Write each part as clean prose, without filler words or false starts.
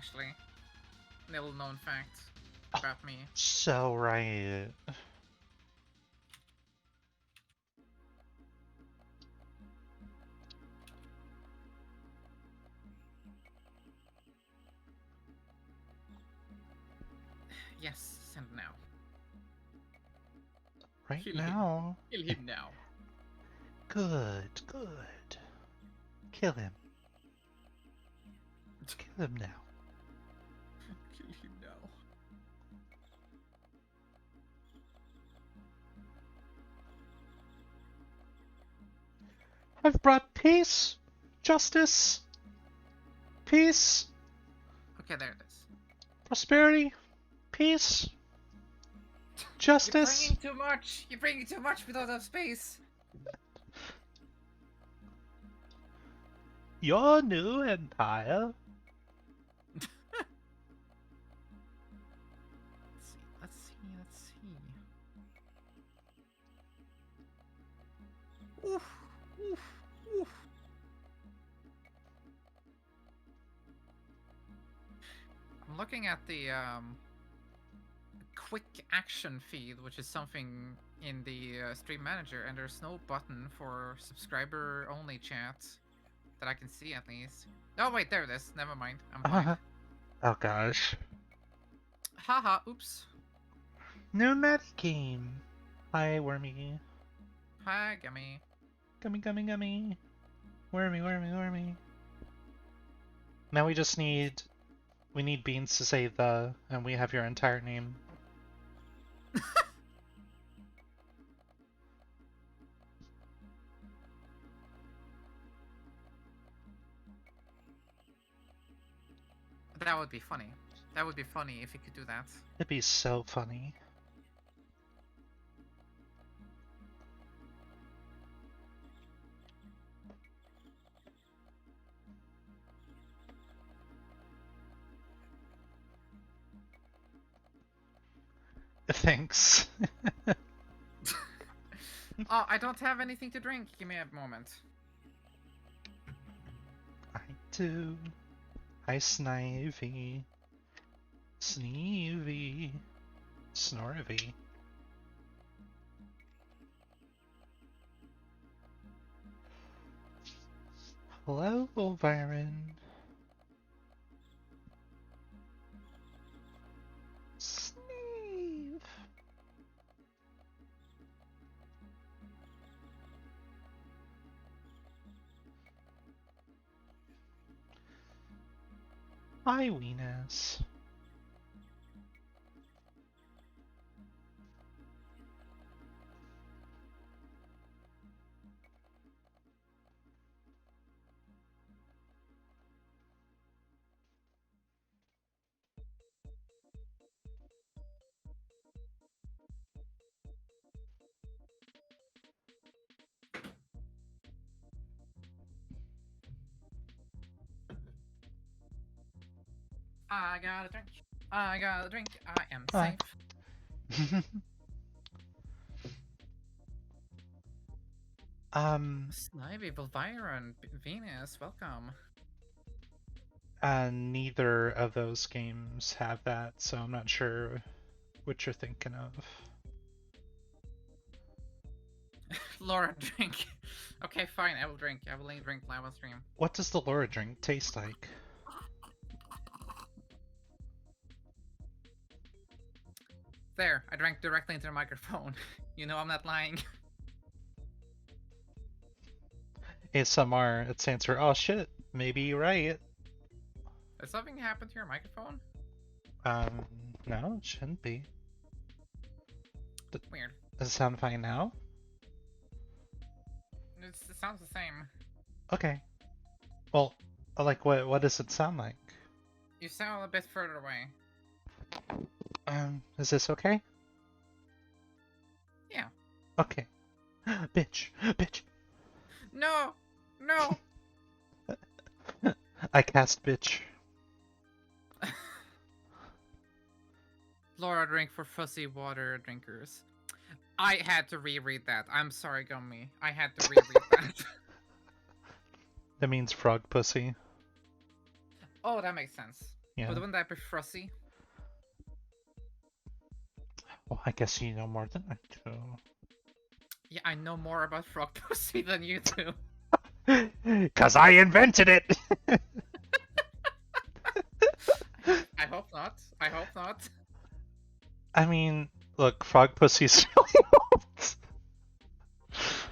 actually. Little known fact about me. So right. Yes, send now. Right Kill him. now. Kill him now. Good, good. Kill him. Kill him now. Kill him now. I've brought peace, justice, peace, Okay, there it is. prosperity, peace, justice. You're bringing too much! You're bringing too much without enough space! Your new empire. Let's see. Oof, oof, oof. I'm looking at the quick action feed, which is something in the stream manager, and there's no button for subscriber only chat that I can see at least. Oh wait, there it is. Never mind. I'm blind. Oh gosh. Haha, oops. New meta game. Hi, Wormy. Hi, Gummy. Gummy, gummy, gummy. Wormy, wormy, wormy. Now we just need... We need Beans to say the, and we have your entire name. That would be funny. That would be funny if you could do that. It'd be so funny. Thanks. Oh, I don't have anything to drink. Give me a moment. I do. Hi, Snivy. Sneevy. Snorvy. Hello, Byron. Sneeve. Hi, Weenus. I got a drink. I got a drink. I am Hi. safe. Snivy, Elvira, and Venus, welcome. Neither of those games have that, so I'm not sure what you're thinking of. Laura, drink. Okay, fine, I will drink. I will drink live on stream. What does the Laura drink taste like? There, I drank directly into the microphone. You know I'm not lying. ASMR, it stands for, oh shit, maybe you're right. Did something happen to your microphone? No, it shouldn't be. Weird. Does it sound fine now? It sounds the same. Okay. Well, like, what does it sound like? You sound a bit further away. Is this okay? Yeah. Okay. Bitch. Bitch. No! No! I cast bitch. Laura, drink for fuzzy water drinkers. I had to reread that. I'm sorry, Gummy. I had to reread that. That means frog pussy. Oh, that makes sense. Yeah. But wouldn't that be fussy? Well, I guess you know more than I Yeah, I know more about frog pussy than you do. do. 'Cause I invented it! I hope not. I hope not. I mean, look, frog pussy's really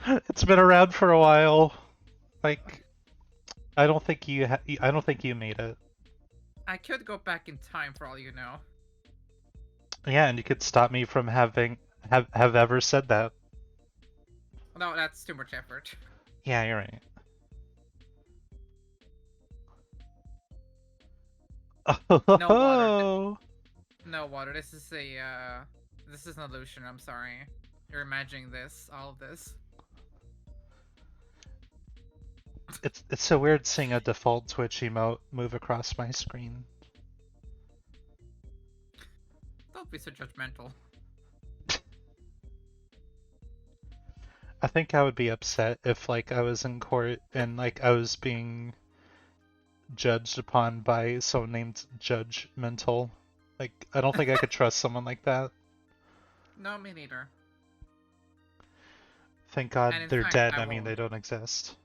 old. It's been around for a while. Like, I don't think I don't think you made it. I could go back in time for all you know. Yeah, and you could stop me from have ever said that. No, that's too much effort. Yeah, you're right. No water. Oh, No water. This is an illusion. I'm sorry. You're imagining this. All of this. it's so weird seeing a default Twitch emote move across my screen. Don't be so judgmental. I think I would be upset if like I was in court and like I was being judged upon by someone named Judgmental. Like I don't think I could trust someone like that. No, me neither. Thank God And in they're fact, dead. I I mean, won't. they don't exist.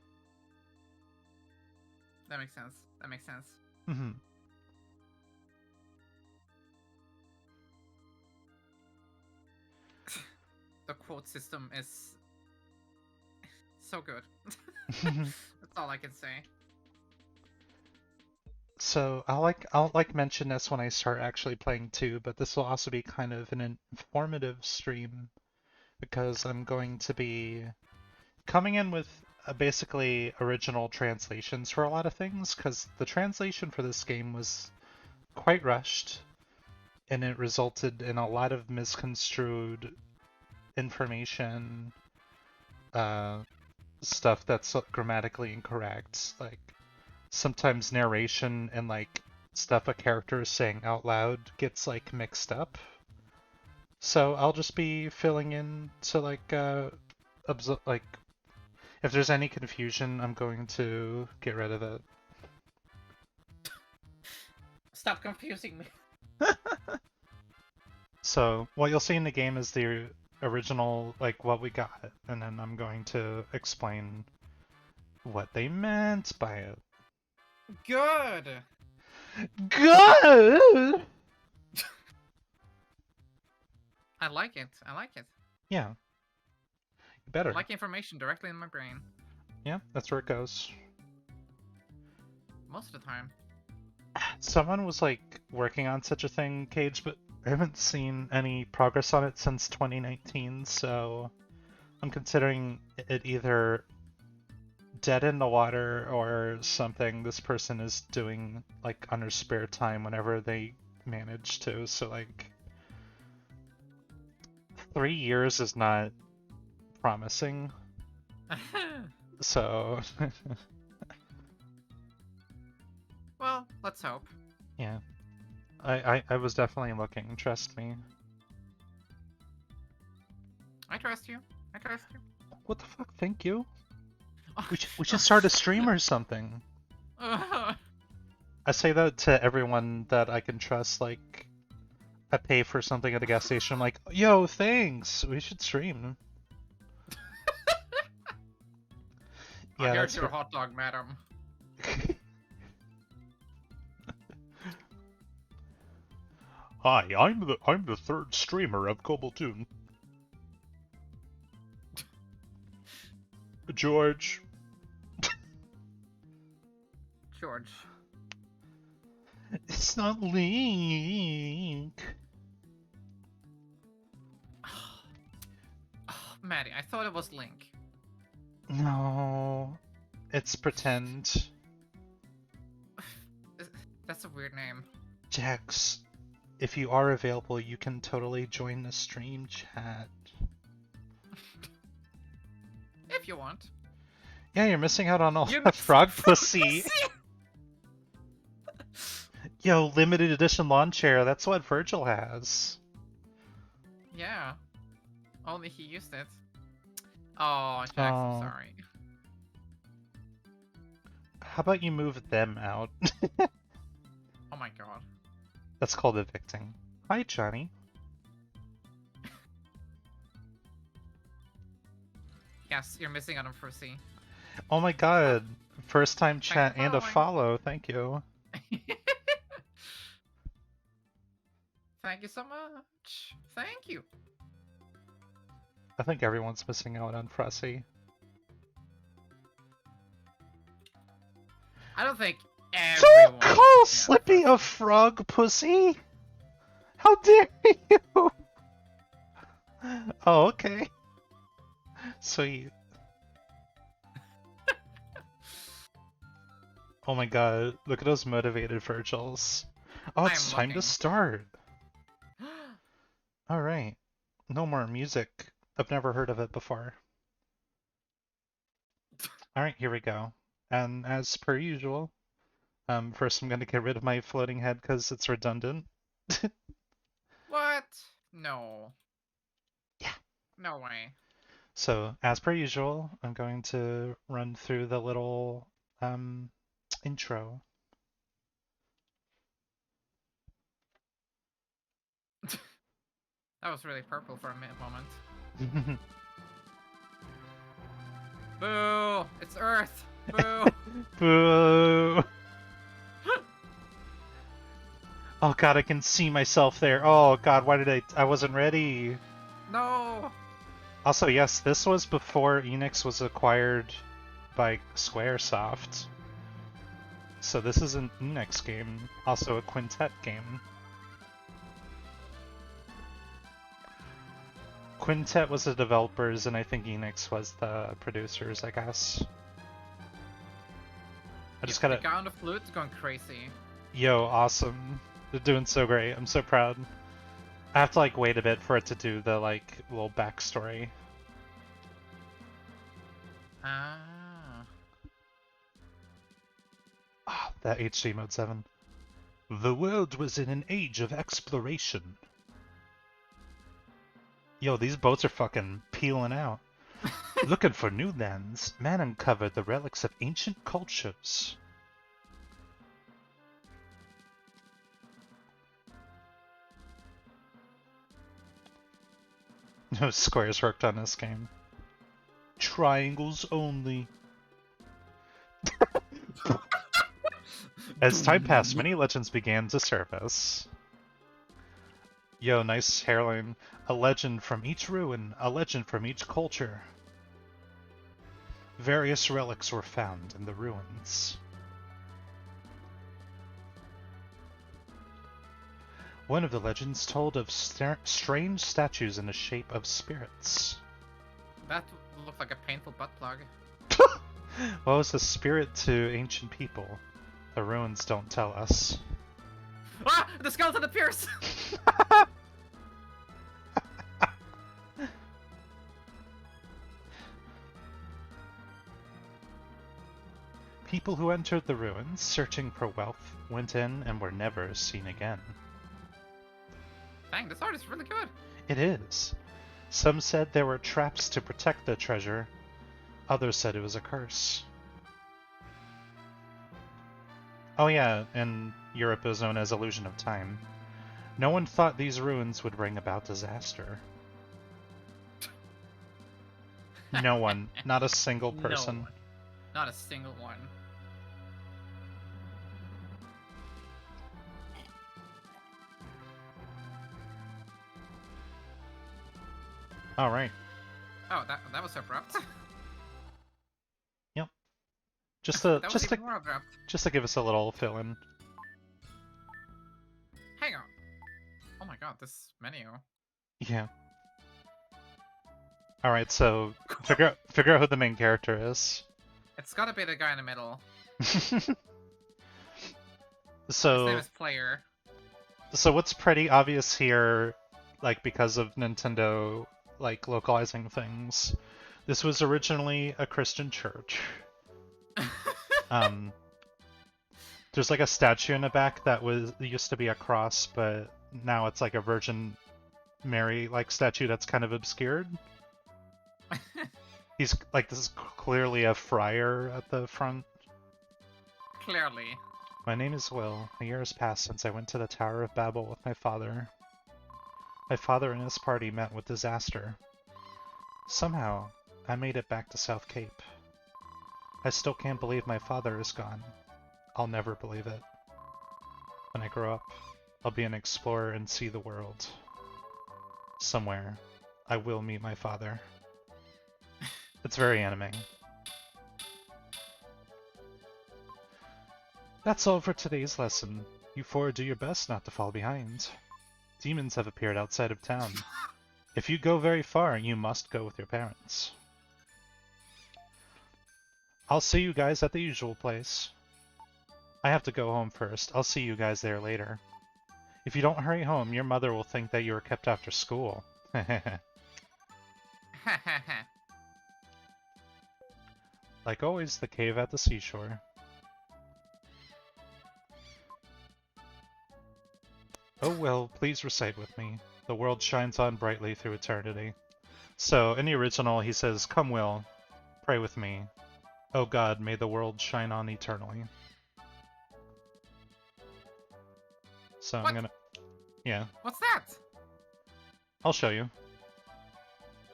That makes sense. That makes sense. Hmm. The quote system is so good. That's all I can say. So I'll like mention this when I start actually playing too, but this will also be kind of an informative stream because I'm going to be coming in with basically original translations for a lot of things because the translation for this game was quite rushed and it resulted in a lot of misconstrued information, stuff that's grammatically incorrect, like sometimes narration and like stuff a character is saying out loud gets like mixed up. So I'll just be filling in to like like if there's any confusion, I'm going to get rid of it. Stop confusing me. So what you'll see in the game is the original, like what we got, and then I'm going to explain what they meant by it. Good. Good. I like it. I like it. Yeah. Better. I like information directly in my brain. Yeah, that's where it goes. Most of the time. Someone was like working on such a thing, Cage, but I haven't seen any progress on it since 2019, so I'm considering it either dead in the water or something this person is doing like on their spare time whenever they manage to. So like 3 years is not promising. So Well, let's hope. yeah. I was definitely looking, trust me. I trust you. I trust you. What the fuck? Thank you. We should start a stream or something. I say that to everyone that I can trust, like I pay for something at a gas station, I'm like, yo, thanks, we should stream. Yeah, here's that's your hot dog, madam. Hi, I'm the third streamer of Koboltoon. George. George. It's not Link. Maddie, I thought it was Link. No, it's pretend. That's a weird name. Jax, if you are available, you can totally join the stream chat. If you want. Yeah, you're missing out on all the frog pussy. Yo, limited edition lawn chair, that's what Virgil has. Yeah. Only he used it. Oh, Jax, I'm sorry. How about you move them out? Oh my god. That's called evicting. Hi, Johnny. Yes, you're missing out on Fruity. Oh my god. First time Thanks chat for and a following. follow. Thank you. Thank you so much. Thank you. I think everyone's missing out on Fressy. I don't think Don't everyone is call missing out on Slippy a Fruity. frog, pussy! How dare you! Oh, okay. Sweet. Oh my god, look at those motivated Virgils. Oh, I it's am time to looking. start. Alright. No more music. I've never heard of it before. Alright, here we go. And as per usual, first I'm gonna get rid of my floating head because it's redundant. What? No. Yeah. No way. So, as per usual, I'm going to run through the little intro. That was really purple for a moment. Boo! It's Earth! Boo! Boo! Oh god, I can see myself there. Oh god, why did I wasn't ready. No! Also, yes, this was before Enix was acquired by Squaresoft. So this is an Enix game, also a Quintet game. Quintet was the developers, and I think Enix was the producers, I guess. I just The gotta... guy on the flute is going crazy. Yo, awesome. They're doing so great. I'm so proud. I have to, like, wait a bit for it to do the, like, little backstory. Ah. Ah, that HD Mode 7. The world was in an age of exploration. Yo, these boats are fucking peeling out. Looking for new lands, man uncovered the relics of ancient cultures. No squares worked on this game. Triangles only. As time passed, many legends began to surface. Yo, nice hairline. A legend from each ruin, a legend from each culture. Various relics were found in the ruins. One of the legends told of strange statues in the shape of spirits. That looked like a painful butt plug. What was the spirit to ancient people? The ruins don't tell us. Ah! The skeleton appears! People who entered the ruins searching for wealth went in and were never seen again. Dang, this art is really good. It is. Some said there were traps to protect the treasure. Others said it was a curse. Oh yeah, in Europe it was known as Illusion of Time. No one thought these ruins would bring about disaster. No one. Not a single person. No one. Not a single one. Alright. Oh, that was abrupt. Yep. Just That was even more abrupt. to give us a little fill-in. Hang on. Oh my god, this menu. Yeah. Alright, so figure out who the main character is. It's gotta be the guy in the middle. His So name is Player. So what's pretty obvious here, like because of Nintendo like localizing things, this was originally a Christian church. There's like a statue in the back that used to be a cross, but now it's like a Virgin Mary like statue that's kind of obscured. He's like, this is clearly a friar at the front. Clearly. My name is Will. A year has passed since I went to the Tower of Babel with my father. My father and his party met with disaster. Somehow, I made it back to South Cape. I still can't believe my father is gone. I'll never believe it. When I grow up, I'll be an explorer and see the world. Somewhere, I will meet my father. It's very animing. That's all for today's lesson. You four do your best not to fall behind. Demons have appeared outside of town. If you go very far, you must go with your parents. I'll see you guys at the usual place. I have to go home first. I'll see you guys there later. If you don't hurry home, your mother will think that you were kept after school. Like always, the cave at the seashore. Oh well, please recite with me. The world shines on brightly through eternity. So, in the original, he says, "Come, Will, pray with me. Oh God, may the world shine on eternally." So What? I'm gonna... Yeah. What's that? I'll show you.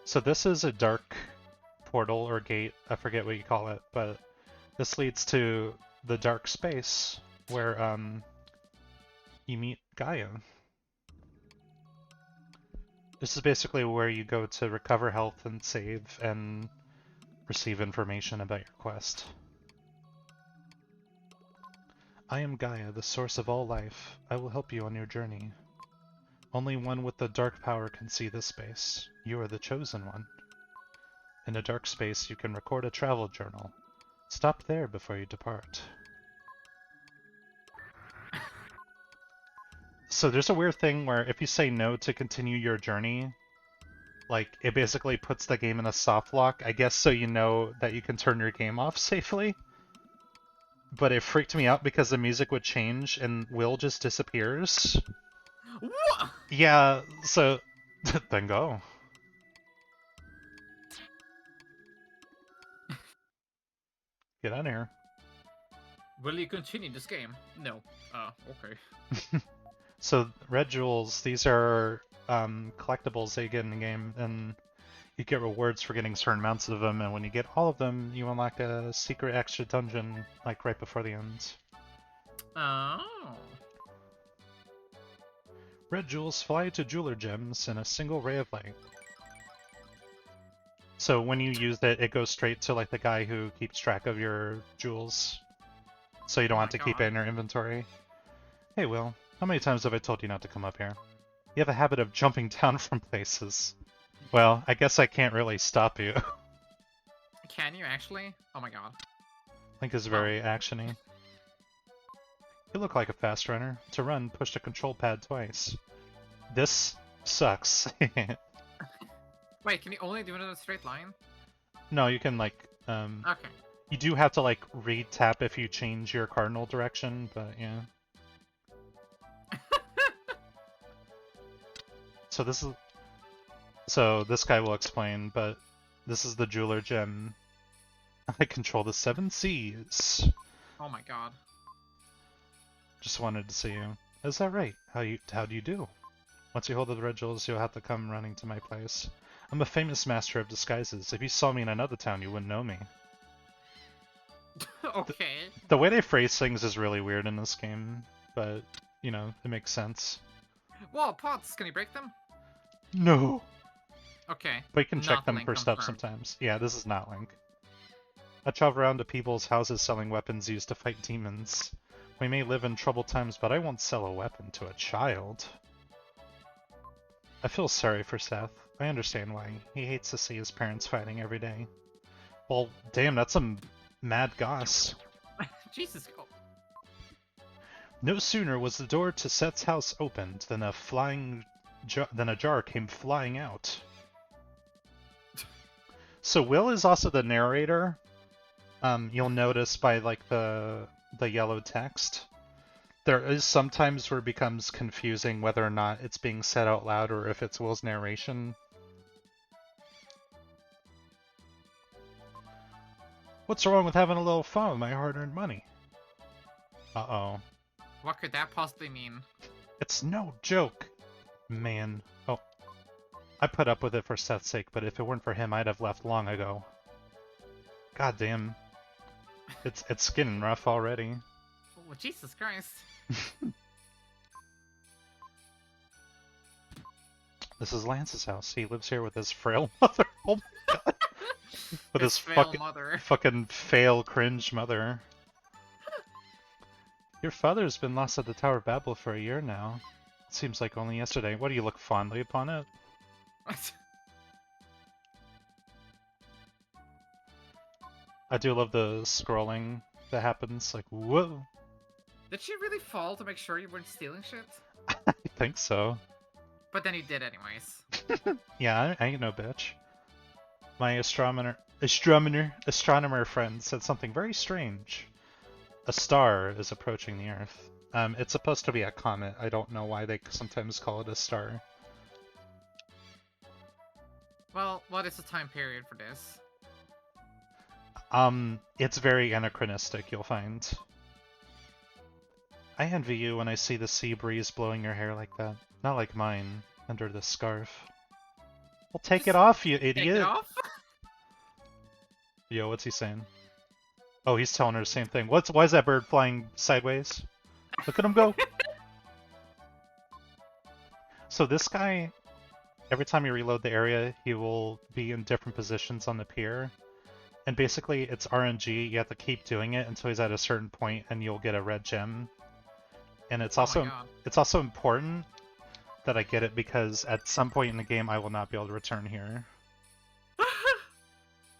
So this is a dark portal or gate, I forget what you call it, but this leads to the dark space where you meet Gaia. This is basically where you go to recover health and save and receive information about your quest. I am Gaia, the source of all life. I will help you on your journey. Only one with the dark power can see this space. You are the chosen one. In a dark space, you can record a travel journal. Stop there before you depart. So there's a weird thing where if you say no to continue your journey, like, it basically puts the game in a soft lock, I guess so you know that you can turn your game off safely. But it freaked me out because the music would change and Will just disappears. What? Yeah, so then go. Get out of here. Will you continue this game? No. Okay. So red jewels, these are collectibles that you get in the game, and you get rewards for getting certain amounts of them, and when you get all of them, you unlock a secret extra dungeon, like right before the end. Oh. Red jewels fly to jeweler gems in a single ray of light. So when you use it, it goes straight to like the guy who keeps track of your jewels. So you don't Oh have my to keep it God. in your inventory. Hey Will, how many times have I told you not to come up here? You have a habit of jumping down from places. Well, I guess I can't really stop you. Can you actually? Oh my God. Link is very actiony. You look like a fast runner. To run, push the control pad twice. This sucks. Wait, can you only do it in a straight line? No, you can like, Okay. you do have to like re-tap if you change your cardinal direction, but yeah. So this guy will explain, but this is the jeweler gem. I control the 7 seas. Oh my God. Just wanted to see you. Is that right? How do you do? Once you hold the red jewels, you'll have to come running to my place. I'm a famous master of disguises. If you saw me in another town, you wouldn't know me. Okay. The way they phrase things is really weird in this game, but, you know, it makes sense. Whoa, pots! Can you break them? No! Okay. But you can check Not them Link for stuff confirmed. sometimes. Yeah, this is not Link. I travel around to people's houses selling weapons used to fight demons. We may live in troubled times, but I won't sell a weapon to a child. I feel sorry for Seth. I understand why. He hates to see his parents fighting every day. Well, damn, that's some mad goss. Jesus. Oh. No sooner was the door to Seth's house opened than a jar came flying out. So Will is also the narrator. You'll notice by like the yellow text. There is sometimes where it becomes confusing whether or not it's being said out loud or if it's Will's narration. What's wrong with having a little fun with my hard-earned money? Uh-oh. What could that possibly mean? It's no joke, man. Oh, I put up with it for Seth's sake, but if it weren't for him, I'd have left long ago. God damn. It's getting rough already. Oh, Jesus Christ. This is Lance's house. He lives here with his frail mother. Oh my god. With his fucking fail cringe mother. Your father's been lost at the Tower of Babel for a year now. It seems like only yesterday. What do you look fondly upon it? I do love the scrolling that happens. Like, whoa. Did she really fall to make sure you weren't stealing shit? I think so. But then you did anyways. Yeah, I ain't no bitch. My astronomer friend said something very strange. A star is approaching the Earth. It's supposed to be a comet. I don't know why they sometimes call it a star. Well, what is the time period for this? It's very anachronistic, you'll find. I envy you when I see the sea breeze blowing your hair like that. Not like mine, under the scarf. Well, take it off, you idiot! Take it off? Yo, what's he saying? Oh, he's telling her the same thing. Why is that bird flying sideways? Look at him go! So this guy, every time you reload the area, he will be in different positions on the pier. And basically, it's RNG. You have to keep doing it until he's at a certain point, and you'll get a red gem. And it's also important that I get it because at some point in the game, I will not be able to return here.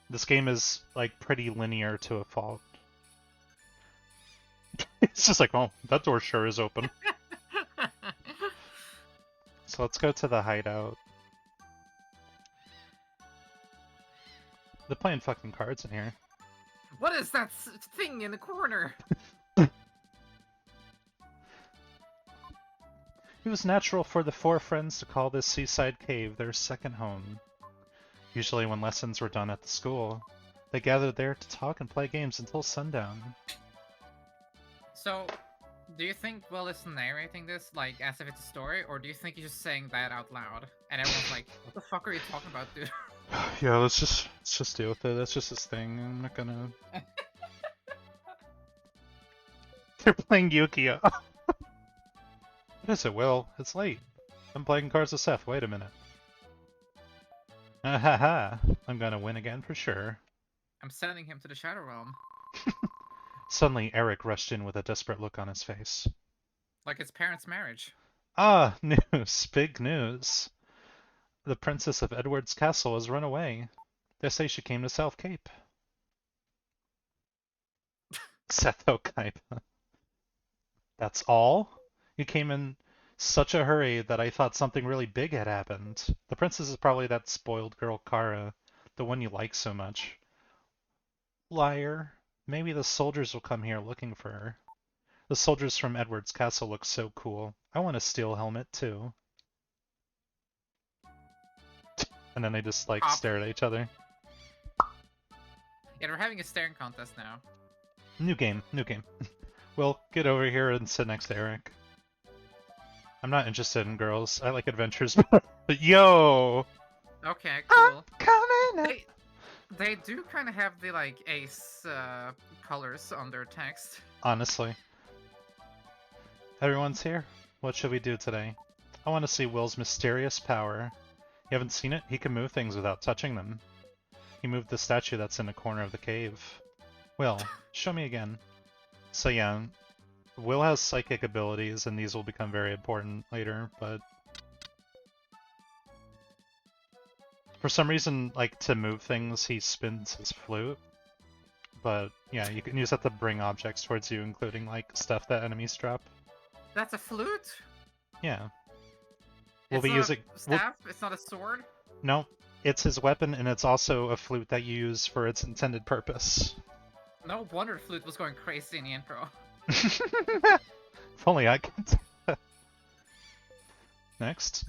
This game is like pretty linear to a fault. It's just like, oh, that door sure is open. So let's go to the hideout. They're playing fucking cards in here. What is that thing in the corner? It was natural for the four friends to call this seaside cave their second home. Usually when lessons were done at the school, they gathered there to talk and play games until sundown. So, do you think Will is narrating this like as if it's a story, or do you think he's just saying that out loud? And everyone's like, what the fuck are you talking about, dude? Yeah, let's just deal with it. That's just his thing. I'm not gonna... They're playing Yu-Gi-Oh! What is it, Will? It's late. I'm playing cards with Seth. Wait a minute. Ahaha! I'm gonna win again for sure. I'm sending him to the Shadow Realm. Suddenly, Eric rushed in with a desperate look on his face. Like his parents' marriage. Ah, news! Big news! The Princess of Edward's Castle has run away. They say she came to South Cape. Seth Okaiba. That's all? You came in such a hurry that I thought something really big had happened. The princess is probably that spoiled girl Kara, the one you like so much. Liar. Maybe the soldiers will come here looking for her. The soldiers from Edward's Castle look so cool. I want a steel helmet too. And then they just like stare at each other. Yeah, we're having a staring contest now. New game. Well, get over here and sit next to Eric. I'm not interested in girls. I like adventures. But yo! Okay, cool. Coming up. They do kind of have the like ace colors on their text. Honestly. Everyone's here. What should we do today? I want to see Will's mysterious power. You haven't seen it? He can move things without touching them. He moved the statue that's in the corner of the cave. Will, show me again. So yeah, Will has psychic abilities, and these will become very important later, but... For some reason, like, to move things, he spins his flute. But, yeah, you just have to bring objects towards you, including, like, stuff that enemies drop. That's a flute? Yeah. We'll be using... staff? It's not a sword? No, it's his weapon, and it's also a flute that you use for its intended purpose. No wonder the flute was going crazy in the intro. If only I could. Next.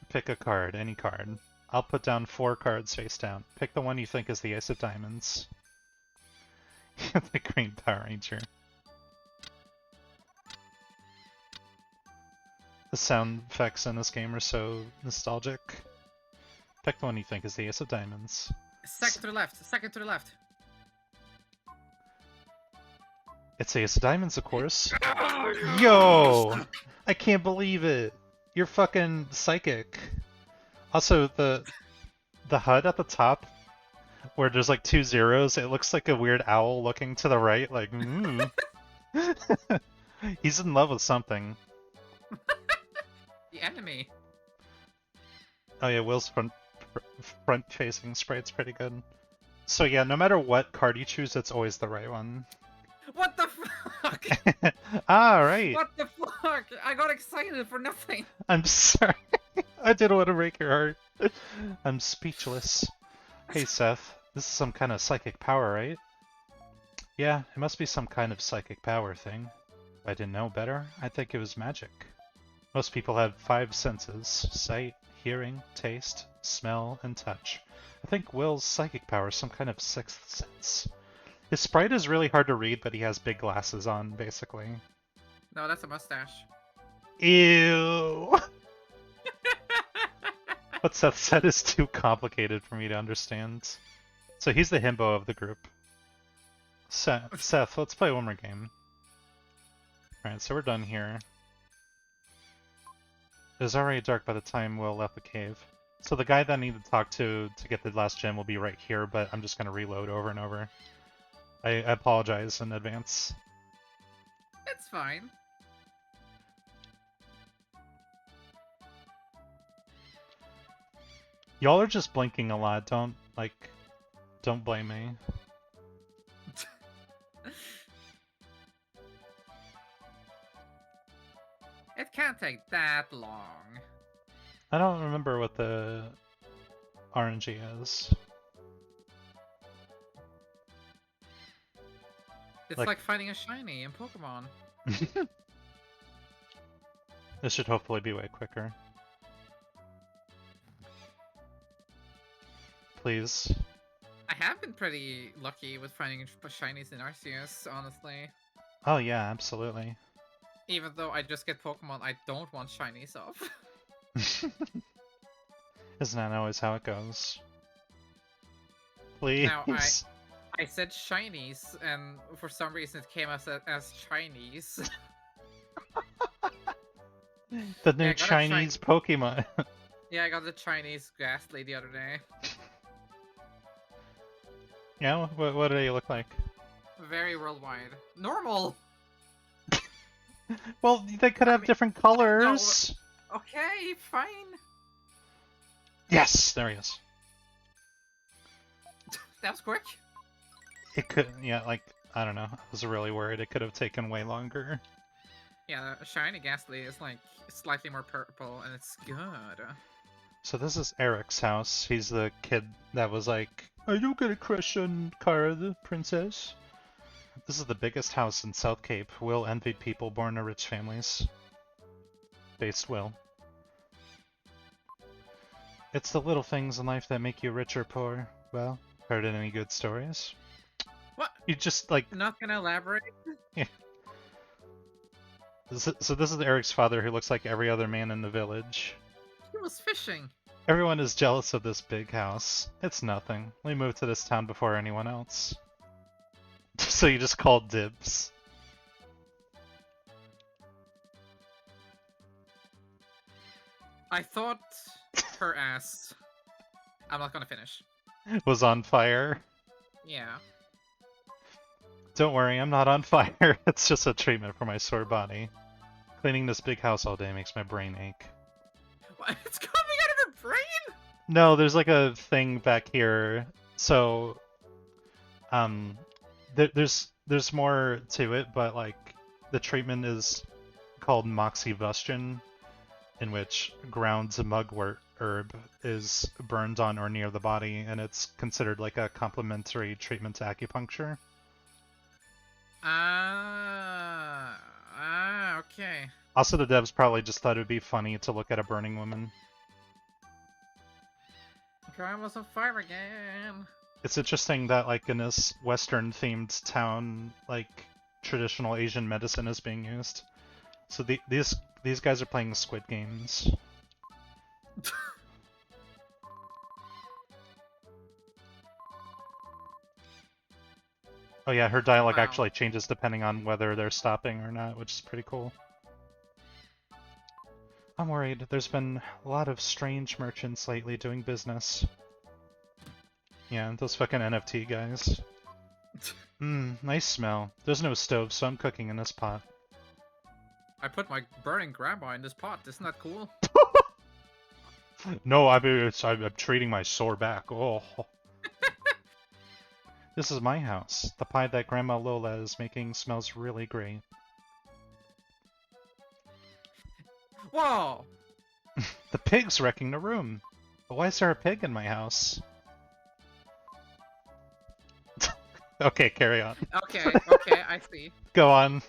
Pick a card, any card. I'll put down 4 cards face down. Pick the one you think is the Ace of Diamonds. The Green Power Ranger. The sound effects in this game are so nostalgic. Pick the one you think is the Ace of Diamonds. Second to the left. Second to the left. It's Ace of Diamonds, of course. Oh, Yo! I can't believe it. You're fucking psychic. Also, the HUD at the top, where there's like 2 zeros, it looks like a weird owl looking to the right, like, He's in love with something. The enemy. Oh yeah, Will's front-facing sprite's pretty good. So yeah, no matter what card you choose, it's always the right one. What the fuck? Ah, right. What the fuck? I got excited for nothing. I'm sorry. I didn't want to break your heart. I'm speechless. Hey Seth, this is some kind of psychic power, right? Yeah, it must be some kind of psychic power thing. If I didn't know better, I'd think it was magic. Most people have 5 senses: sight, hearing, taste, smell, and touch. I think Will's psychic power is some kind of 6th sense. His sprite is really hard to read, but he has big glasses on, basically. No, that's a mustache. Ew! What Seth said is too complicated for me to understand. So he's the himbo of the group. Seth, let's play one more game. Alright, so we're done here. It was already dark by the time Will left the cave. So the guy that I need to talk to get the last gem will be right here, but I'm just going to reload over and over. I apologize in advance. It's fine. Y'all are just blinking a lot. Don't blame me. It can't take that long. I don't remember what the RNG is. It's like finding a shiny in Pokemon. This should hopefully be way quicker. Please. I have been pretty lucky with finding shinies in Arceus, honestly. Oh yeah, absolutely. Even though I just get Pokemon I don't want shinies of. Isn't that always how it goes? Please. Now, I said shinies, and for some reason it came as Chinese. The new Chinese Pokemon. Yeah, I got the Chinese Ghastly the other day. Yeah, what do they look like? Very worldwide. Normal! Well, they could have different colors. No, okay, fine. Yes, there he is. That was quick. It could, yeah, like, I don't know. I was really worried it could have taken way longer. Yeah, the shiny Ghastly is like slightly more purple, and it's good. So this is Eric's house. He's the kid that was like, "Are you gonna crush on Kara, the princess?" This is the biggest house in South Cape. Will envied people born to rich families. Based Will. It's the little things in life that make you rich or poor. Well, heard any good stories? What? You just like... Not gonna elaborate? Yeah. So this is Eric's father, who looks like every other man in the village. He was fishing. Everyone is jealous of this big house. It's nothing. We moved to this town before anyone else. So you just called dibs. I thought her ass. I'm not gonna finish. Was on fire. Yeah. Don't worry, I'm not on fire. It's just a treatment for my sore body. Cleaning this big house all day makes my brain ache. What? It's coming out of her brain? No, there's like a thing back here. So, there's more to it, but like the treatment is called moxibustion, in which ground mugwort herb is burned on or near the body, and it's considered like a complementary treatment to acupuncture. Okay. Also, the devs probably just thought it would be funny to look at a burning woman. Crime was on fire again. It's interesting that, like, in this Western-themed town, like, traditional Asian medicine is being used. So these guys are playing Squid Games. Oh yeah, her dialogue Wow. actually changes depending on whether they're stopping or not, which is pretty cool. I'm worried. There's been a lot of strange merchants lately doing business. Yeah, those fucking NFT guys. Nice smell. There's no stove, so I'm cooking in this pot. I put my burning grandma in this pot. Isn't that cool? No, I'm treating my sore back. Oh. This is my house. The pie that Grandma Lola is making smells really great. Whoa! The pig's wrecking the room. Why is there a pig in my house? Okay, carry on. Okay, okay, I see. Go on.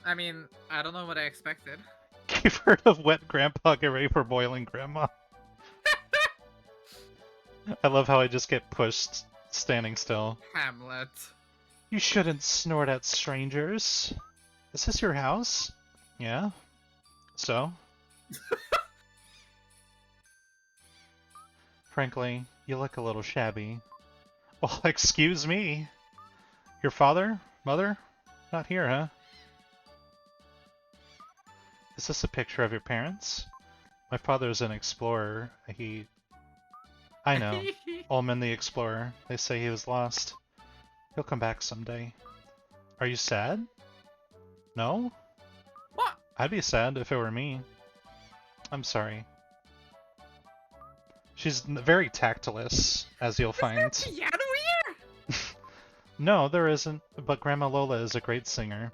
I mean, I don't know what I expected. You've heard of wet grandpa, get ready for boiling grandma. I love how I just get pushed standing still. Hamlet. You shouldn't snort at strangers. Is this your house? Yeah? So? Frankly, you look a little shabby. Well, excuse me. Your father? Mother? Not here, huh? Is this a picture of your parents? My father's an explorer. I know. Ullman the Explorer. They say he was lost. He'll come back someday. Are you sad? No? What? I'd be sad if it were me. I'm sorry. She's very tactless, as you'll find. Piano here? No, there isn't, but Grandma Lola is a great singer.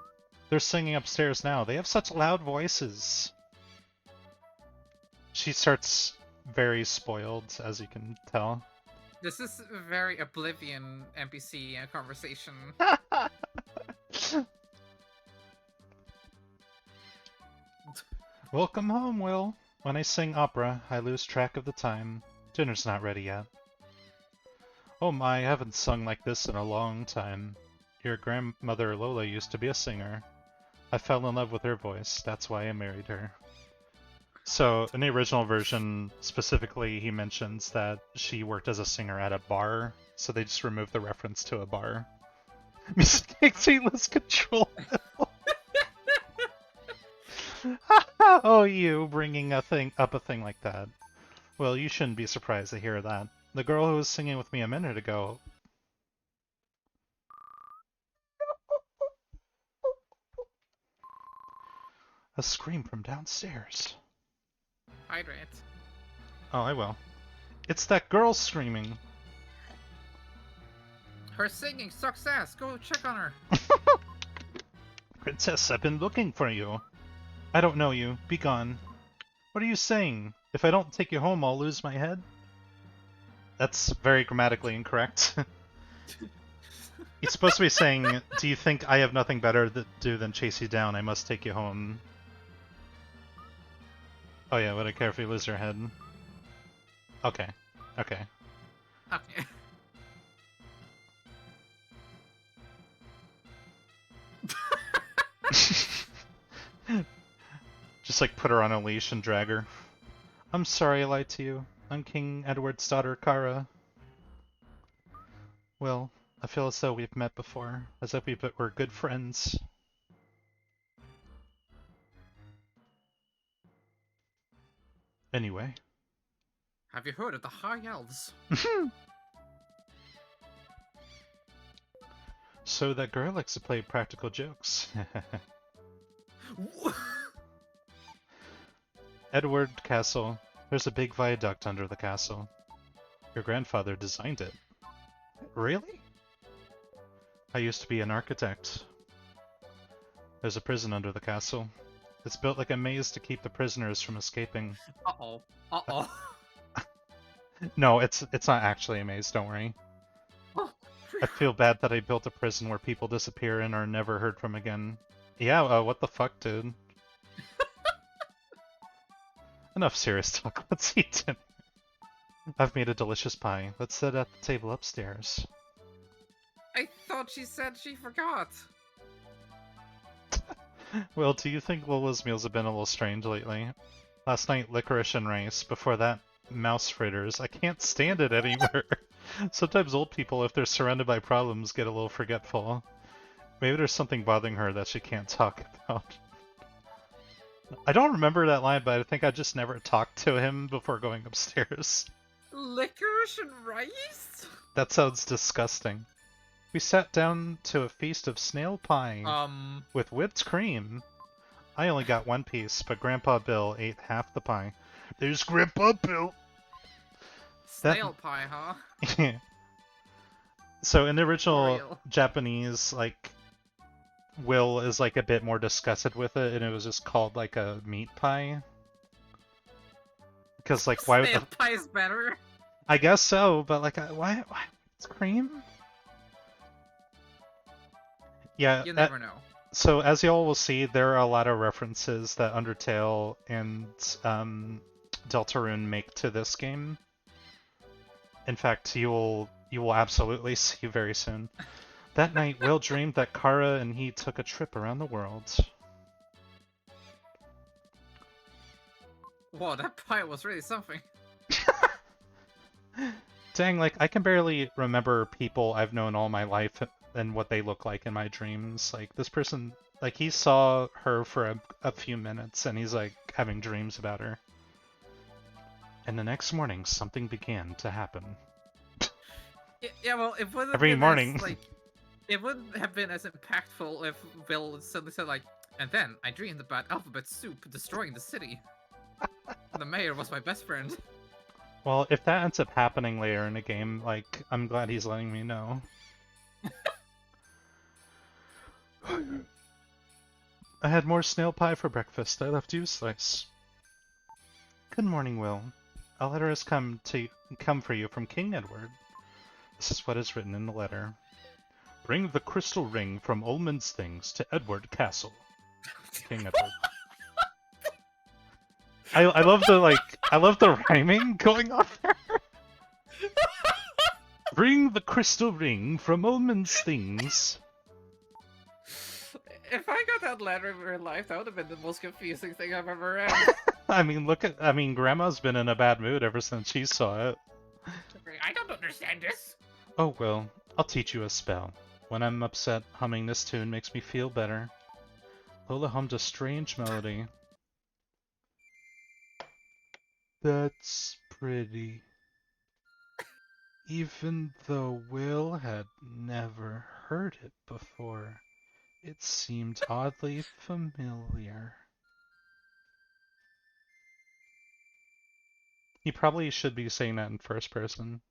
They're singing upstairs now. They have such loud voices. She starts very spoiled, as you can tell. This is a very Oblivion NPC conversation. Welcome home, Will. When I sing opera, I lose track of the time. Dinner's not ready yet. Oh my, I haven't sung like this in a long time. Your grandmother Lola used to be a singer. I fell in love with her voice, that's why I married her. So, in the original version, specifically, he mentions that she worked as a singer at a bar, so they just removed the reference to a bar. Music makes me lose control. Oh, you bringing up a thing like that. Well, you shouldn't be surprised to hear that. The girl who was singing with me a minute ago. A scream from downstairs. Hydrate. Oh, I will. It's that girl screaming. Her singing sucks ass. Go check on her. Princess, I've been looking for you. I don't know you. Be gone. What are you saying? If I don't take you home, I'll lose my head? That's very grammatically incorrect. He's supposed to be saying, do you think I have nothing better to do than chase you down? I must take you home. Oh yeah, would I care if you lose your head? Okay. Okay. Okay. Just like put her on a leash and drag her. I'm sorry I lied to you. I'm King Edward's daughter, Kara. Well, I feel as though we've met before, as if we're good friends. Anyway. Have you heard of the High Elves? So that girl likes to play practical jokes. Edward Castle. There's a big viaduct under the castle. Your grandfather designed it. Really? I used to be an architect. There's a prison under the castle. It's built like a maze to keep the prisoners from escaping. Uh-oh. Uh-oh. No, it's not actually a maze, don't worry. Oh. I feel bad that I built a prison where people disappear and are never heard from again. Yeah, what the fuck, dude? Enough serious talk, let's eat dinner. I've made a delicious pie. Let's sit at the table upstairs. I thought she said she forgot. Well, do you think Lola's meals have been a little strange lately? Last night, licorice and rice. Before that, mouse fritters. I can't stand it anymore. Sometimes old people, if they're surrounded by problems, get a little forgetful. Maybe there's something bothering her that she can't talk about. I don't remember that line, but I think I just never talked to him before going upstairs. Licorice and rice? That sounds disgusting. We sat down to a feast of snail pie with whipped cream. I only got one piece, but Grandpa Bill ate half the pie. There's Grandpa Bill! Snail pie, huh? So in the original Real. Japanese, like, Will is like a bit more disgusted with it, and it was just called like a meat pie. Because like, why would Snail pie is better. I guess so, but like, why it's cream? Yeah. You never know. So as y'all will see, there are a lot of references that Undertale and Deltarune make to this game. In fact, you will absolutely see very soon. That night, Will dreamed that Kara and he took a trip around the world. Whoa, that pie was really something. Dang, like, I can barely remember people I've known all my life and what they look like in my dreams. Like, this person, like, he saw her for a few minutes, and he's, like, having dreams about her. And the next morning, something began to happen. Yeah, well, it wouldn't Every have been morning. as, like, it wouldn't have been as impactful if Will suddenly said, like, and then I dreamed about alphabet soup destroying the city. The mayor was my best friend. Well, if that ends up happening later in the game, like, I'm glad he's letting me know. I had more snail pie for breakfast. I left you a slice. Good morning, Will. A letter has come for you from King Edward. This is what is written in the letter. Bring the crystal ring from Ullman's Things to Edward Castle. King Edward. I love the rhyming going on there. Bring the crystal ring from Ullman's Things. If I got that letter in real life, that would have been the most confusing thing I've ever read. I mean, Grandma's been in a bad mood ever since she saw it. I don't understand this. Oh well, I'll teach you a spell. When I'm upset, humming this tune makes me feel better. Lola hummed a strange melody. That's pretty. Even though Will had never heard it before, it seemed oddly familiar. He probably should be saying that in first person.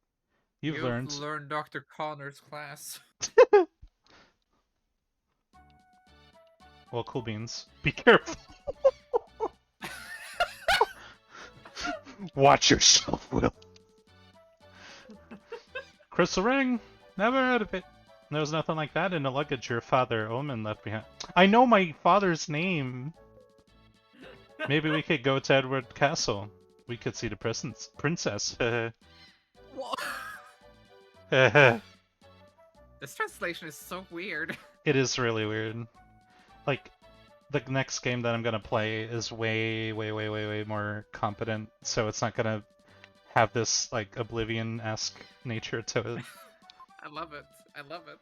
You've learned Dr. Connor's class. Well, cool beans. Be careful. Watch yourself, Will. Crystal ring. Never heard of it. There was nothing like that in the luggage your father, Omen, left behind. I know my father's name. Maybe we could go to Edward Castle. We could see the princess. This translation is so weird. It is really weird. Like, the next game that I'm gonna play is way more competent, so it's not gonna have this, like, Oblivion-esque nature to it. I love it. I love it.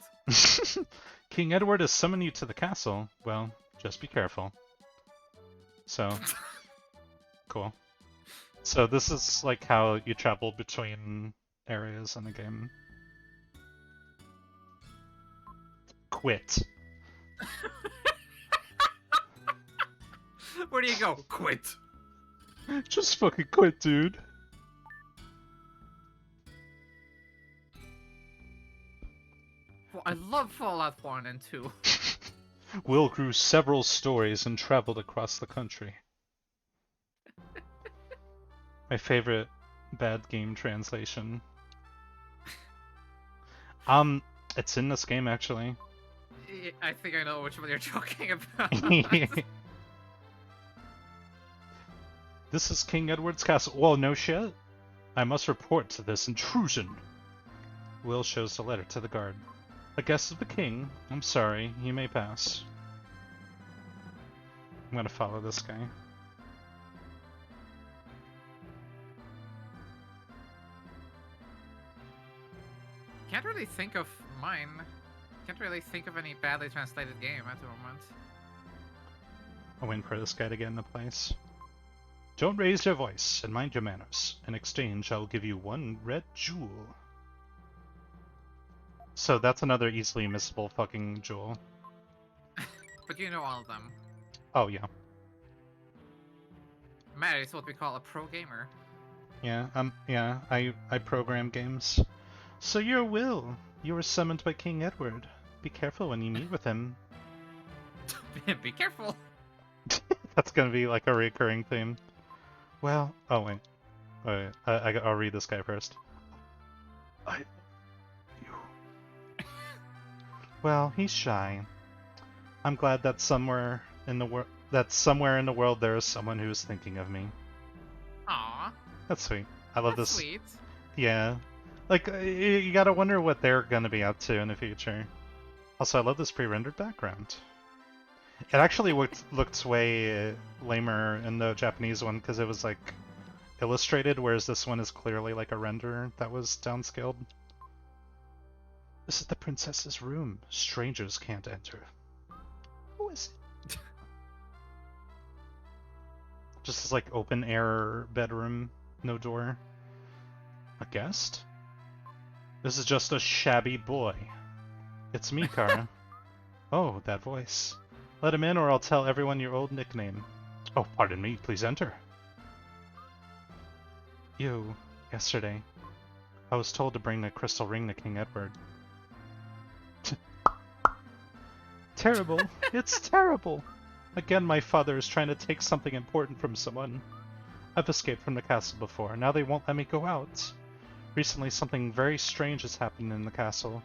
King Edward has summoned you to the castle. Well, just be careful. So, cool. So this is, like, how you travel between areas in the game. Quit. Where do you go? Quit. Just fucking quit, dude. Well, I love Fallout 1 and 2. Will grew several stories and traveled across the country. My favorite bad game translation. It's in this game, actually. I think I know which one you're talking about. This is King Edward's castle. Well, no shit. I must report to this intrusion. Will shows the letter to the guard. A guest of the king. I'm sorry, you may pass. I'm gonna follow this guy. Can't really think of mine. Can't really think of any badly translated game at the moment. I'm waiting for this guy to get into place. Don't raise your voice and mind your manners. In exchange, I will give you 1 red jewel. So that's another easily missable fucking jewel. But you know all of them. Oh yeah. Matt is what we call a pro gamer. Yeah, I program games. So your will. You were summoned by King Edward. Be careful when you meet with him. Be careful. That's gonna be like a recurring theme. Well, oh wait. Wait, I'll read this guy first. Well, he's shy. I'm glad that somewhere in the world there is someone who is thinking of me. Aw. That's sweet. I love That's this. sweet. Yeah. Like, you gotta wonder what they're gonna be up to in the future. Also, I love this pre-rendered background. It actually looked way lamer in the Japanese one because it was like illustrated, whereas this one is clearly like a render that was downscaled. This is the princess's room. Strangers can't enter. Who is it? Just this like open air bedroom, no door. A guest? This is just a shabby boy. It's me, Kara. Oh, that voice. Let him in or I'll tell everyone your old nickname. Oh, pardon me, please enter. Yesterday, I was told to bring the crystal ring to King Edward. Terrible. It's terrible. Again, my father is trying to take something important from someone. I've escaped from the castle before. Now they won't let me go out. Recently, something very strange has happened in the castle.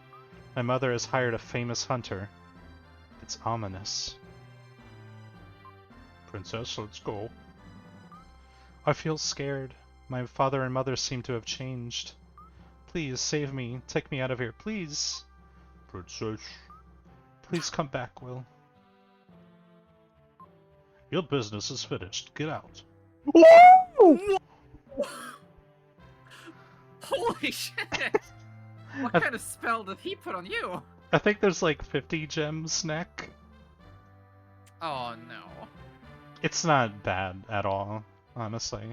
My mother has hired a famous hunter. It's ominous. Princess, let's go. I feel scared. My father and mother seem to have changed. Please, save me. Take me out of here, please. Princess. Please come back, Will. Your business is finished. Get out. Holy shit! What kind of spell did he put on you? I think there's like 50 gems neck. Oh no. It's not bad at all, honestly.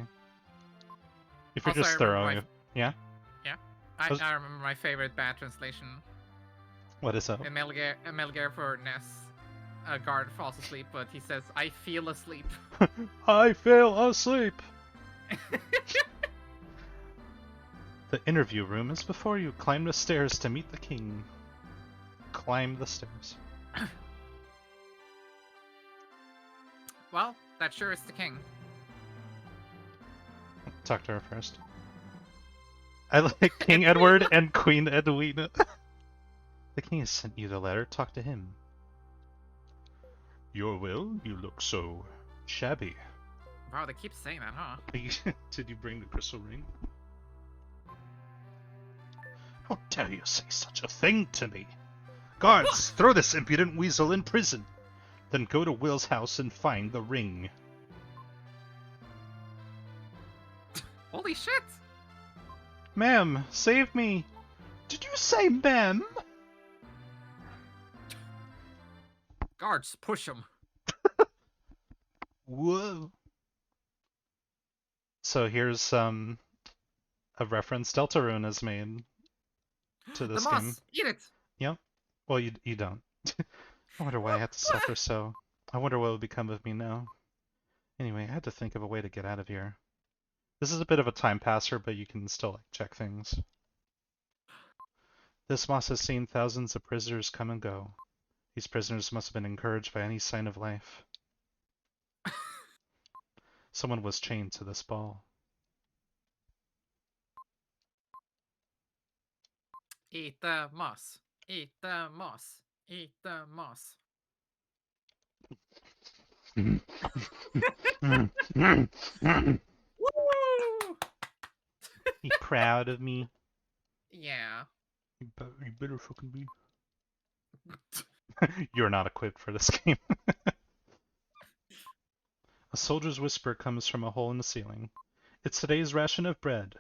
If you're Also, just throwing it. Yeah? Yeah. I remember my favorite bad translation. What is that? In Metal Gear for NES, a guard falls asleep, but he says, I feel asleep. I fell asleep! The interview room is before you. Climb the stairs to meet the king. Climb the stairs. Well, that sure is the king. Talk to her first. I like King Edward and Queen Edwina. The king has sent you the letter. Talk to him. Your will? You look so shabby. Wow, they keep saying that, huh? Did you bring the crystal ring? How dare you say such a thing to me? Guards, throw this impudent weasel in prison. Then go to Will's house and find the ring. Holy shit! Ma'am, save me! Did you say ma'am? Guards, push him. Whoa. So here's a reference Deltarune has made to this the moss, game. eat it! Yep. Well, you don't. I wonder why I had to suffer so. I wonder what would become of me now. Anyway, I had to think of a way to get out of here. This is a bit of a time passer, but you can still like check things. This moss has seen thousands of prisoners come and go. These prisoners must have been encouraged by any sign of life. Someone was chained to this ball. Eat the moss. Eat the moss. Eat the moss. Woo! You proud of me? Yeah. You better fucking be. You're not equipped for this game. A soldier's whisper comes from a hole in the ceiling. It's today's ration of bread.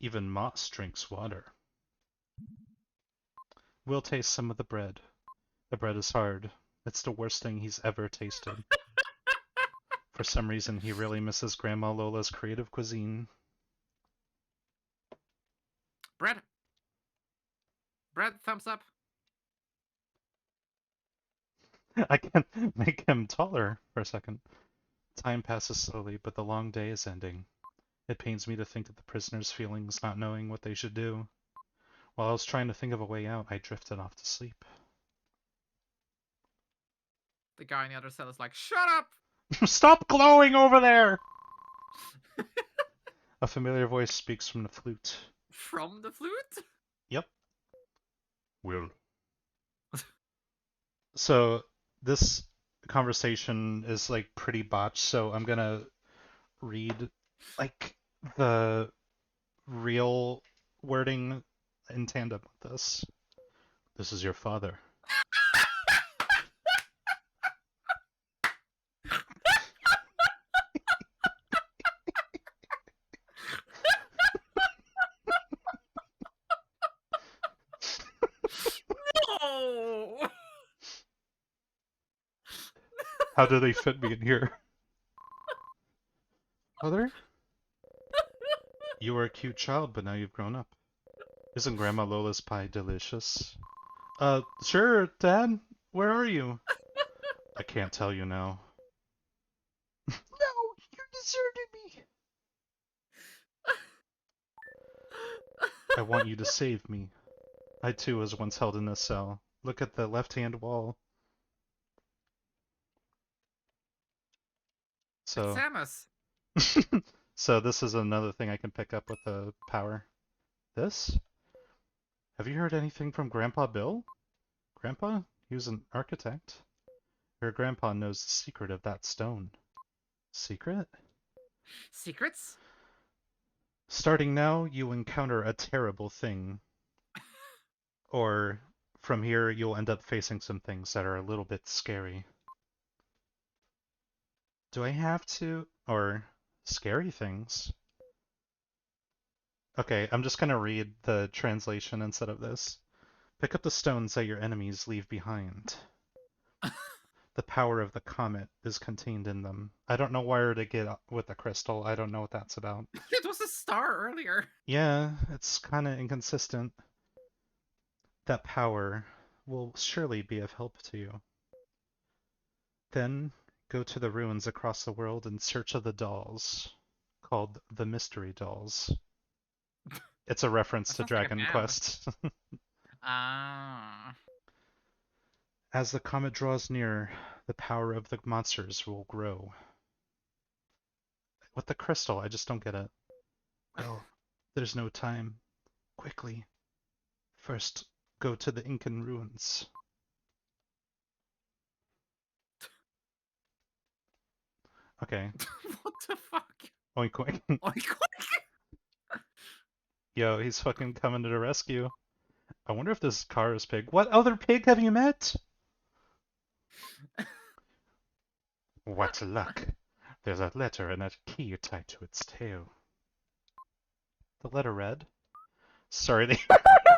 Even moss drinks water. Will tastes some of the bread. The bread is hard. It's the worst thing he's ever tasted. For some reason, he really misses Grandma Lola's creative cuisine. Bread. Bread, thumbs up. I can make him taller for a second. Time passes slowly, but the long day is ending. It pains me to think of the prisoner's feelings, not knowing what they should do. While I was trying to think of a way out, I drifted off to sleep. The guy in the other cell is like, shut up! Stop glowing over there! A familiar voice speaks from the flute. From the flute? Yep. Will. So this conversation is like pretty botched, so I'm gonna read like the real wording in tandem with this. This is your father. No! How do they fit me in here? Mother? You were a cute child, but now you've grown up. Isn't Grandma Lola's pie delicious? Sure, Dad. Where are you? I can't tell you now. No, you deserted me. I want you to save me. I too was once held in this cell. Look at the left-hand wall. It's So, Samus. so this is another thing I can pick up with the power. This? Have you heard anything from Grandpa Bill? Grandpa? He was an architect. Your grandpa knows the secret of that stone. Secret? Secrets? Starting now, you encounter a terrible thing. Or, from here, you'll end up facing some things that are a little bit scary. Do I have to? Or, scary things? Okay, I'm just gonna read the translation instead of this. Pick up the stones that your enemies leave behind. The power of the comet is contained in them. I don't know where to get with the crystal. I don't know what that's about. It was a star earlier. Yeah, it's kind of inconsistent. That power will surely be of help to you. Then go to the ruins across the world in search of the dolls, called the Mystery Dolls. It's a reference That to sounds like a Dragon band. Quest. Ah. As the comet draws near, the power of the monsters will grow. With the crystal, I just don't get it. Well, there's no time. Quickly. First, go to the Incan ruins. Okay. What the fuck? Oink oink. Oink, oink. Yo, he's fucking coming to the rescue. I wonder if this car is pig. What other pig have you met? What luck. There's a letter and a key tied to its tail. The letter read, sorry they are in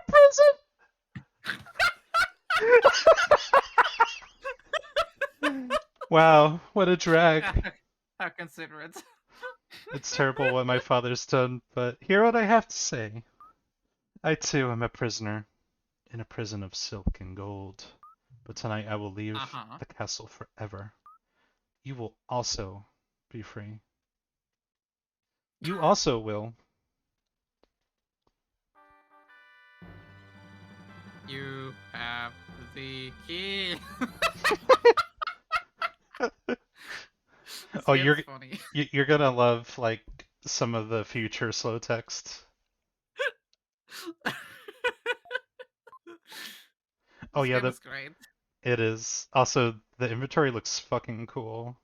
prison. Wow, what a drag. How considerate. It's terrible what my father's done, but hear what I have to say. I too am a prisoner, in a prison of silk and gold. But tonight I will leave the castle forever. You will also be free. You also will. You have the key. Oh, It's funny. you're gonna love like some of the future slow text. Oh This yeah, game is great. it is. Also, the inventory looks fucking cool.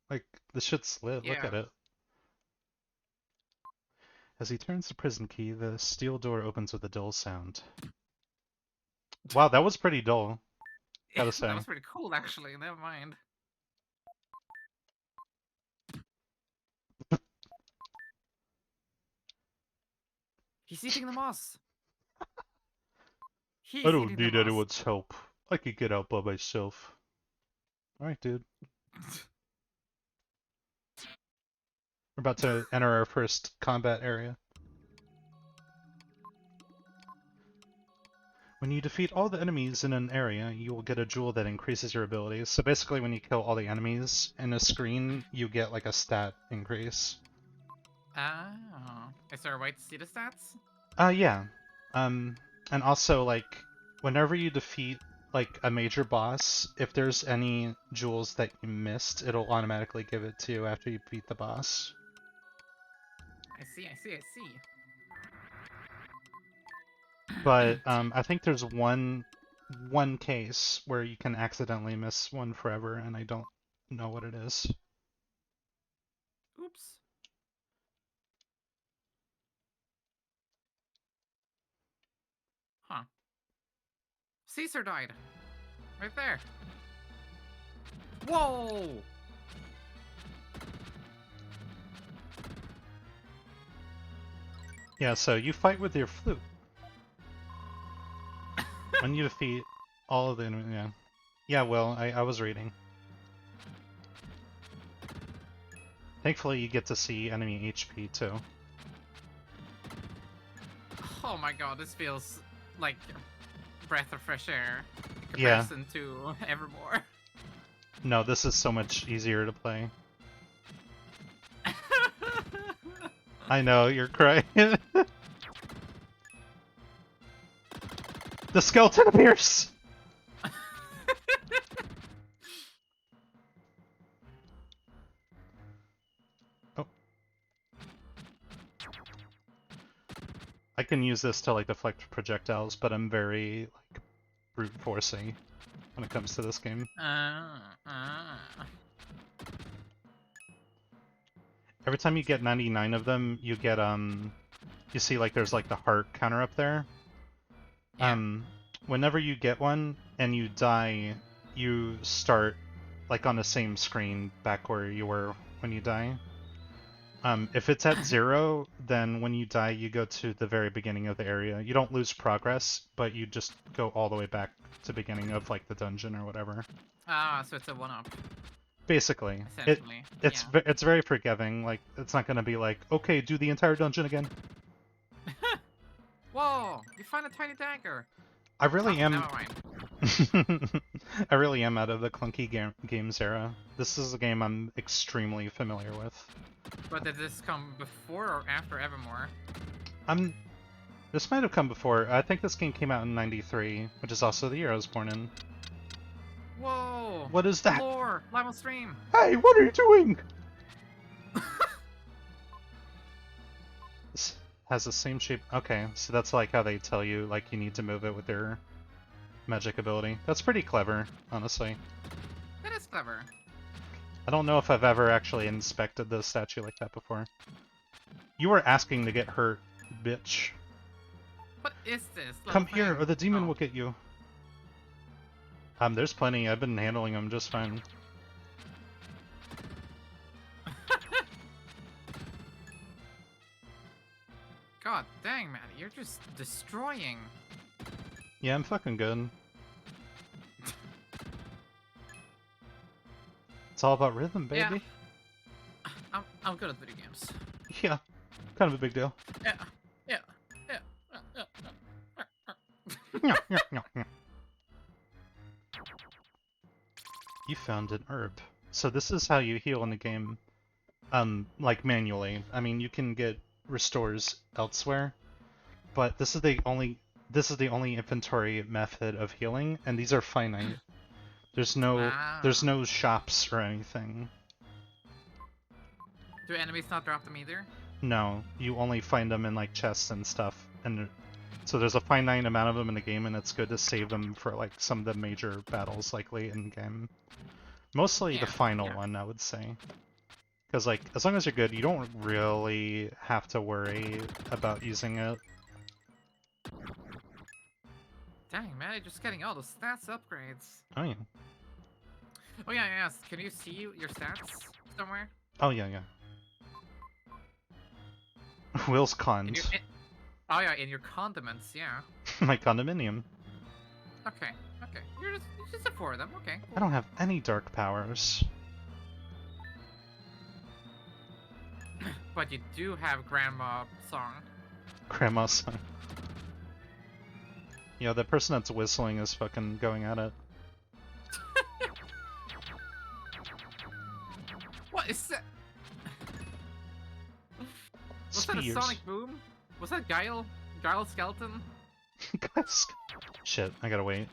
Like the shit's lit. Look Yeah. at it. As he turns the prison key, the steel door opens with a dull sound. Wow, that was pretty dull. Gotta say. That was pretty cool, actually. Never mind. He's eating the moss. I He's don't eating the need moss. anyone's help. I could get out by myself. Alright, dude. We're about to enter our first combat area. When you defeat all the enemies in an area, you will get a jewel that increases your abilities. So basically when you kill all the enemies in a screen, you get like a stat increase. Oh. Is there a way to see the stats? Yeah. And also, like, whenever you defeat, like, a major boss, if there's any jewels that you missed, it'll automatically give it to you after you beat the boss. I see. But, I think there's one case where you can accidentally miss one forever, and I don't know what it is. Oops. Huh. Caesar died. Right there. Whoa! Yeah, so you fight with your flute. When you defeat all of the enemies, yeah. Yeah, well, I was reading. Thankfully, you get to see enemy HP, too. Oh my god, this feels like breath of fresh air in Yeah. comparison to Evermore. No, this is so much easier to play. I know, you're crying. The skeleton appears! Oh. I can use this to, like, deflect projectiles, but I'm very, like, brute forcing when it comes to this game. Every time you get 99 of them, you get, you see, like, there's, like, the heart counter up there. Yeah. Whenever you get one and you die, you start, like, on the same screen back where you were when you die. If it's at 0, then when you die, you go to the very beginning of the area. You don't lose progress, but you just go all the way back to beginning of, like, the dungeon or whatever. Ah, so it's a one-up. Basically. Essentially. It's very forgiving. Like, it's not gonna be like, okay, do the entire dungeon again. Whoa! You find a tiny dagger! I really am... Never mind. I really am out of the clunky games era. This is a game I'm extremely familiar with. But did this come before or after Evermore? This might have come before. I think this game came out in '93, which is also the year I was born in. Whoa! What is that? Lore! Live on stream! Hey, what are you doing? This has the same shape. Okay, so that's like how they tell you, like, you need to move it with your magic ability. That's pretty clever, honestly. That is clever. I don't know if I've ever actually inspected the statue like that before. You were asking to get hurt, bitch. What is this? Come here, thing? or the demon Oh. will get you. There's plenty. I've been handling them just fine. God dang, man, you're just destroying. Yeah, I'm fucking good. It's all about rhythm, baby. Yeah. I'm good at video games. Yeah, kind of a big deal. Yeah. You found an herb. So this is how you heal in the game, like manually. I mean, you can get restores elsewhere, but this is the only inventory method of healing, and these are finite. There's no shops or anything. Do enemies not drop them either? No, you only find them in like chests and stuff, and so there's a finite amount of them in the game, and it's good to save them for like some of the major battles, like late in game. Mostly the final one, I would say. Because, like, as long as you're good, you don't really have to worry about using it. Dang, man, you're just getting all the stats upgrades. Oh, yeah. Oh, yeah, yes. Can you see your stats somewhere? Oh, yeah, yeah. Will's cons. Oh yeah, in your condiments, yeah. My condominium. Okay, okay. You're just a four of them. Okay, cool. I don't have any dark powers. But you do have Grandma Song. Grandma's son. Yo, the person that's whistling is fucking going at it. What is that? Was that a Spears. sonic boom? Was that Guile? Guile skeleton? Guys. Shit, I gotta wait.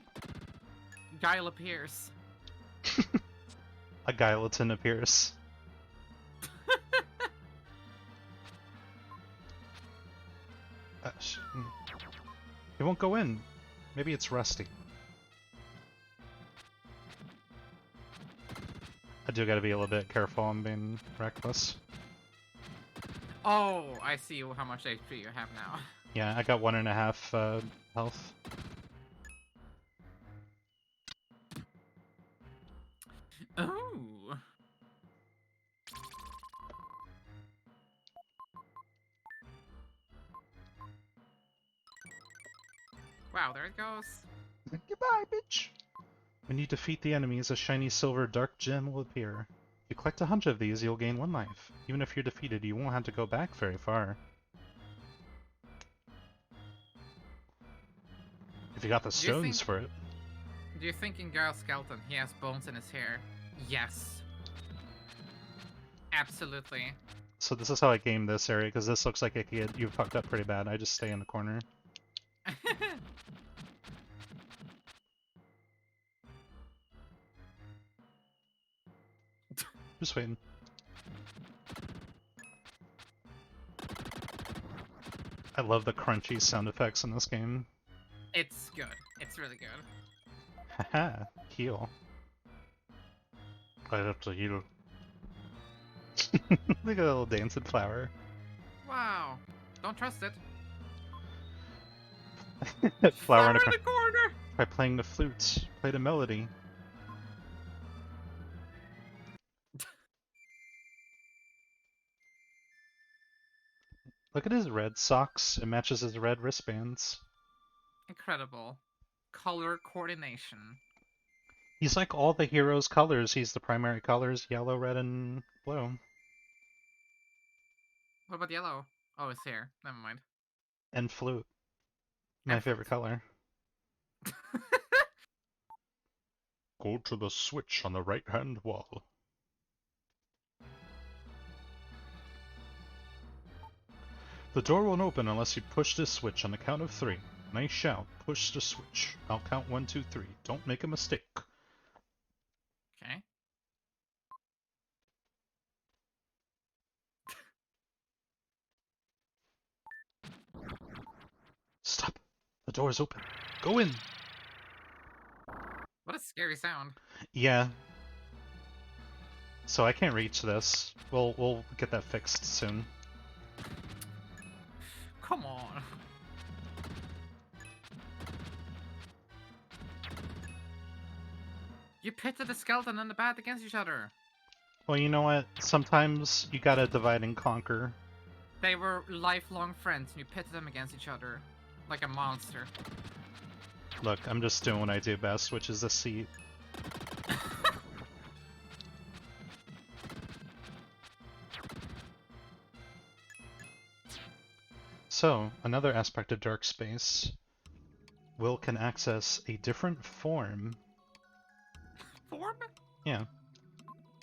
Guile appears. A Guileton appears. It won't go in. Maybe it's rusty. I do gotta be a little bit careful. I'm being reckless. Oh, I see how much HP you have now. Yeah, I got 1.5 health. Ooh. Wow, there it goes. Goodbye, bitch! When you defeat the enemies, a shiny silver dark gem will appear. If you collect 100 of these, you'll gain 1 life. Even if you're defeated, you won't have to go back very far. If you got the stones for it. Do you think in Guile skeleton he has bones in his hair? Yes. Absolutely. So this is how I game this area, because this looks like it could get you fucked up pretty bad. I just stay in the corner. Just waiting. I love the crunchy sound effects in this game. It's good. It's really good. Haha, heal. I have to heal. Look at the little dancing flower. Wow. Don't trust it. Flower in a the corner! By playing the flute, play the melody. Look at his red socks. It matches his red wristbands. Incredible. Color coordination. He's like all the heroes' colors. He's the primary colors, yellow, red, and blue. What about yellow? Oh, it's here. Never mind. And flute. My favorite color. Go to the switch on the right-hand wall. The door won't open unless you push this switch on the count of 3. When I shout, push the switch. I'll count 1, 2, 3. Don't make a mistake. Okay. Stop. The door's open. Go in. What a scary sound. Yeah. So I can't reach this. We'll get that fixed soon. Come on. You pitted the skeleton and the bat against each other. Well, you know what? Sometimes you gotta divide and conquer. They were lifelong friends and you pitted them against each other. Like a monster. Look, I'm just doing what I do best, which is a seat. So, another aspect of Dark Space. Will can access a different form. Form? Yeah.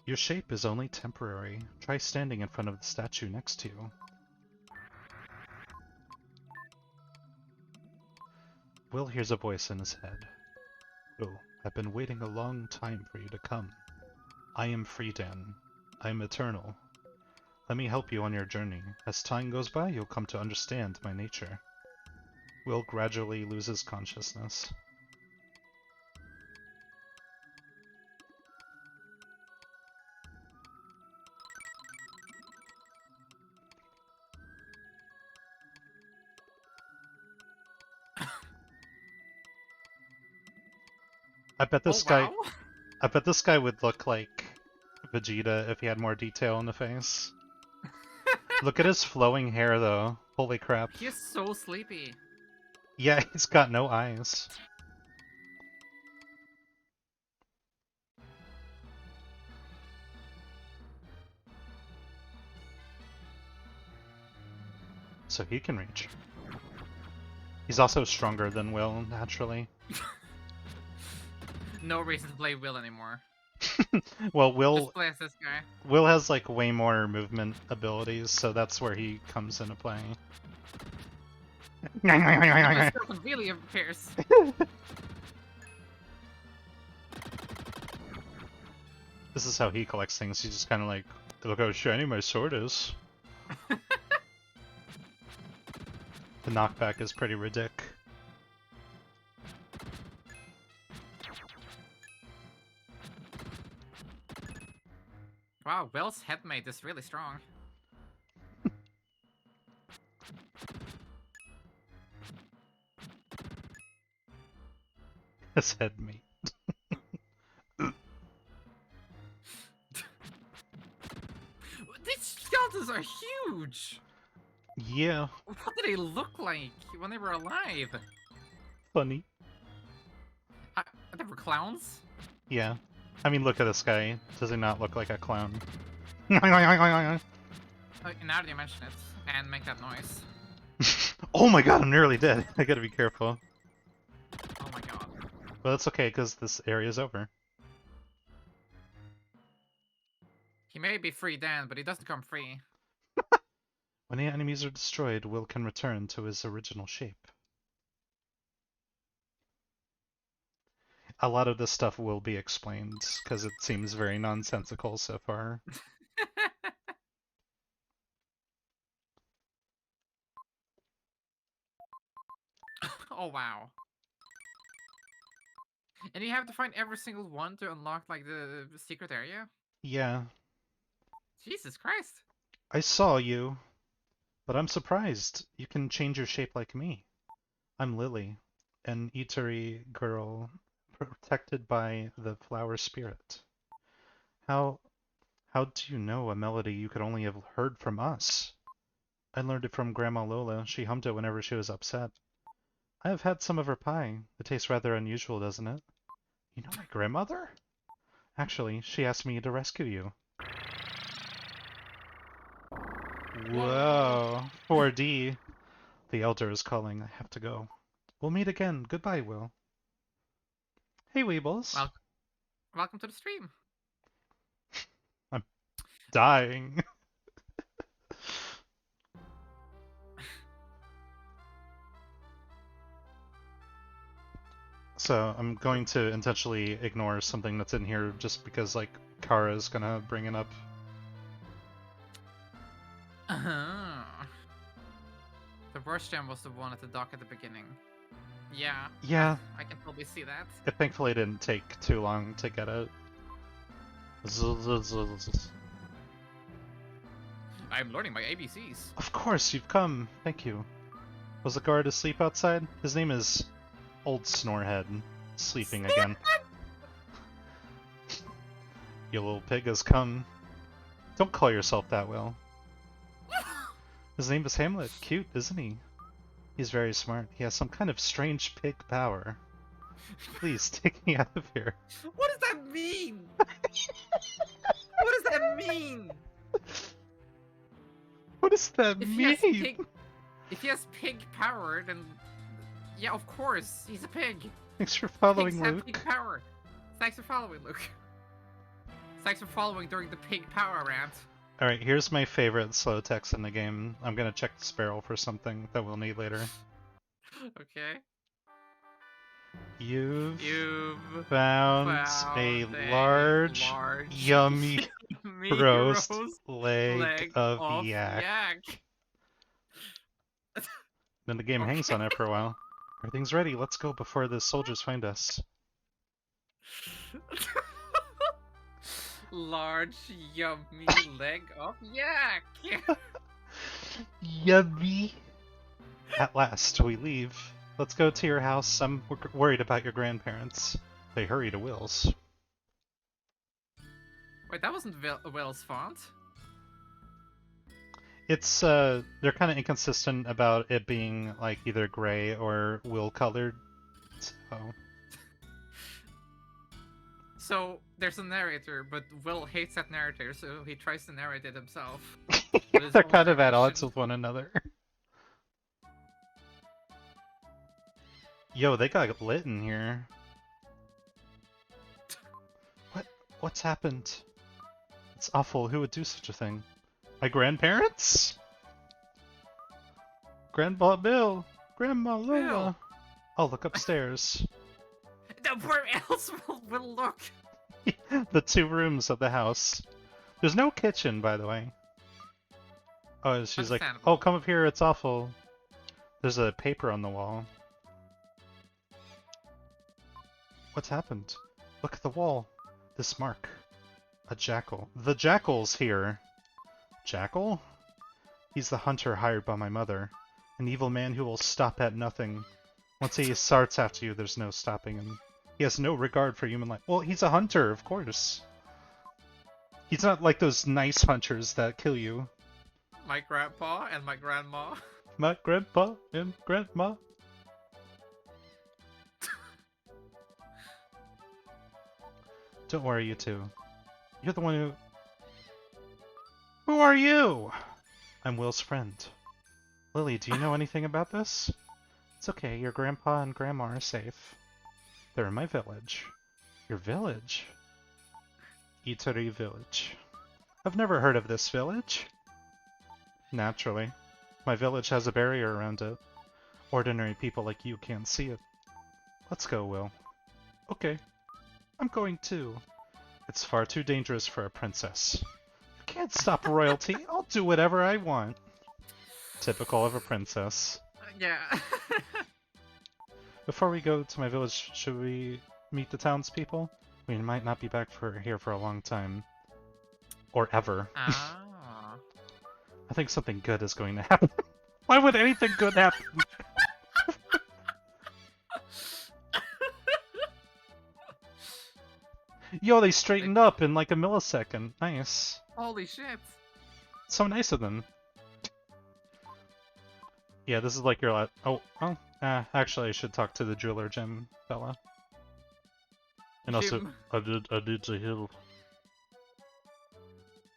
Your shape is only temporary. Try standing in front of the statue next to you. Will hears a voice in his head. Will, I've been waiting a long time for you to come. I am Freedan. I am eternal. Let me help you on your journey. As time goes by, you'll come to understand my nature. Will gradually loses consciousness. I bet this guy. Wow. I bet this guy would look like Vegeta if he had more detail in the face. Look at his flowing hair, though. Holy crap. He is so sleepy. Yeah, he's got no eyes. So he can reach. He's also stronger than Will, naturally. No reason to play Will anymore. Well, Just play as this guy. Will has like way more movement abilities, so that's where he comes into play. The skeleton really appears. This is how he collects things. He's just kind of like, look how shiny my sword is. The knockback is pretty ridiculous. Wow, Will's headmate is really strong. His headmate. These skeletons are huge! Yeah. What did they look like when they were alive? Funny. They were clowns? Yeah. I mean, look at this guy. Does he not look like a clown? Oh, now that you mention it, and make that noise. Oh my god, I'm nearly dead. I gotta be careful. Oh my god. But that's okay, because this area's over. He may be free then, but he doesn't come free. When the enemies are destroyed, Will can return to his original shape. A lot of this stuff will be explained, because it seems very nonsensical so far. Oh wow. And you have to find every single one to unlock like the secret area? Yeah. Jesus Christ. I saw you, but I'm surprised. You can change your shape like me. I'm Lily, an eatery girl protected by the flower spirit. How do you know a melody you could only have heard from us? I learned it from Grandma Lola. She hummed it whenever she was upset. I have had some of her pie. It tastes rather unusual, doesn't it? You know my grandmother? Actually, she asked me to rescue you. Whoa. 4D. The Elder is calling. I have to go. We'll meet again. Goodbye, Will. Hey, Weebles. Welcome to the stream. I'm dying. So I'm going to intentionally ignore something that's in here just because, like, Kara's gonna bring it up. The worst gem was the one at the dock at the beginning. Yeah. Yeah. I can totally see that. It thankfully didn't take too long to get it. I'm learning my ABCs. Of course, you've come. Thank you. Was the guard asleep outside? His name is Old Snorehead. Sleeping again. Your little pig has come. Don't call yourself that, Will. His name is Hamlet. Cute, isn't he? He's very smart. He has some kind of strange pig power. Please, take me out of here. What does that mean? What does that mean? What does that mean? If he has pig power, then yeah, of course, he's a pig. Thanks for following, Pigs have Luke. pig power. Thanks for following, Luke. Thanks for following during the pig power rant. Alright, here's my favorite slow text in the game. I'm gonna check the Sparrow for something that we'll need later. Okay. You've found a large yummy roast leg of yak. Then the game hangs on it for a while. Everything's ready, let's go before the soldiers find us. Large yummy leg of yak. Yummy. At last, we leave. Let's go to your house. I'm worried about your grandparents. They hurry to Will's. Wait, that wasn't Will's font. It's they're kind of inconsistent about it being like either gray or wool colored. So So there's a narrator, but Will hates that narrator, so he tries to narrate it himself with his they're own kind of at odds narration. with one another. Yo, they got lit in here. What? What's happened? It's awful. Who would do such a thing? My grandparents? Grandpa Bill, Grandma Will! Lola. I'll look upstairs. Now where else will look? The 2 rooms of the house. There's no kitchen, by the way. Oh, she's like, Understandable. oh, come up here, it's awful. There's a paper on the wall. What's happened? Look at the wall. This mark. A jackal. The jackal's here. Jackal? He's the hunter hired by my mother. An evil man who will stop at nothing. Once he starts after you, there's no stopping him. He has no regard for human life. Well, he's a hunter, of course. He's not like those nice hunters that kill you. My grandpa and my grandma. My grandpa and grandma. Don't worry, you two. You're the one who... Who are you? I'm Will's friend. Lily, do you know anything about this? It's okay, your grandpa and grandma are safe. They're in my village. Your village? Itari Village. I've never heard of this village. Naturally. My village has a barrier around it. Ordinary people like you can't see it. Let's go, Will. Okay. I'm going too. It's far too dangerous for a princess. You can't stop royalty. I'll do whatever I want. Typical of a princess. Yeah. Before we go to my village, should we meet the townspeople? We might not be back here for a long time. Or ever. Ah. I think something good is going to happen. Why would anything good happen? Yo, they straightened up in like a millisecond. Nice. Holy shit. So nice of them. Yeah, this is like your last... Oh, well, actually I should talk to the jeweler gem fella. And also, Jim. I did the hill.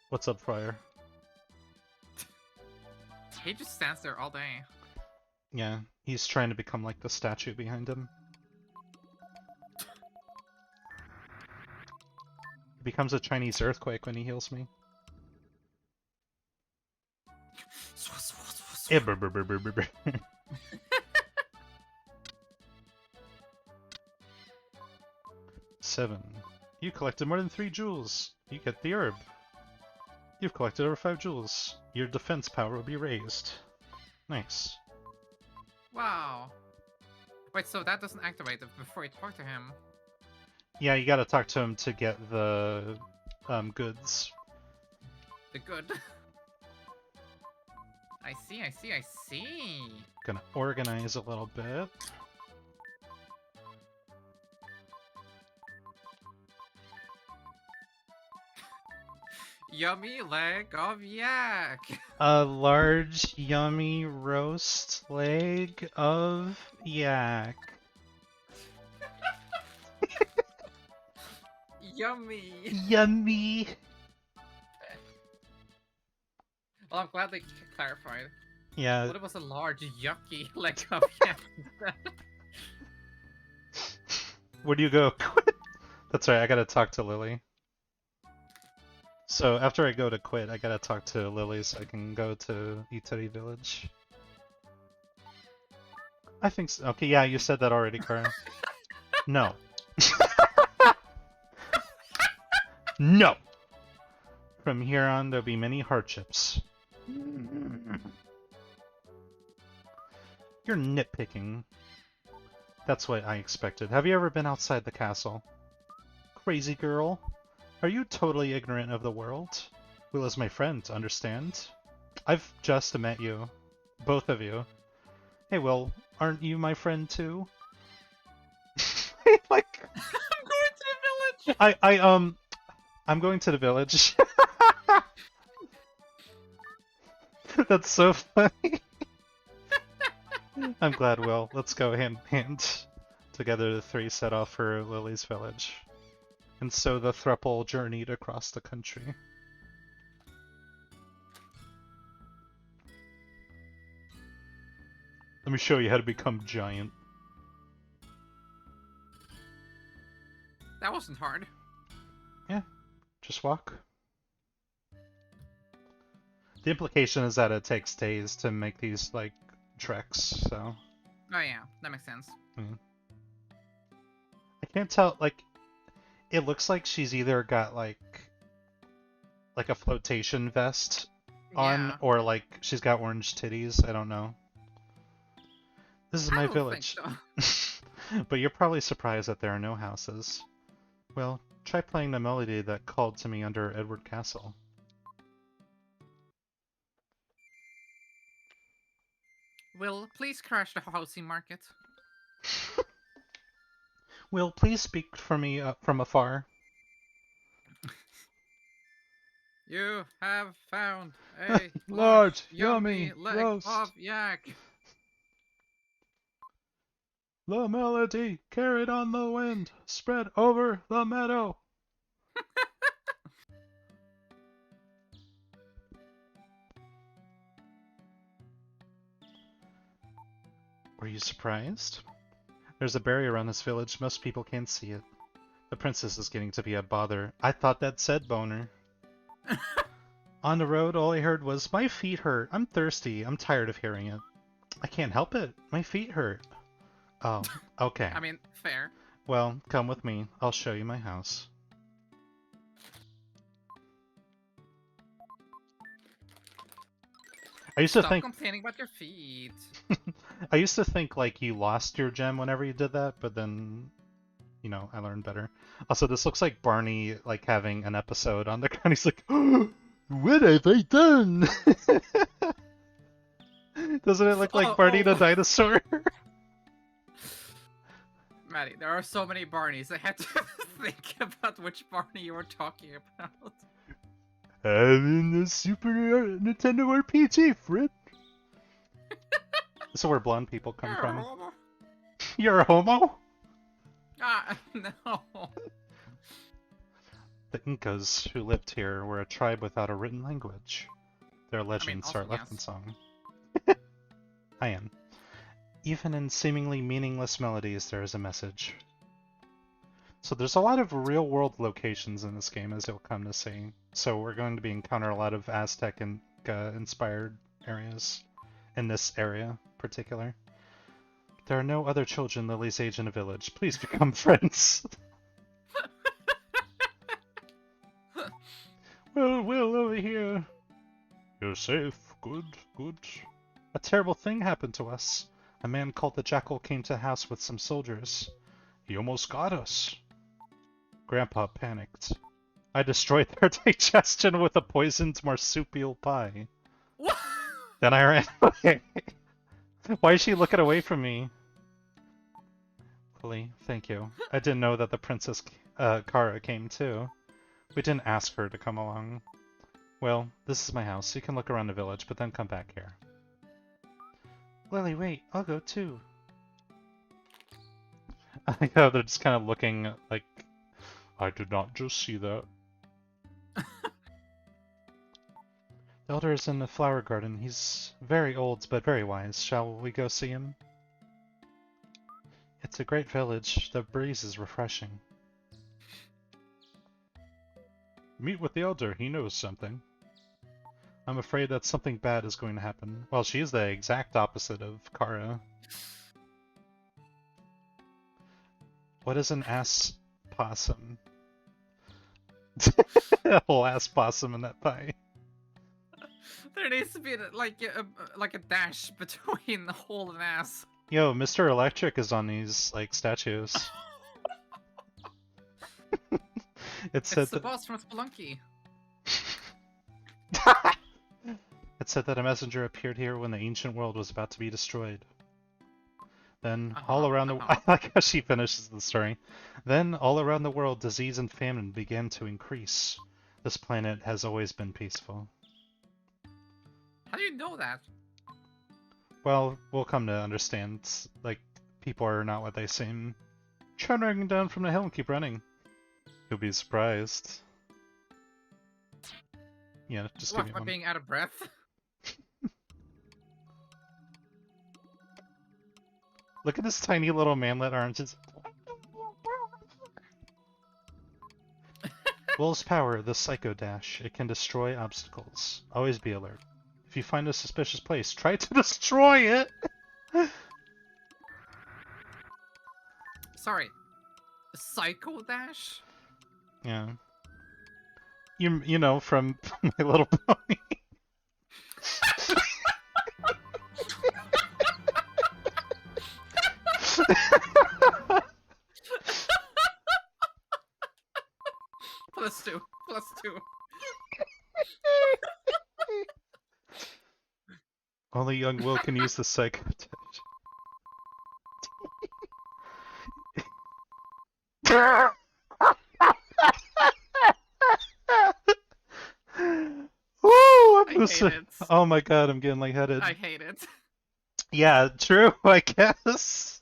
What's up, Friar? He just stands there all day. Yeah, he's trying to become like the statue behind him. He becomes a Chinese earthquake when he heals me. Eh, brr, brr, brr, brr, brr, brr. 7. You collected more than 3 jewels. You get the herb. You've collected over 5 jewels. Your defense power will be raised. Nice. Wow. Wait, so that doesn't activate it before you talk to him? Yeah, you gotta talk to him to get the goods. The good. I see, I see, I see. Gonna organize a little bit. Yummy leg of yak. A large, yummy roast leg of yak. Yummy. Yummy. Well, I'm glad they clarified. Yeah. What if it was a large, yucky leg of yak? Where do you go? That's right, I gotta talk to Lily. So after I go to quit, I gotta talk to Lily so I can go to Itari Village. I think so. Okay, yeah, you said that already, Kara. No. No! From here on, there'll be many hardships. You're nitpicking. That's what I expected. Have you ever been outside the castle? Crazy girl. Are you totally ignorant of the world? Will is my friend, understand? I've just met you. Both of you. Hey, Will, aren't you my friend too? Like... I'm going to the village! I'm going to the village. That's so funny. I'm glad, Will. Let's go hand in hand. Together the three set off for Lily's village. And so the thruple journeyed across the country. Let me show you how to become giant. That wasn't hard. Yeah, just walk. The implication is that it takes days to make these, like, treks, so... Oh yeah, that makes sense. I can't tell, like, it looks like she's either got, like a flotation vest on, Yeah. or, like, she's got orange titties, I don't know. This is I my don't village. think so. But you're probably surprised that there are no houses. Well, try playing the melody that called to me under Edward Castle. Will, please crash the housing market. Will, please speak for me from afar. You have found a Large, yummy yummy leg roast. of yak. The melody carried on the wind, spread over the meadow. Were you surprised? There's a barrier around this village. Most people can't see it. The princess is getting to be a bother. I thought that said boner. On the road, all I heard was, "My feet hurt. I'm thirsty." I'm tired of hearing it. I can't help it. My feet hurt. Oh, okay. I mean, fair. Well, come with me. I'll show you my house. I used to Stop think complaining about your feet. I used to think like you lost your gem whenever you did that, but then you know, I learned better. Also, this looks like Barney like having an episode on the ground. He's like, "What have I done?" Doesn't it look like Barney the dinosaur? Maddie, there are so many Barneys. I had to think about which Barney you were talking about. I'm in the Super Nintendo RPG, Fred. This is where blonde people come from. You're a homo? Ah, no. The Incas who lived here were a tribe without a written language. Their legends also are left in yes. song. I am. Even in seemingly meaningless melodies, there is a message. So there's a lot of real-world locations in this game, as you'll come to see. So we're going to be encounter a lot of Aztec and inspired areas in this area in particular. There are no other children Lily's age in the village. Please become friends. Well, Will, over here. You're safe. Good, good. A terrible thing happened to us. A man called the Jackal came to the house with some soldiers. He almost got us. Grandpa panicked. I destroyed their digestion with a poisoned marsupial pie. What? Then I ran away. Why is she looking away from me? Lily, thank you. I didn't know that the Princess Kara came too. We didn't ask her to come along. Well, this is my house. You can look around the village, but then come back here. Lily, wait. I'll go too. I like how they're just kind of looking like, I did not just see that. The elder is in the flower garden. He's very old, but very wise. Shall we go see him? It's a great village. The breeze is refreshing. Meet with the elder. He knows something. I'm afraid that something bad is going to happen. Well, she is the exact opposite of Kara. What is an ass possum? A whole ass possum in that pie. There needs to be like a dash between the hole and ass. Yo, Mr. Electric is on these like statues. It said It's the boss from Spelunky. It said that a messenger appeared here when the ancient world was about to be destroyed. Then, all around the... I like how she finishes the story. Then, all around the world, disease and famine began to increase. This planet has always been peaceful. How do you know that? Well, we'll come to understand, like, people are not what they seem. Try running down from the hill and keep running. You'll be surprised. Yeah, just give What, me a by moment. being out of breath? Look at his tiny little manlet arms. Just... Will's power, the Psycho Dash. It can destroy obstacles. Always be alert. If you find a suspicious place, try to destroy it! Sorry. Psycho Dash? Yeah. You know, from My Little Pony. +2. +2. Only young Will can use the Psycho Dash. Woo! I hate it. Oh my god, I'm getting lightheaded. I hate it. Yeah, true, I guess.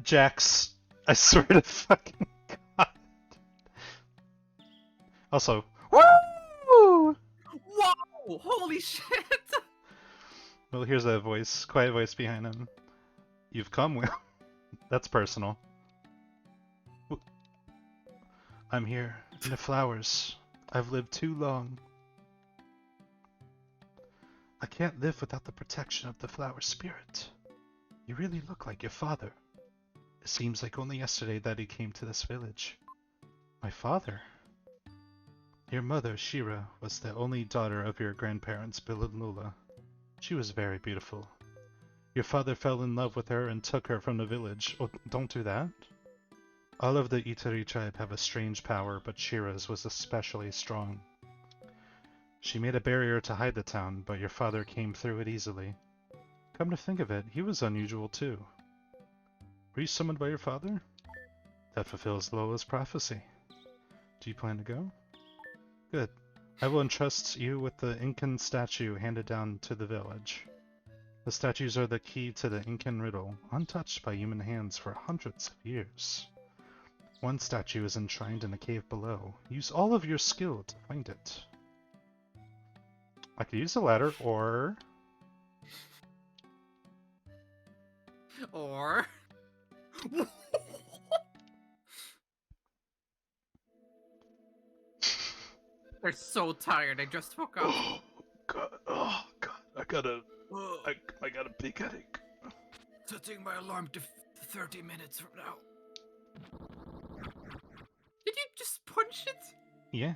Jax, I swear to fucking god. Also, woo! Whoa! Holy shit! Well, here's a voice, quiet voice behind him. You've come, Will. That's personal. I'm here, in the flowers. I've lived too long. I can't live without the protection of the flower spirit. You really look like your father. It seems like only yesterday that he came to this village. My father? Your mother, Shira, was the only daughter of your grandparents, Bill and Lula. She was very beautiful. Your father fell in love with her and took her from the village. Oh, don't do that. All of the Itari tribe have a strange power, but Shira's was especially strong. She made a barrier to hide the town, but your father came through it easily. Come to think of it, he was unusual too. Were you summoned by your father? That fulfills Lola's prophecy. Do you plan to go? Good. I will entrust you with the Incan statue handed down to the village. The statues are the key to the Incan riddle, untouched by human hands for hundreds of years. One statue is enshrined in a cave below. Use all of your skill to find it. I could use a ladder, or... Or... They're so tired, they just woke up. Oh god, I got a big headache. Setting my alarm to 30 minutes from now. Did you just punch it? Yeah.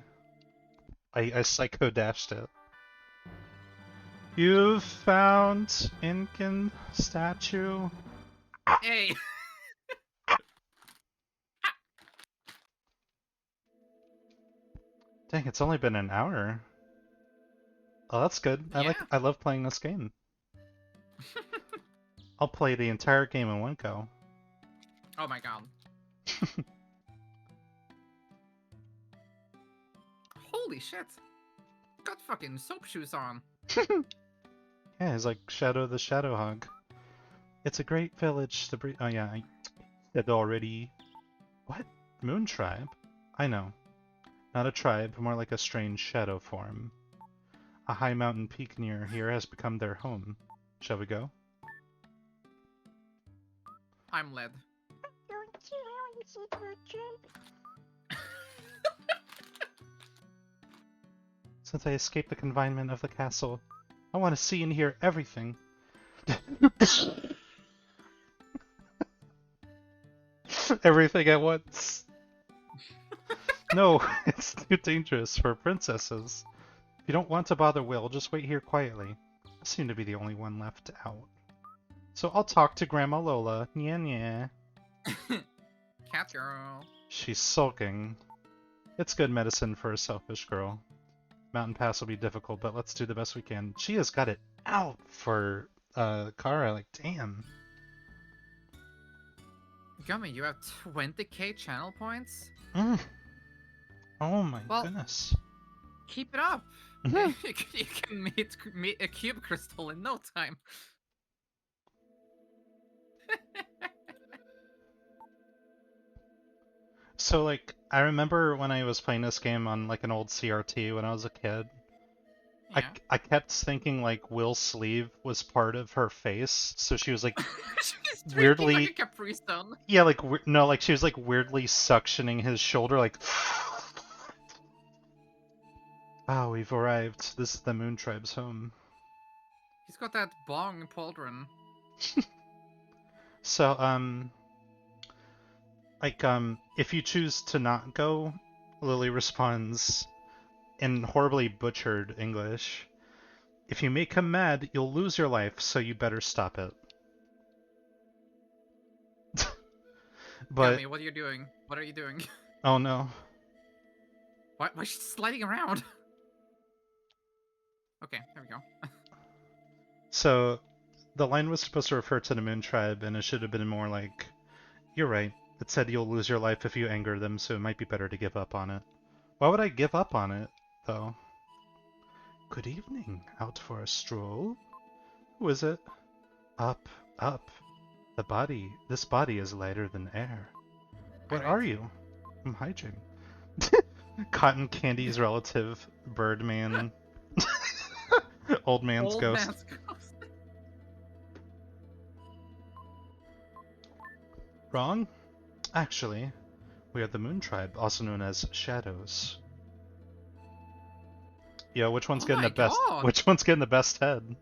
I psycho dashed it. You've found Incan statue. Hey! Dang, it's only been an hour. Oh, that's good. Yeah. I love playing this game. I'll play the entire game in one go. Oh my god. Holy shit. Got fucking soap shoes on. Yeah, it's like Shadow the Shadowhog. It's a great village. Oh yeah, I said already. What? Moon tribe? I know. Not a tribe, more like a strange shadow form. A high mountain peak near here has become their home. Shall we go? I'm led. Since I escaped the confinement of the castle, I want to see and hear everything. Everything at once. No, it's too dangerous for princesses. If you don't want to bother Will, just wait here quietly. I seem to be the only one left out. So I'll talk to Grandma Lola. Nya. Cat girl. She's sulking. It's good medicine for a selfish girl. Mountain Pass will be difficult, but let's do the best we can. She has got it out for Kara, like, damn. Gummy, you have 20k channel points? Mm. Oh my Well, goodness. keep it up. Mhm. You can meet a cube crystal in no time. So, like, I remember when I was playing this game on, like, an old CRT when I was a kid, Yeah. I kept thinking, like, Will's sleeve was part of her face, so she was, like, She's drinking like a weirdly... Capri Sun. Yeah, like, no, like, she was, like, weirdly suctioning his shoulder, like... Ah, we've arrived. This is the Moon Tribe's home. He's got that bong pauldron. So, like, if you choose to not go, Lily responds in horribly butchered English, if you make him mad, you'll lose your life, so you better stop it. But, Gummy, what are you doing? What are you doing? oh no. Why is she sliding around? Okay, there we go. So, the line was supposed to refer to the Moon Tribe, and it should have been more like, you're right. It said you'll lose your life if you anger them, so it might be better to give up on it. Why would I give up on it, though? Good evening. Out for a stroll? Who is it? Up, up. This body is lighter than air. What Right. are you? I'm hygiene. Cotton Candy's relative, Birdman. Old man's Old ghost. man's ghost. Wrong? Actually, we are the Moon Tribe, also known as Shadows. Yeah, which one's Oh getting my the best? god! Which one's getting the best head?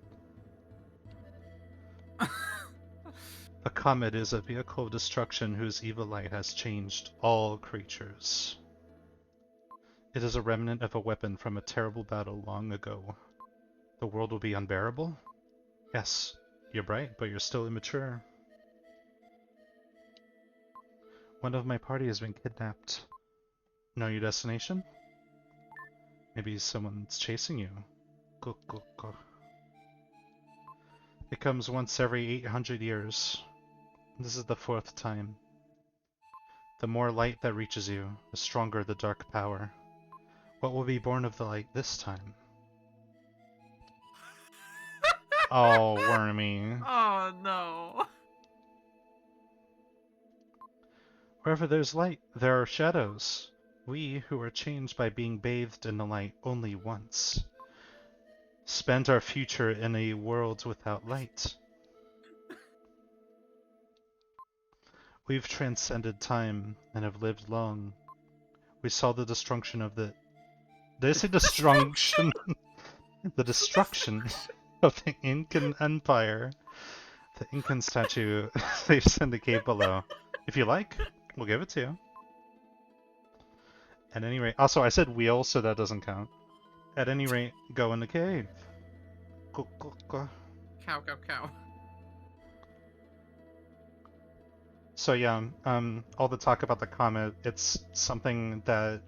A comet is a vehicle of destruction whose evil light has changed all creatures. It is a remnant of a weapon from a terrible battle long ago. The world will be unbearable? Yes, you're bright, but you're still immature. One of my party has been kidnapped. Know your destination? Maybe someone's chasing you. Go, go, go. It comes once every 800 years. This is the 4th time. The more light that reaches you, the stronger the dark power. What will be born of the light this time? Oh, Wormy. Oh no. Wherever there's light, there are shadows. We, who are changed by being bathed in the light only once, spend our future in a world without light. We've transcended time and have lived long. We saw the destruction of the... Did I say destruction? The destruction of the Incan Empire. The Incan statue lives in the cave below. If you like, we'll give it to you. At any rate... Also, I said wheel, so that doesn't count. At any rate, go in the cave. Go, go, go. Cow, cow, cow. So yeah, all the talk about the comet, it's something that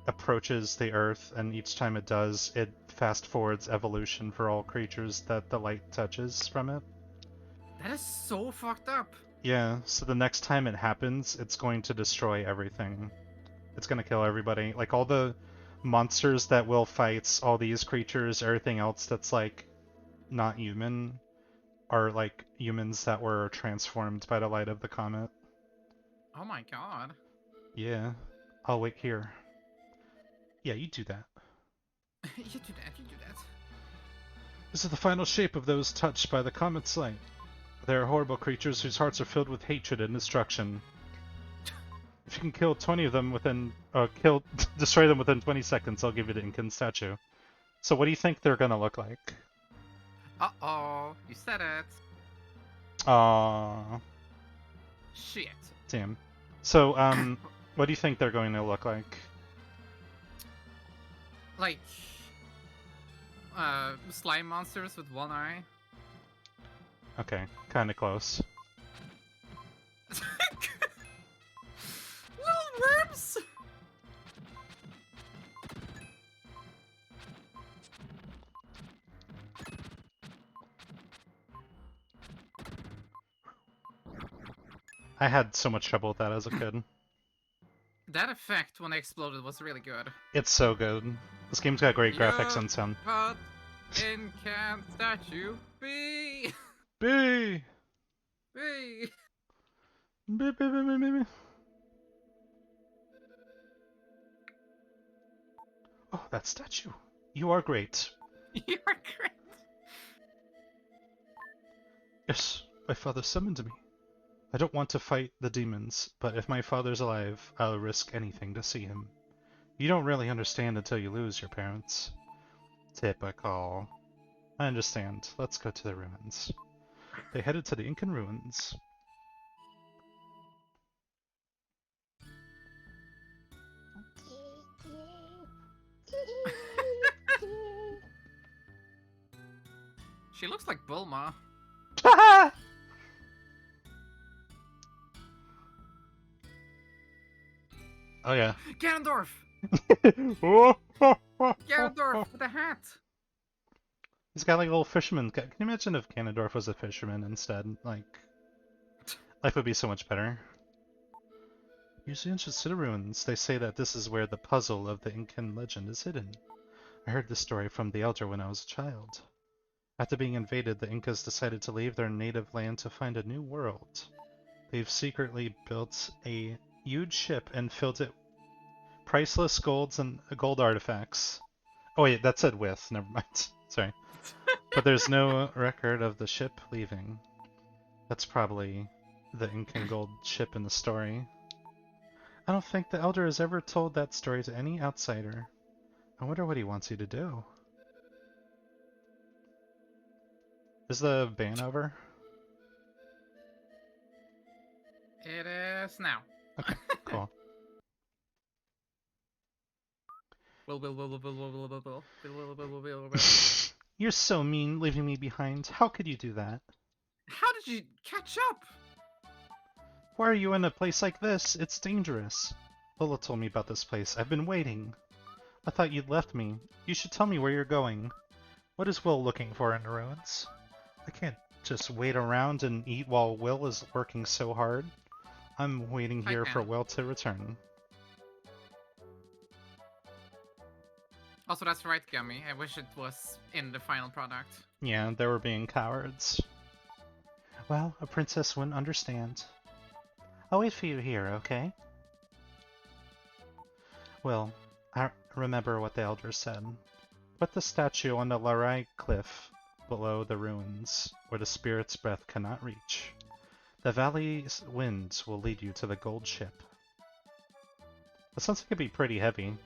approaches the Earth, and each time it does, it fast forwards evolution for all creatures that the light touches from it. That is so fucked up. Yeah, so the next time it happens, it's going to destroy everything. It's gonna kill everybody. Like, all the monsters that Will fights, all these creatures, everything else that's, like, not human, are, like, humans that were transformed by the light of the comet. Oh my god. Yeah. I'll wait here. Yeah, you do that. You do that, you do that. This is the final shape of those touched by the comet's light. They are horrible creatures whose hearts are filled with hatred and destruction. If you can kill 20 of them within, destroy them within 20 seconds, I'll give you the Incan statue. So what do you think they're gonna look like? Uh-oh, you said it. Aww. Shit. Damn. So, what do you think they're going to look like? Like, slime monsters with one eye. Okay, kinda close. Little worms! I had so much trouble with that as a kid. That effect when they exploded was really good. It's so good. This game's got great graphics and sound. But in can statue be B! be. B, B, B, B, B, B. Oh, that statue. You are great. You're great. Yes, my father summoned me. I don't want to fight the demons, but if my father's alive, I'll risk anything to see him. You don't really understand until you lose your parents. Typical. I understand. Let's go to the ruins. They headed to the Incan ruins. She looks like Bulma. Oh yeah. Ganondorf! Oh, Ganondorf with a hat! He's got like a little fisherman. Can you imagine if Ganondorf was a fisherman instead? Like, life would be so much better. Use the entrance to the ruins. They say that this is where the puzzle of the Incan legend is hidden. I heard this story from the elder when I was a child. After being invaded, the Incas decided to leave their native land to find a new world. They've secretly built a huge ship and filled it priceless gold artifacts. Oh wait, that said with. Never mind. Sorry. But there's no record of the ship leaving. That's probably the Incan gold ship in the story. I don't think the elder has ever told that story to any outsider. I wonder what he wants you to do. Is the ban over? It is now. Okay, cool. You're so mean, leaving me behind. How could you do that? How did you catch up? Why are you in a place like this? It's dangerous. Lola told me about this place. I've been waiting. I thought you'd left me. You should tell me where you're going. What is Will looking for in the ruins? I can't just wait around and eat while Will is working so hard. I'm waiting here for Will to return. Also, that's right, Gummy. I wish it was in the final product. Yeah, they were being cowards. Well, a princess wouldn't understand. I'll wait for you here, okay? Well, I remember what the elder said. Put the statue on the Larai cliff below the ruins, where the spirit's breath cannot reach. The valley's winds will lead you to the gold ship. That sounds like it'd be pretty heavy.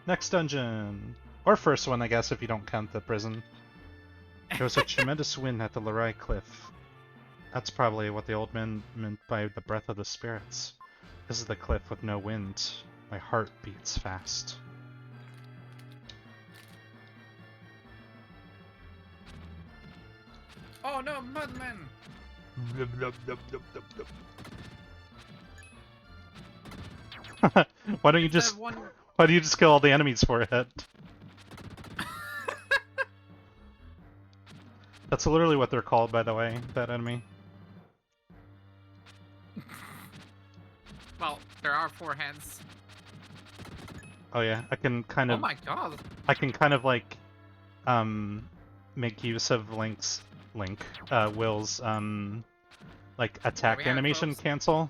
Next dungeon! Or first one, I guess, if you don't count the prison. There was a tremendous wind at the Larai cliff. That's probably what the old man meant by the breath of the spirits. This is the cliff with no wind. My heart beats fast. Oh no, Mudman! Why don't you just kill all the enemies for it? That's literally what they're called, by the way, that enemy. Well, there are 4 heads. Oh yeah, I can kind of... Oh my god! I can kind of like, make use of Will's, like, attack animation cancel.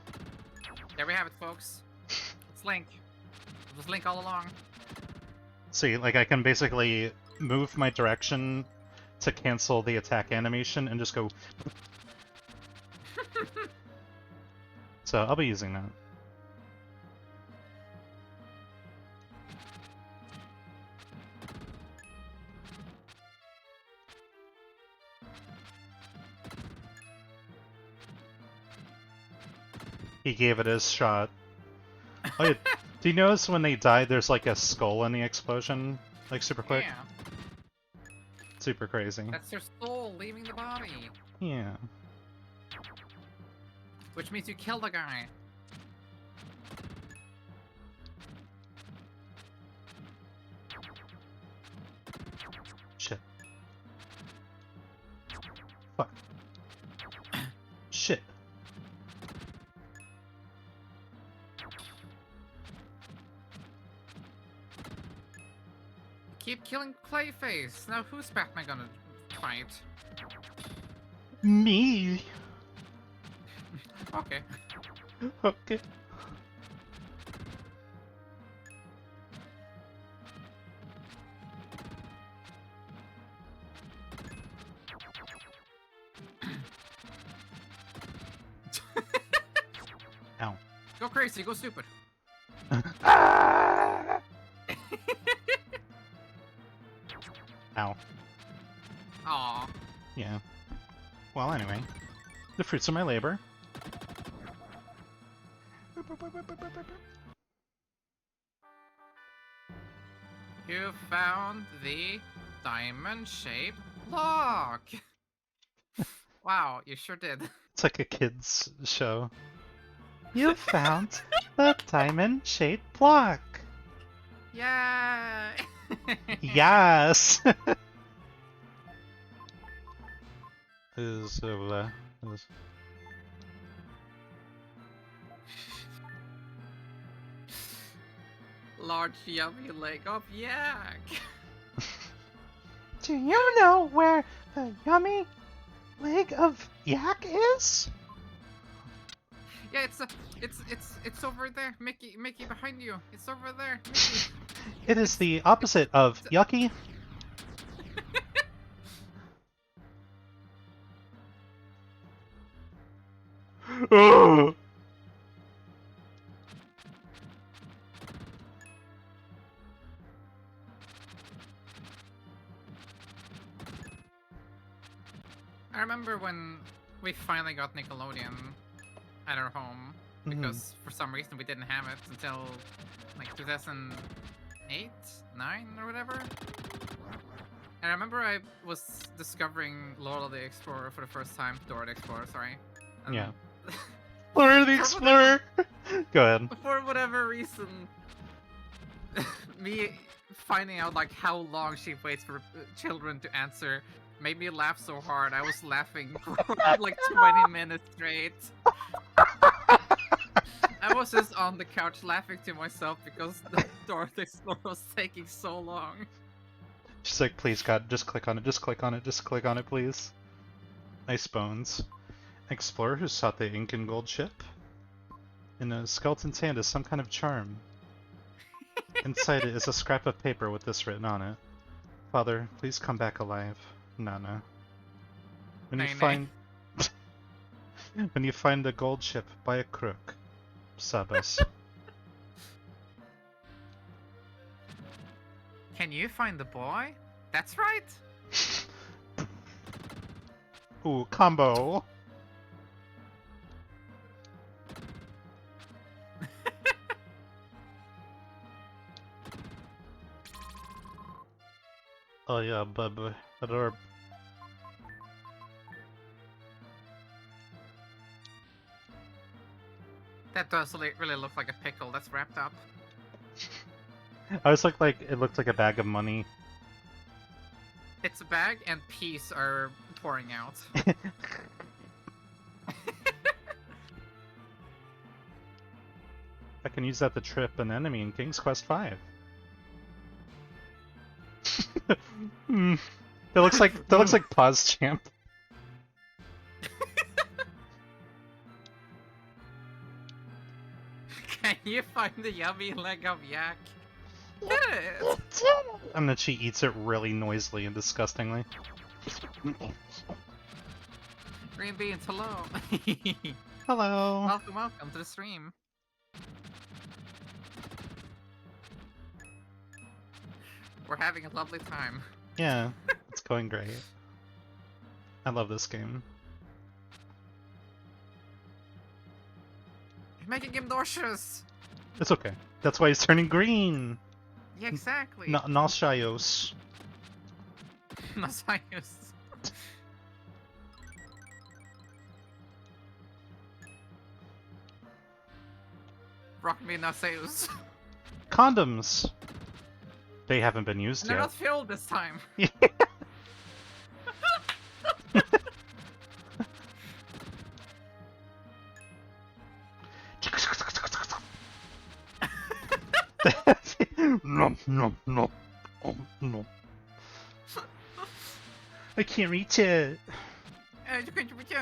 There we have it, folks. It's Link. It was Link all along. See, like, I can basically move my direction to cancel the attack animation and just go... So, I'll be using that. He gave it his shot. Oh yeah, do you notice when they die there's like a skull in the explosion? Like super quick? Yeah. Super crazy. That's their soul leaving the body. Yeah. Which means you kill the guy. Shit. keep killing Clayface. Now who's Batman gonna fight? Me. Okay. Okay. Ow. Go crazy, go stupid. Ah! Ow. Aw. Yeah. Well, anyway. The fruits of my labor. You found the diamond-shaped lock. Wow, you sure did. It's like a kid's show. You found the diamond-shaped block. Yeah. Yes. Large yummy leg of yak. Do you know where the yummy leg of yak is? Yeah, it's over there, Mickey behind you. It's over there, Mickey. It is the opposite of yucky. Oh. I remember when we finally got Nickelodeon at our home because for some reason we didn't have it until like 2008, 9 or whatever. And I remember I was discovering Dora the Explorer for the first time. Dora the Explorer, sorry. Yeah. Dora the Explorer! Go ahead. For whatever reason, me finding out like how long she waits for children to answer made me laugh so hard. I was laughing for like 20 minutes straight. I was just on the couch laughing to myself because the Dora the Explorer was taking so long. She's like, please God, just click on it, just click on it, just click on it, please. Nice bones. Explorer who sought the ink and gold ship. In a skeleton's hand is some kind of charm. Inside it is a scrap of paper with this written on it. Father, please come back alive. Nana. When you find when you find the gold ship, buy a crook. Sabas. Can you find the boy? That's right. Ooh, combo. Oh yeah, bub. Adorb. That does really look like a pickle that's wrapped up. I was like it looked like a bag of money. It's a bag and peas are pouring out. I can use that to trip an enemy in King's Quest V. That looks like Pause Champ. Can you find the yummy leg of yak? And then she eats it really noisily and disgustingly. Green beans, hello. Hello. Welcome to the stream. We're having a lovely time. Yeah, it's going great. I love this game. You're making him nauseous. It's okay. That's why he's turning green. Yeah, exactly. Nauseous. Nauseous. Rock me nauseous. Condoms. They haven't been used And they're yet. not filled this time. No. Oh, no. I can't reach it. You can't reach it.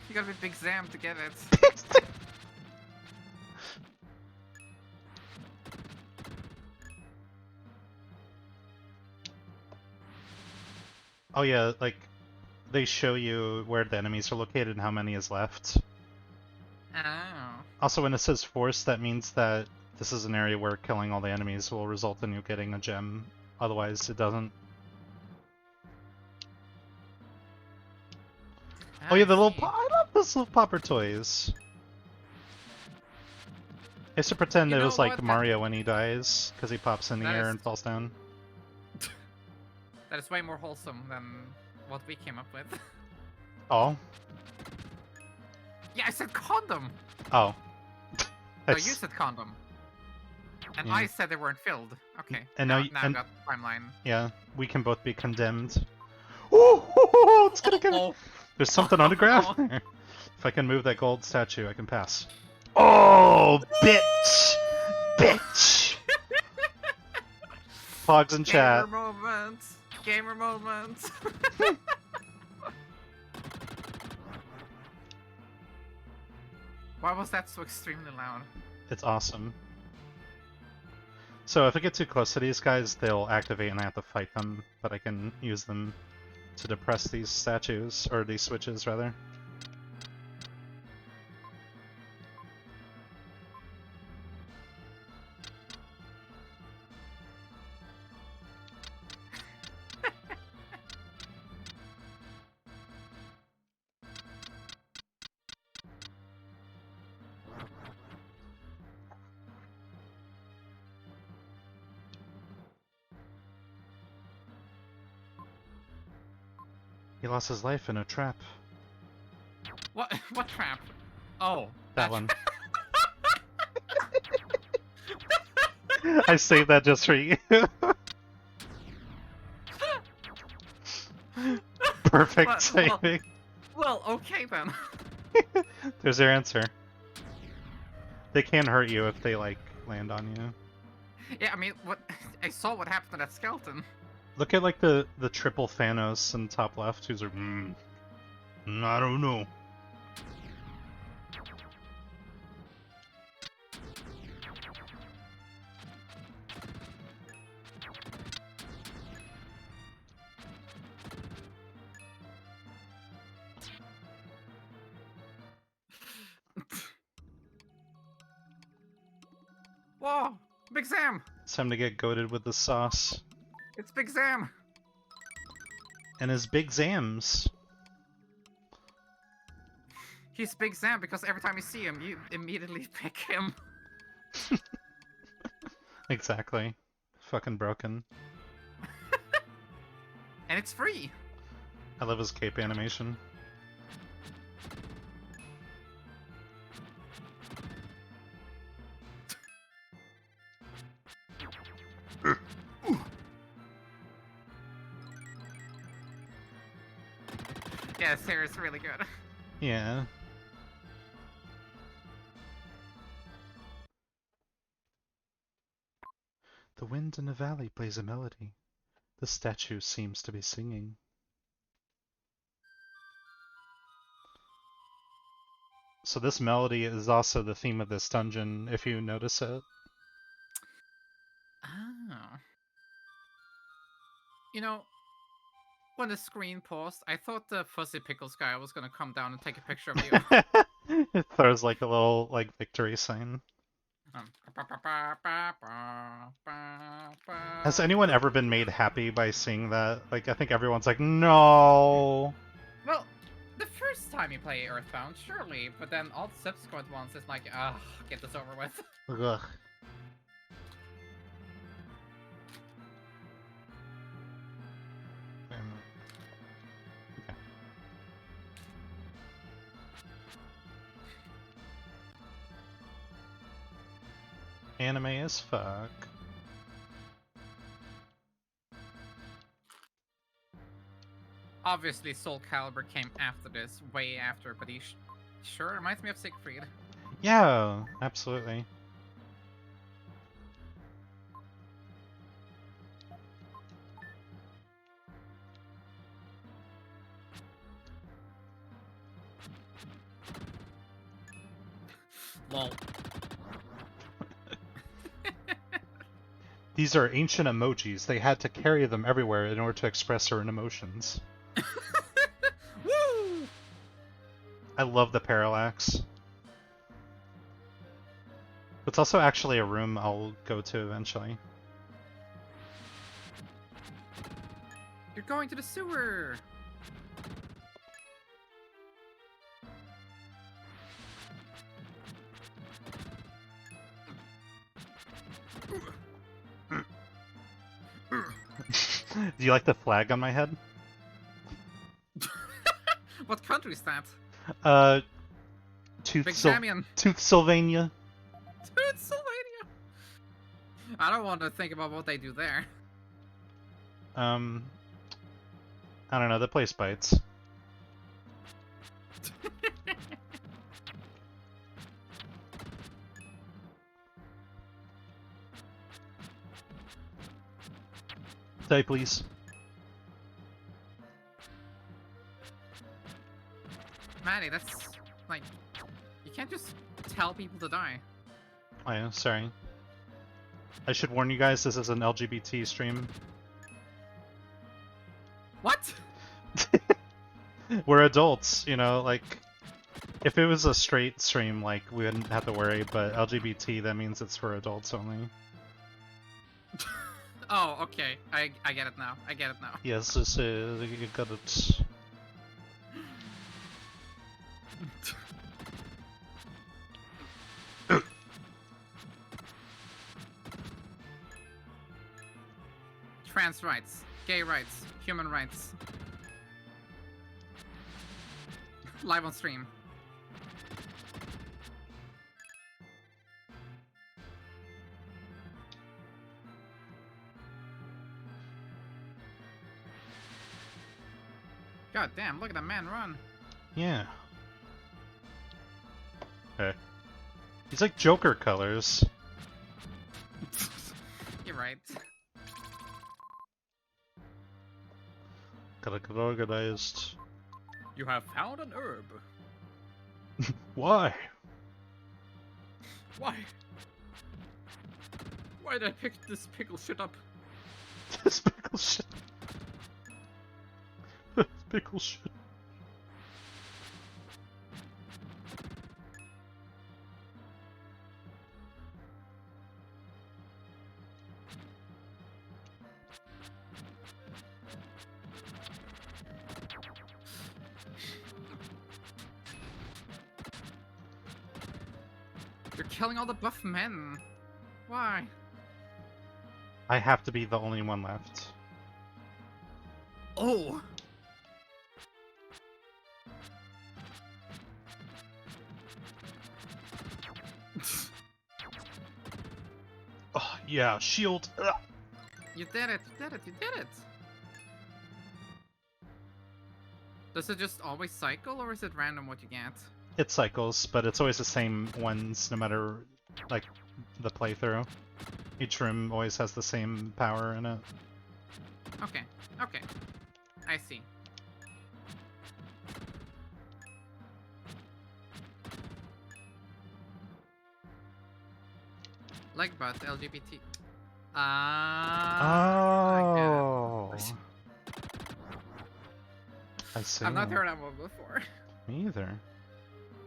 You gotta be Big Zam to get it. Oh yeah, like, they show you where the enemies are located and how many is left. Oh. Also, when it says force, that means that this is an area where killing all the enemies will result in you getting a gem. Otherwise, it doesn't. Oh yeah, I the little see. I love those little popper toys. I used to pretend You it know was like what? Mario when he dies, because he pops in the That air is and falls down. that is way more wholesome than what we came up with. Oh. Yeah, I said condom. Oh. No, you said condom. And Yeah. I said they weren't filled. Okay. And now, now, now I got the timeline. yeah, we can both be condemned. Oh, it's gonna get me. Oh. There's something on the ground. If I can move that gold statue, I can pass. Oh, bitch! Bitch! Pogs in Gamer chat. moment. Gamer moment. Why was that so extremely loud? It's awesome. So if I get too close to these guys, they'll activate and I have to fight them, but I can use them to depress these statues, or these switches, rather. He lost his life in a trap. What? What trap? Oh, That one. I saved that just for you. Perfect saving. Well, okay then. There's your answer. They can hurt you if they, like, land on you. Yeah, I mean, what I saw what happened to that skeleton. Look at, like, the triple Thanos in the top left, who's like, I don't know. Whoa! Big Sam! It's time to get goated with the sauce. It's Big Sam! And his big zams. He's Big Sam because every time you see him, you immediately pick him. Exactly. Fucking broken. And it's free! I love his cape animation. Yeah, this hair is really good. Yeah. The wind in the valley plays a melody. The statue seems to be singing. So this melody is also the theme of this dungeon, if you notice it. Oh. You know, when the screen paused, I thought the Fuzzy Pickles guy was gonna come down and take a picture of you. It throws like a little like victory sign. Has anyone ever been made happy by seeing that? Like, I think everyone's like, no. Well, the first time you play Earthbound, surely, but then all the subsequent ones, it's like, get this over with. Ugh. Okay. Anime as fuck. Obviously, Soul Calibur came after this, way after, but he sure reminds me of Siegfried. Yeah, absolutely. Lol. These are ancient emojis. They had to carry them everywhere in order to express certain emotions. Woo! I love the parallax. It's also actually a room I'll go to eventually. You're going to the sewer! Do you like the flag on my head? What country is that? Tooth Big Champion. Sylvania. Pennsylvania. I don't want to think about what they do there. I don't know, the place bites. Die, please. Maddie, that's like, you can't just tell people to die. Oh yeah, sorry. I should warn you guys, this is an LGBT stream. What? We're adults, you know, like, if it was a straight stream, like, we wouldn't have to worry, but LGBT, that means it's for adults only. Oh, okay. I get it now. I get it now. Yes, this is, you got it. Trans rights, gay rights, human rights. Live on stream. God damn, look at that man run. Yeah. Okay. He's like Joker colors. You're right. Gotta get organized. You have found an herb. Why? Why? Why did I pick this pickle shit up? This pickle shit. This pickle shit. You're killing all the buff men. Why? I have to be the only one left. Oh! Oh, yeah, shield. Ugh. You did it, you did it, you did it! Does it just always cycle, or is it random what you get? It cycles, but it's always the same ones no matter, like, the playthrough. Each room always has the same power in it. Okay, okay. I see. Like butt, LGBT. Oh. I see. I've not heard that one before, Me either.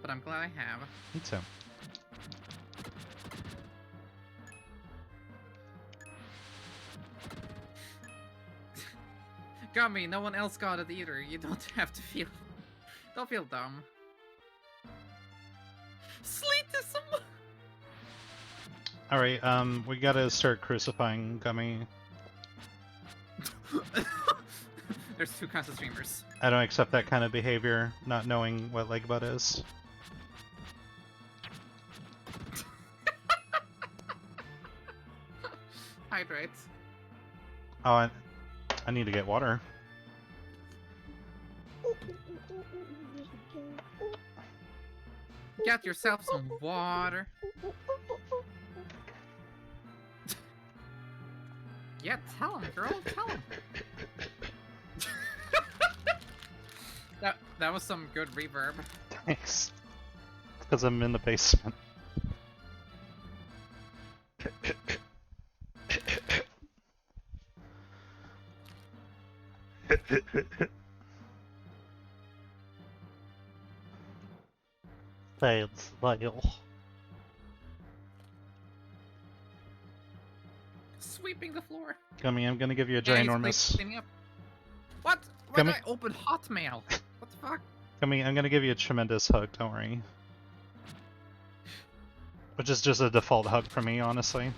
but I'm glad I have. Me too. Gummy, no one else got it either. You don't have to feel... Don't feel dumb. Sleetism! Alright, we gotta start crucifying Gummy. There's two kinds of streamers. I don't accept that kind of behavior, not knowing what leg butt is. Hydrate. Oh, I need to get water. Get yourself some water. Yeah, tell him, girl, tell him. That was some good reverb. Thanks. Because I'm in the basement. That's vile. Sweeping the floor. Gummy, I'm gonna give you a Yeah, he's ginormous. cleaning up. What? Why did Gummy, I open Hotmail? What the fuck? Gummy, I'm gonna give you a tremendous hug, don't worry. Which is just a default hug for me, honestly.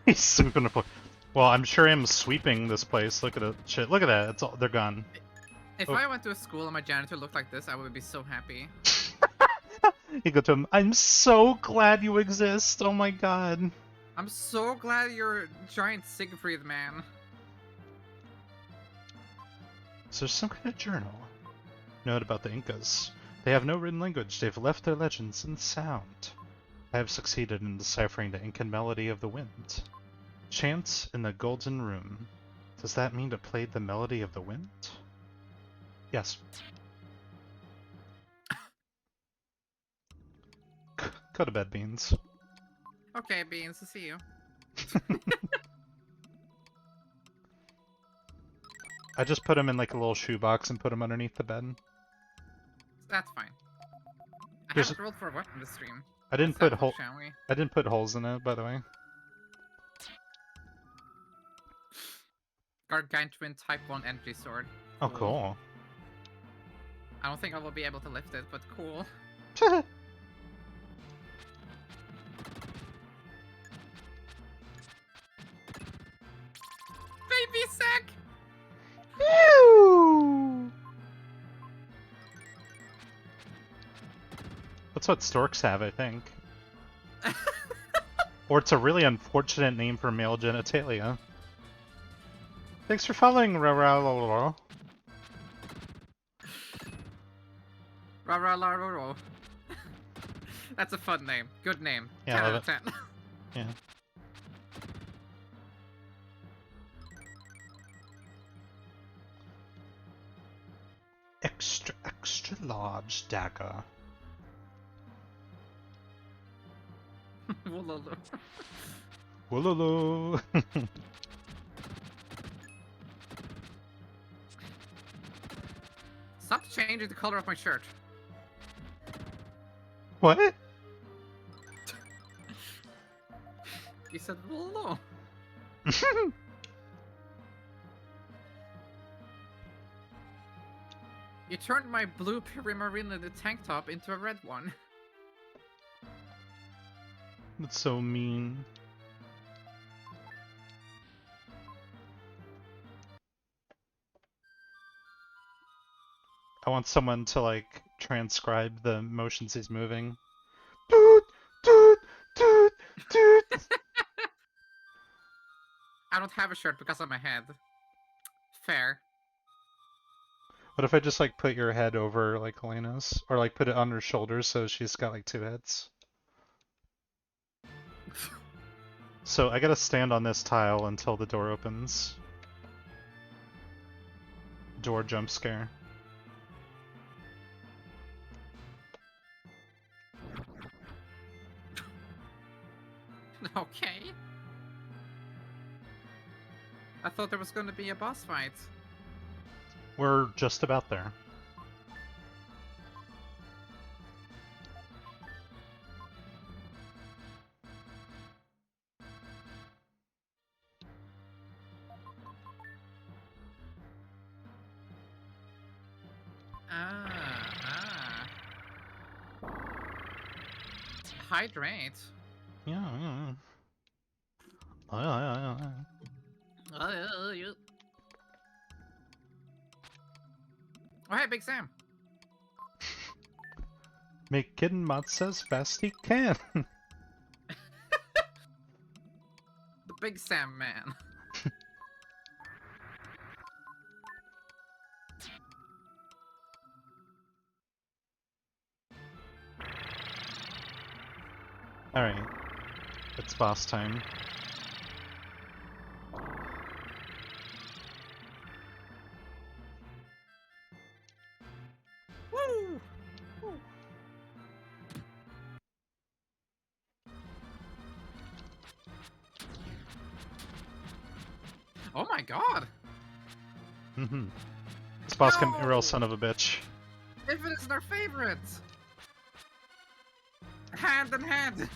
He's sweeping the floor. Well, I'm sure I'm sweeping this place. Look at it. Shit, look at that. It's all, they're gone. If Oh. I went to a school and my janitor looked like this, I would be so happy. You go to him. I'm so glad you exist. Oh my god. I'm so glad you're a giant Siegfried man. So there's some kind of journal. Note about the Incas. They have no written language. They've left their legends in sound. I have succeeded in deciphering the Incan melody of the wind. Chants in the Golden Room. Does that mean to play the melody of the wind? Yes. Go to bed, Beans. Okay, Beans, I see you. I just put him in like a little shoebox and put him underneath the bed. That's fine. I There's haven't rolled for a weapon this stream. I didn't Let's put have a look, shall we? I didn't put holes in it, by the way. Gargantuan Type 1 energy sword. Oh, cool. I don't think I will be able to lift it, but cool. Baby sack! Ew! That's what storks have, I think. Or it's a really unfortunate name for male genitalia. Thanks for following, Rara. Ra-ra-la-ro-ro. That's a fun name. Good name. Yeah, 10 I out love of 10. Yeah. Extra, extra large dagger. Wololo. Wololo. Stop changing the color of my shirt. What? You said wololo. You turned my blue Perimarina tank top into a red one. That's so mean. I want someone to, like, transcribe the motions he's moving. Doot, doot, doot, doot. I don't have a shirt because of my head. Fair. What if I just, like, put your head over, like, Elena's? Or, like, put it on her shoulders so she's got, like, two heads? So I gotta stand on this tile until the door opens. Door jump scare. Okay. I thought there was going to be a boss fight. We're just about there. Hydrate. Yeah. Oh, hey, Big Sam. Making mutts as fast he can. The Big Sam man. Alright. It's boss time. Woo! Woo! Oh my god! This boss can be a real No! son of a bitch. Infinite is our favorite! Hand in hand!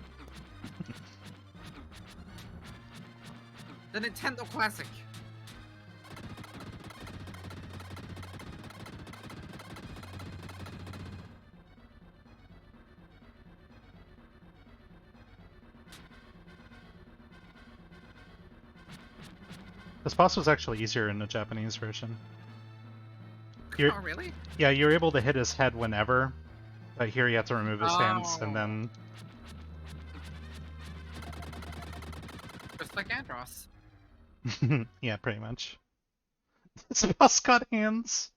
The Nintendo Classic! This boss was actually easier in the Japanese version. Oh, really? Yeah, you're able to hit his head whenever, but here you have to remove his hands and Oh. then... Just like Andros. yeah, pretty much. This boss got hands.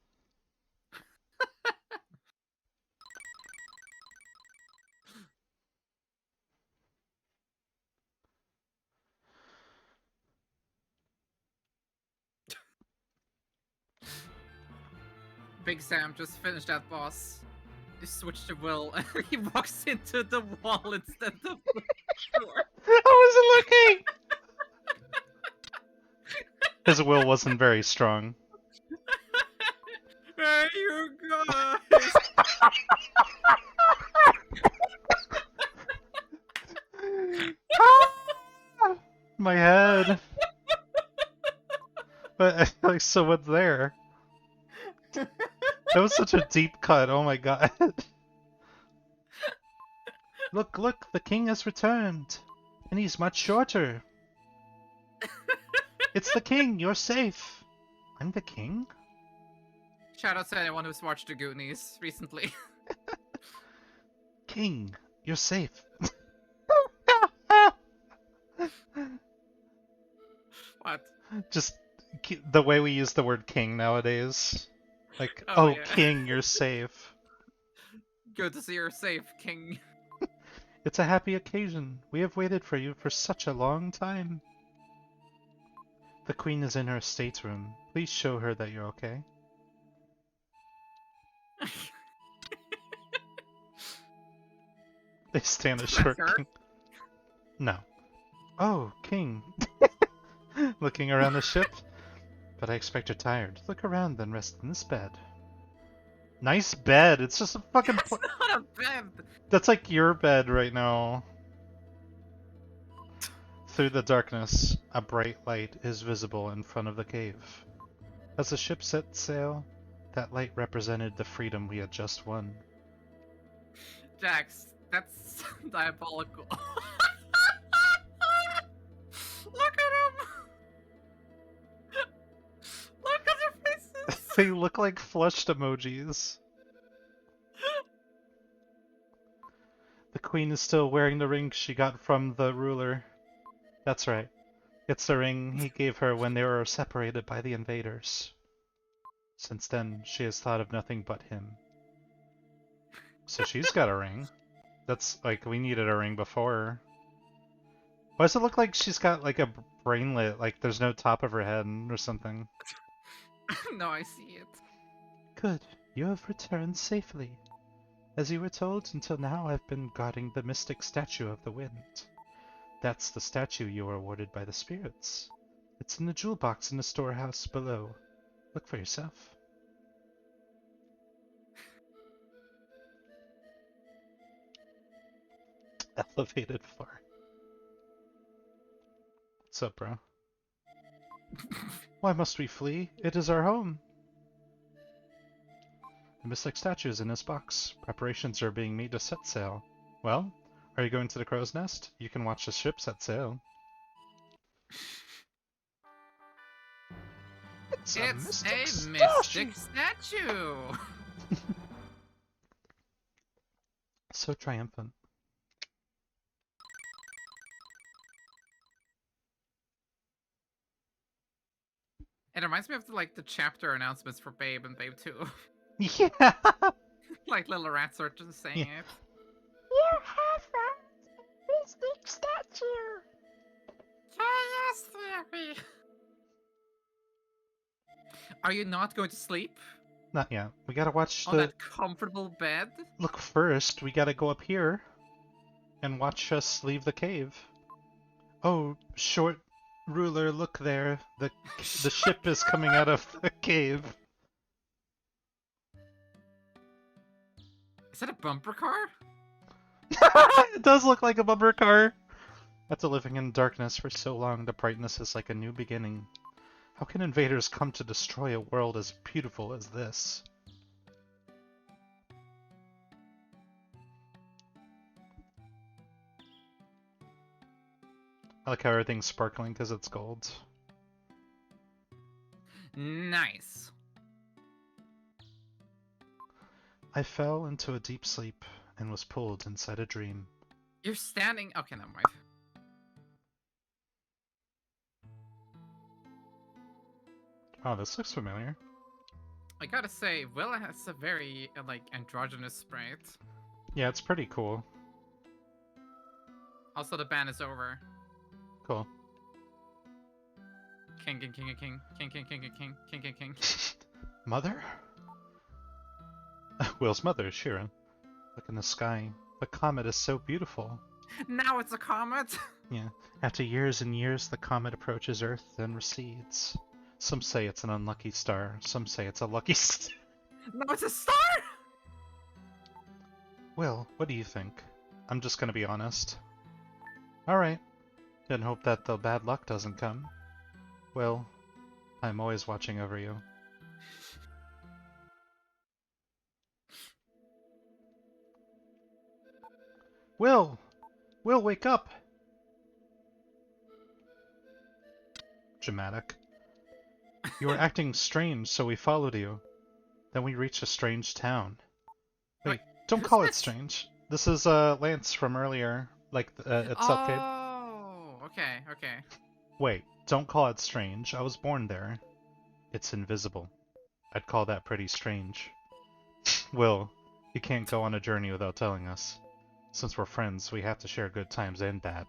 Big Sam just finished that boss. He switched to Will and he walks into the wall instead of the floor. I wasn't looking! His will wasn't very strong. Hey, you guys! My head. But like, so what's there? That was such a deep cut. Oh my god. Look, look, the king has returned, and he's much shorter. It's the king. You're safe. I'm the king? Shout out to anyone who's watched the Goonies recently. King, you're safe. What? Just the way we use the word king nowadays. Like, oh yeah. king, you're safe. Good to see you're safe, King. It's a happy occasion. We have waited for you for such a long time. The queen is in her stateroom. Please show her that you're okay. They stand a short her? king. No. Oh, king. Looking around the ship. But I expect you're tired. Look around, then rest in this bed. Nice bed. It's just a fucking... That's not a bed! That's like your bed right now. Through the darkness, a bright light is visible in front of the cave. As the ship set sail, that light represented the freedom we had just won. Jax, that's diabolical. Look at them! Look at their faces! They look like flushed emojis. The queen is still wearing the ring she got from the ruler. That's right. It's the ring he gave her when they were separated by the invaders. Since then, she has thought of nothing but him. So she's got a ring. That's like, we needed a ring before. Why does it look like she's got like a brainlet, like there's no top of her head or something? No, I see it. Good. You have returned safely. As you were told, until now I've been guarding the mystic statue of the wind. That's the statue you were awarded by the spirits. It's in the jewel box in the storehouse below. Look for yourself. Elevated floor. What's up, bro? Why must we flee? It is our home. The mystic statue is in this box. Preparations are being made to set sail. Well, are you going to the crow's nest? You can watch the ship set sail. It's a mystic statue! So triumphant. It reminds me of the chapter announcements for Babe and Babe 2. Yeah! Like little rats are just saying Yeah. it. You have a mystic statue! Yes, Theory! Are you not going to sleep? Not yet. We gotta watch On the... that comfortable bed? Look, first, we gotta go up here and watch us leave the cave. Oh, short Ruler, look there. The ship is coming out of the cave. Is that a bumper car? It does look like a bumper car. After living in darkness for so long, the brightness is like a new beginning. How can invaders come to destroy a world as beautiful as this? I like how everything's sparkling because it's gold. Nice. I fell into a deep sleep and was pulled inside a dream. You're standing. Okay, never mind. Oh, this looks familiar. I gotta say, Willa has a very like androgynous sprite. Yeah, it's pretty cool. Also, the ban is over. Cool. King, king, king, king, king, king, king, king, king, king, king, king. Mother? Will's mother, Shira. Look in the sky. The comet is so beautiful. Now it's a comet. Yeah. After years and years, the comet approaches Earth, then recedes. Some say it's an unlucky star. Some say it's a lucky star. No, it's a star. Will, what do you think? I'm just gonna be honest. Alright. Then hope that the bad luck doesn't come. Will, I'm always watching over you. Will! Will, wake up! Dramatic. You were acting strange, so we followed you. Then we reached a strange town. Wait, don't who's call it this? strange. This is Lance from earlier, like at Selfcade. Oh, okay, okay. Wait, don't call it strange. I was born there. It's invisible. I'd call that pretty strange. Will, you can't go on a journey without telling us. Since we're friends, we have to share good times and bad.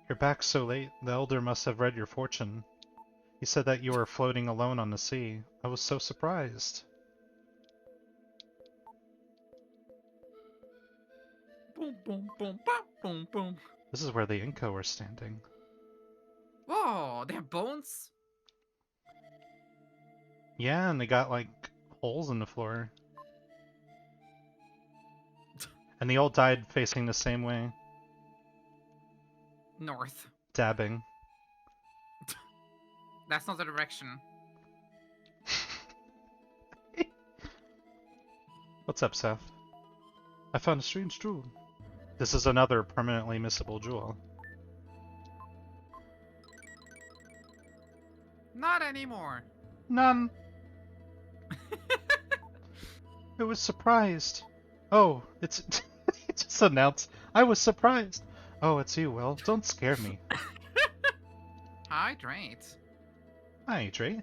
You're back so late, the Elder must have read your fortune. He said that you were floating alone on the sea. I was so surprised. Boom, boom, boom, boom, boom, boom. This is where the Inca were standing. Whoa, they have bones? Yeah, and they got, like, holes in the floor. And they all died facing the same way. North. Dabbing. That's not the direction. What's up, Seth? I found a strange jewel. This is another permanently missable jewel. Not anymore. None. I was surprised. Oh, it's... it just announced. I was surprised. Oh, it's you, Will. Don't scare me. Hydrate. Hydrate.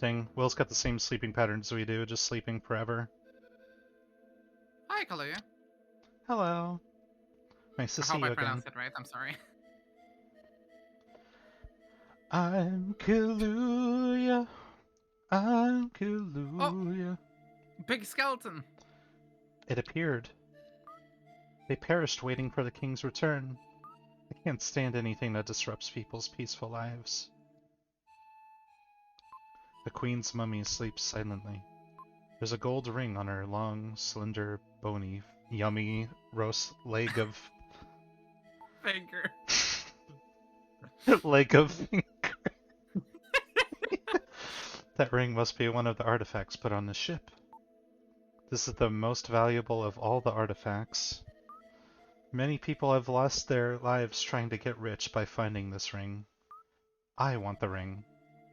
Dang, Will's got the same sleeping patterns we do, just sleeping forever. Hi, Kaluuya. Hello. Nice to I see hope you I again. pronounced it right. I'm sorry. I'm Kaluuya. I'm Kaluuya. Big skeleton. It appeared. They perished waiting for the king's return. I can't stand anything that disrupts people's peaceful lives. The queen's mummy sleeps silently. There's a gold ring on her long, slender, bony, yummy, roast leg of... Finger. leg of finger. That ring must be one of the artifacts put on the ship. This is the most valuable of all the artifacts. Many people have lost their lives trying to get rich by finding this ring. I want the ring.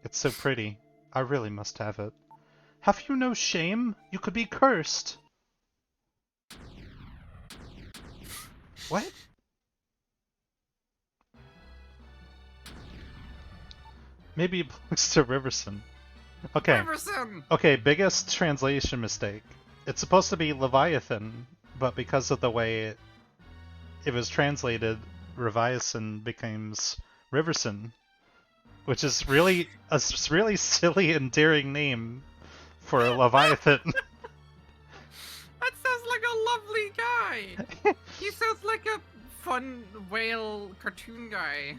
It's so pretty. I really must have it. Have you no shame? You could be cursed. What? Maybe it belongs to Riverson. Okay. Riverson! Okay, biggest translation mistake. It's supposed to be Leviathan, but because of the way it was translated, Leviathan becomes Riverson, which is really a really silly, endearing name for a Leviathan. That sounds like a lovely guy. He sounds like a fun whale cartoon guy.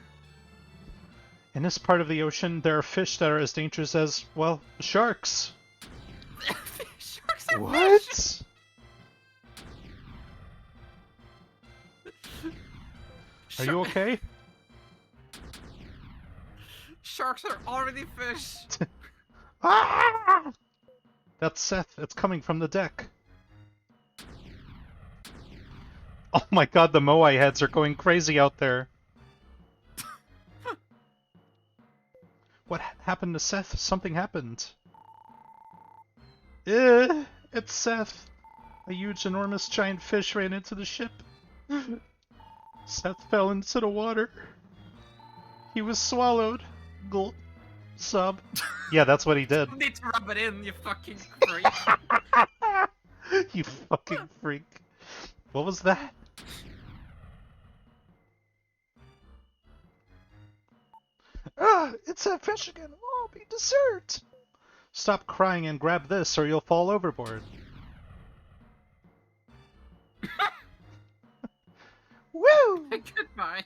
In this part of the ocean, there are fish that are as dangerous as, well, sharks. Sharks are What? fish. Are you okay? Sharks are already fish. Ah! That's Seth. It's coming from the deck. Oh my god, the Moai heads are going crazy out there. What happened to Seth? Something happened. It's Seth. A huge, enormous, giant fish ran into the ship. Seth fell into the water. He was swallowed. Gulp. Sub. Yeah, that's what he did. You need to rub it in, you fucking freak. You fucking freak. What was that? Ah, it's that fish again. Oh, be dessert. Stop crying and grab this or you'll fall overboard. Woo! Goodbye.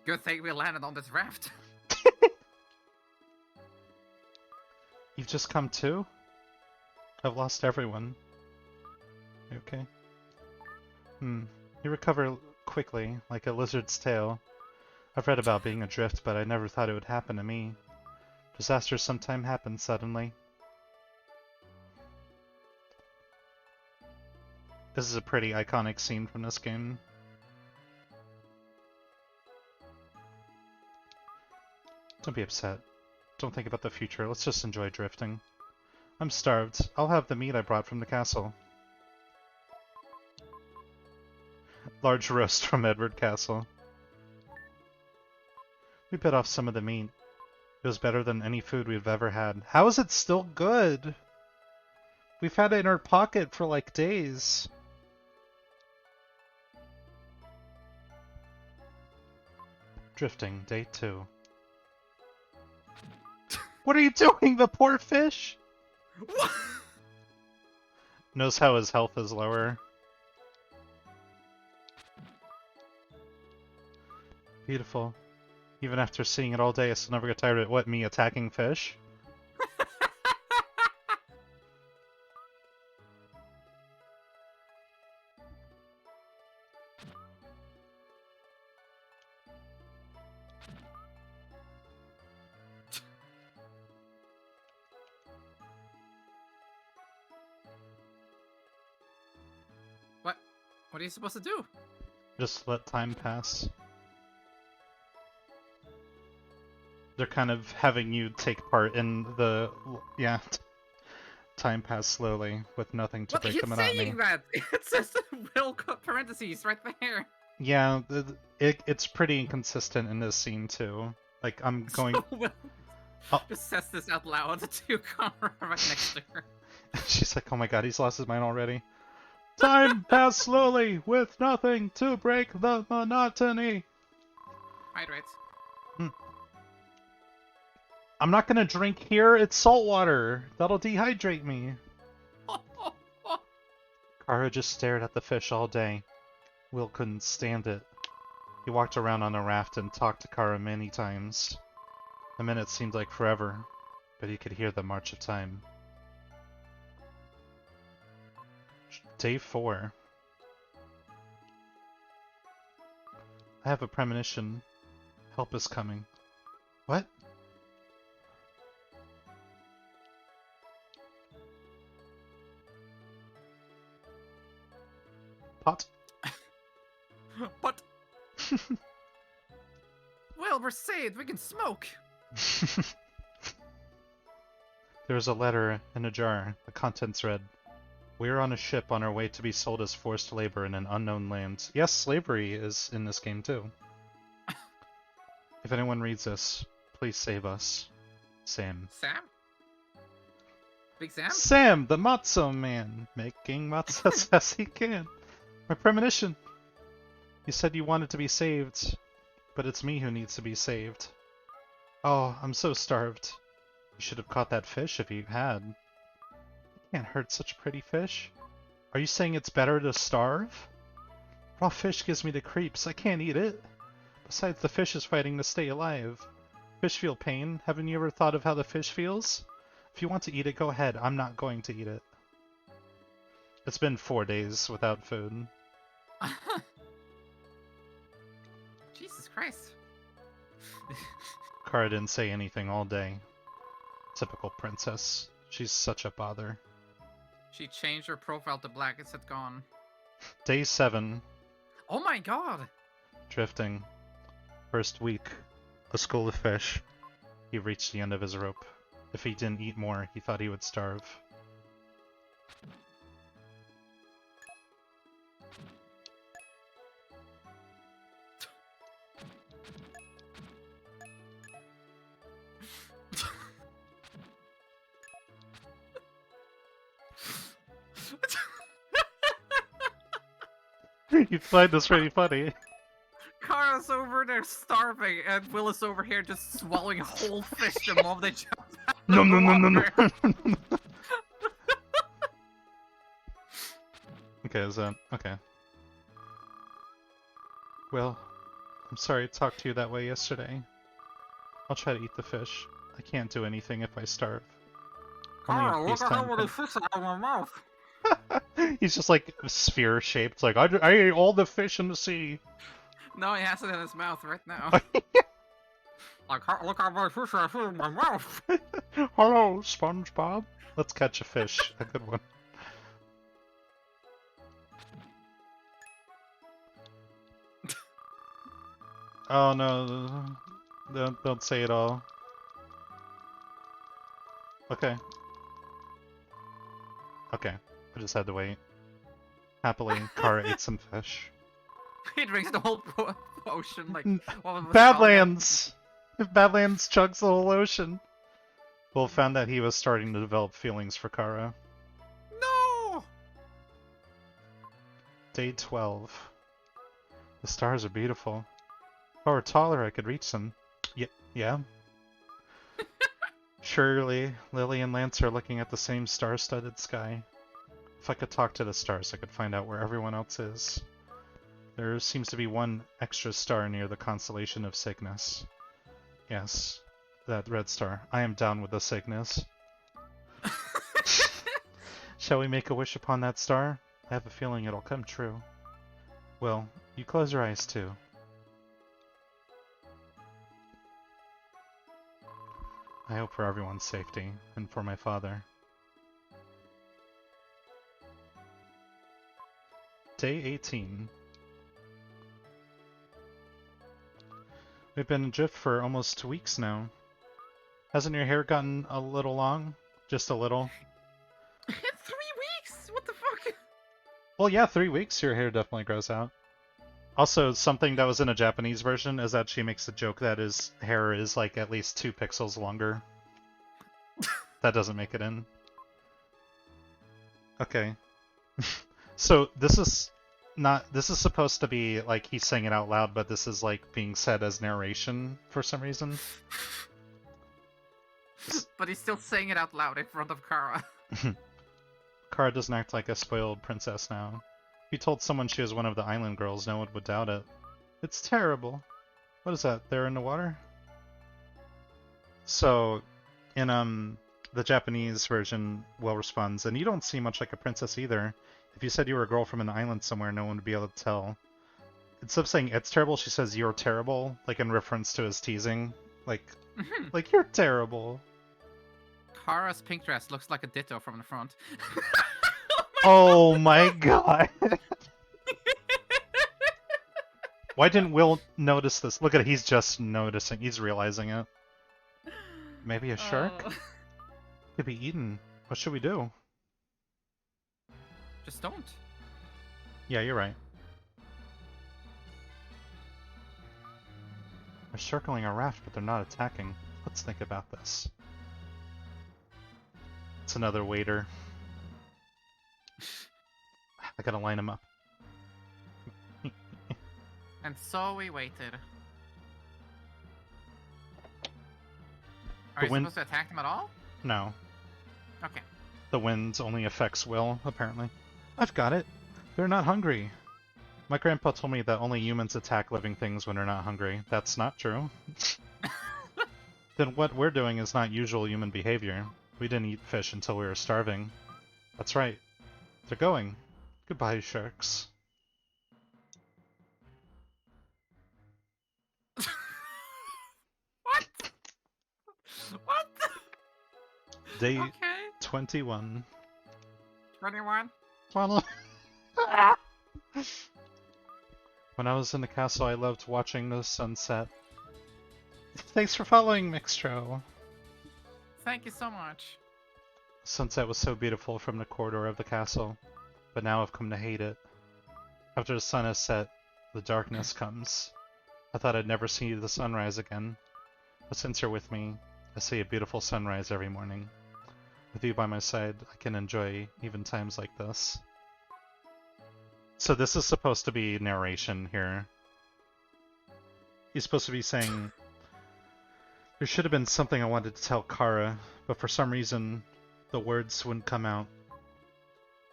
Good thing we landed on this raft. You've just come to? I've lost everyone. You okay? You recover quickly, like a lizard's tail. I've read about being adrift, but I never thought it would happen to me. Disasters sometimes happen suddenly. This is a pretty iconic scene from this game. Don't be upset. Don't think about the future. Let's just enjoy drifting. I'm starved. I'll have the meat I brought from the castle. Large roast from Edward Castle. We bit off some of the meat. It was better than any food we've ever had. How is it still good? We've had it in our pocket for like days. Drifting, day 2. What are you doing, the poor fish? What? Knows how his health is lower. Beautiful. Even after seeing it all day, I still never get tired of it. What, me attacking fish? What are you supposed to do? Just let time pass. They're kind of having you take part in the... yeah. Time pass slowly, with nothing to break the monotony. What are you saying that? It says will parentheses right there. Yeah, it's pretty inconsistent in this scene too. Like, I'm going... So Will just says this out loud to Connor right next to her. She's like, oh my god, he's lost his mind already. Time pass slowly, with nothing to break the monotony. Hydrate. I'm not gonna drink here, it's salt water. That'll dehydrate me. Kara just stared at the fish all day. Will couldn't stand it. He walked around on a raft and talked to Kara many times. A minute seemed like forever, but he could hear the march of time. Day 4. I have a premonition. Help is coming. What? Pot? But well, we're saved. We can smoke. There is a letter in a jar. The contents read, "We are on a ship on our way to be sold as forced labor in an unknown land." Yes, slavery is in this game too. If anyone reads this, please save us. Sam. Sam? Big Sam? Sam, the matzo man, making matzo as best he can. My premonition. You said you wanted to be saved, but it's me who needs to be saved. Oh, I'm so starved. You should have caught that fish if you had. You can't hurt such pretty fish. Are you saying it's better to starve? Raw fish gives me the creeps. I can't eat it. Besides, the fish is fighting to stay alive. Fish feel pain. Haven't you ever thought of how the fish feels? If you want to eat it, go ahead. I'm not going to eat it. It's been 4 days without food. Jesus Christ. Kara didn't say anything all day. Typical princess. She's such a bother. She changed her profile to black. It said gone. Day 7. Oh my god! Drifting. First week. A school of fish. He reached the end of his rope. If he didn't eat more, he thought he would starve. You find this really funny. Kara's over there starving, and Willis over here just swallowing a whole fish the moment they jump out of No, the no, no, no, water. no. Okay, is that... okay. Well, I'm sorry to talk to you that way yesterday. I'll try to eat the fish. I can't do anything if I starve. Kara, look at how many fish I have in my mouth. He's just like sphere-shaped, like, I ate all the fish in the sea. No, he has it in his mouth right now. Like, look how many fish I have in my mouth. Hello, SpongeBob. Let's catch a fish. A good one. Oh no, don't say it all. Okay. Okay, I just had to wait. Happily, Kara ate some fish. He drinks the whole ocean, like, what was it called? Badlands! Badlands chugs the whole ocean. Will found that he was starting to develop feelings for Kara. No! Day 12. The stars are beautiful. If I were taller, I could reach them. Yeah? Surely, Lily and Lance are looking at the same star-studded sky. If I could talk to the stars, I could find out where everyone else is. There seems to be one extra star near the constellation of Cygnus. Yes, that red star. I am down with the Cygnus. Shall we make a wish upon that star? I have a feeling it'll come true. Well, you close your eyes too. I hope for everyone's safety, and for my father. Day 18. We've been adrift for almost 2 weeks now. Hasn't your hair gotten a little long? Just a little? 3 weeks? What the fuck? Well, yeah, 3 weeks your hair definitely grows out. Also, something that was in a Japanese version is that she makes the joke that his hair is like at least 2 pixels longer. That doesn't make it in. Okay. So this is supposed to be like he's saying it out loud, but this is like being said as narration for some reason. But he's still saying it out loud in front of Kara. Kara doesn't act like a spoiled princess now. If you told someone she was one of the island girls, no one would doubt it. It's terrible. What is that? There in the water? So, in the Japanese version, Will responds, and you don't seem much like a princess either. If you said you were a girl from an island somewhere, no one would be able to tell. Instead of saying it's terrible, she says you're terrible, like in reference to his teasing. Like, like you're terrible. Kara's pink dress looks like a ditto from the front. Oh my god. Why didn't Will notice this? Look at it, he's just noticing. He's realizing it. Maybe a shark? Could be eaten. What should we do? Just don't. Yeah, you're right. They're circling a raft, but they're not attacking. Let's think about this. It's another waiter. I gotta line him up. And so we waited. Are The you wind... supposed to attack them at all? No. Okay. The wind only affects Will, apparently. I've got it. They're not hungry. My grandpa told me that only humans attack living things when they're not hungry. That's not true. Then what we're doing is not usual human behavior. We didn't eat fish until we were starving. That's right. They're going. Goodbye, sharks. What? What? Day Okay. 21. 21. Follow. When I was in the castle, I loved watching the sunset. Thanks for following, Mixtro. Thank you so much. Sunset was so beautiful from the corridor of the castle, but now I've come to hate it. After the sun has set, the darkness comes. I thought I'd never see the sunrise again, but since you're with me, I see a beautiful sunrise every morning. With you by my side, I can enjoy even times like this. So this is supposed to be narration here. He's supposed to be saying, there should have been something I wanted to tell Kara, but for some reason, the words wouldn't come out.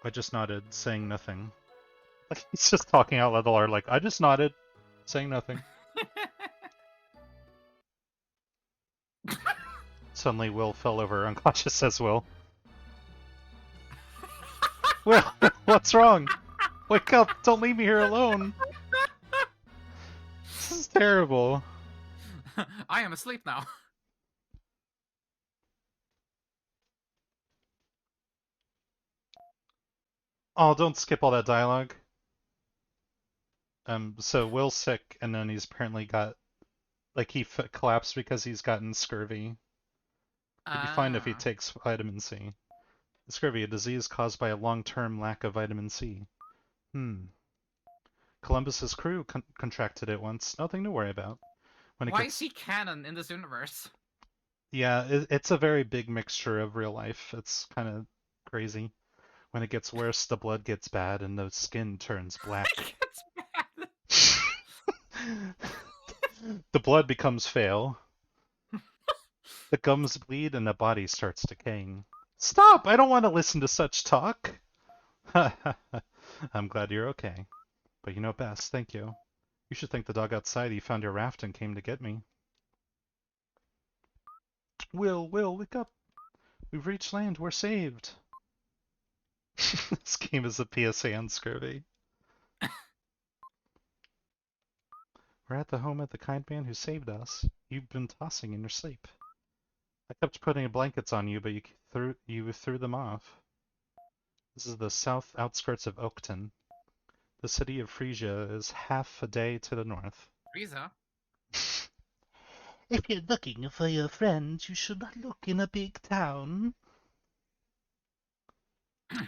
I just nodded, saying nothing. Like he's just talking out loud, like, I just nodded, saying nothing. Suddenly, Will fell over, unconscious as Will. Will, what's wrong? Wake up! Don't leave me here alone! This is terrible. I am asleep now. Oh, don't skip all that dialogue. So Will's sick, and then he's apparently got, like, he collapsed because he's gotten scurvy. He'd be fine if he takes vitamin C. Scurvy, a disease caused by a long-term lack of vitamin C. Columbus's crew contracted it once. Nothing to worry about. Why is he canon in this universe? Yeah, it's a very big mixture of real life. It's kind of crazy. When it gets worse, the blood gets bad and the skin turns black. It gets bad. The blood becomes fail. The gums bleed and the body starts decaying. Stop! I don't want to listen to such talk. I'm glad you're okay. But you know best, thank you. You should thank the dog outside. He found your raft and came to get me. Will, wake up. We've reached land. We're saved. This game is a PSA on scurvy. We're at the home of the kind man who saved us. You've been tossing in your sleep. I kept putting blankets on you, but you threw them off. This is the south outskirts of Oakton. The city of Frisia is half a day to the north. Frisia? If you're looking for your friends, you should not look in a big town.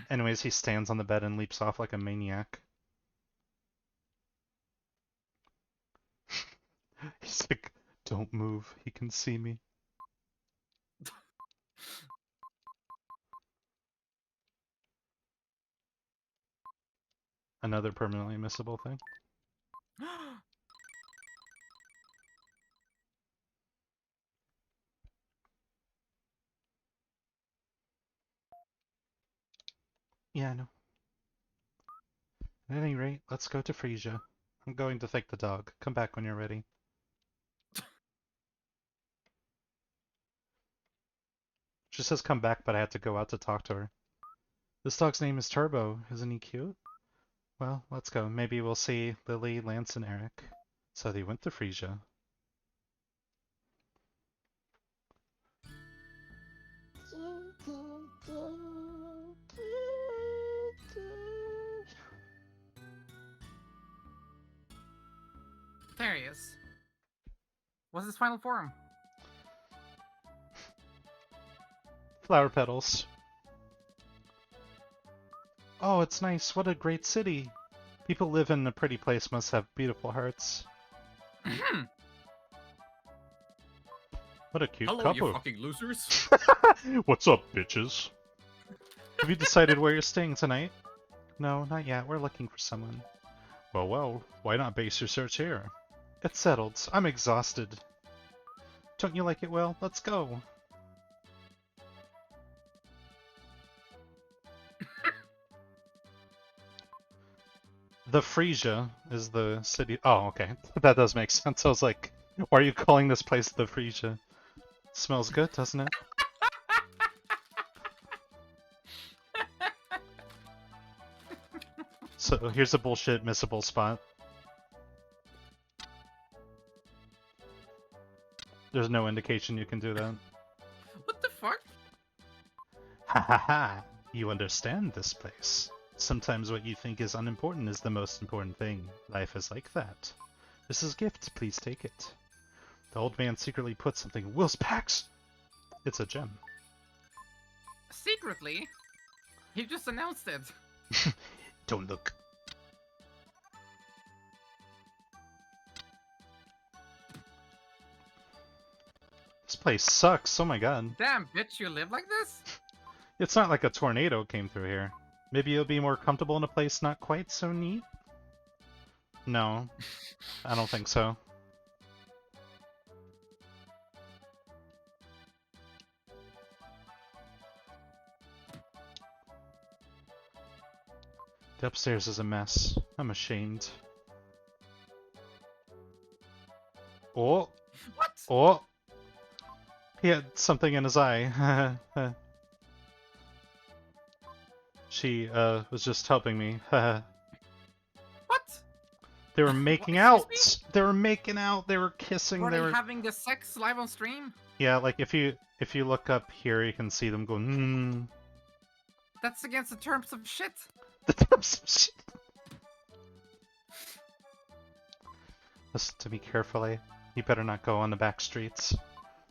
Anyways, he stands on the bed and leaps off like a maniac. He's like, don't move, he can see me. Another permanently missable thing. Yeah, I know. At any rate, let's go to Frisia. I'm going to thank the dog. Come back when you're ready. She says come back, but I had to go out to talk to her. This dog's name is Turbo. Isn't he cute? Well, let's go. Maybe we'll see Lily, Lance, and Eric. So they went to Frisia. There he is. What's his final form? Flower petals. Oh, it's nice. What a great city. People live in a pretty place must have beautiful hearts. What a cute Hello, couple. you fucking losers. What's up, bitches? Have you decided where you're staying tonight? No, not yet. We're looking for someone. Well, why not base your search here? It's settled. I'm exhausted. Don't you like it, Will? Let's go. The Frisia is the city. Oh, okay. That does make sense. I was like, why are you calling this place the Frisia? Smells good, doesn't it? So here's a bullshit missable spot. There's no indication you can do that. What the fuck? Ha ha ha! You understand this place. Sometimes what you think is unimportant is the most important thing. Life is like that. This is a gift, please take it. The old man secretly put something in Will's packs! It's a gem. Secretly? He just announced it. Don't look. This place sucks, oh my god. Damn, bitch, you live like this? It's not like a tornado came through here. Maybe you'll be more comfortable in a place not quite so neat? No, I don't think so. The upstairs is a mess. I'm ashamed. Oh! What? Oh! He had something in his eye. She, was just helping me. What? They were making What, out! excuse They were making out! They were kissing, Were they they were... having the sex live on stream? Yeah, like if you look up here, you can see them going, That's against the terms of shit. The terms of shit. Listen to me carefully. You better not go on the back streets.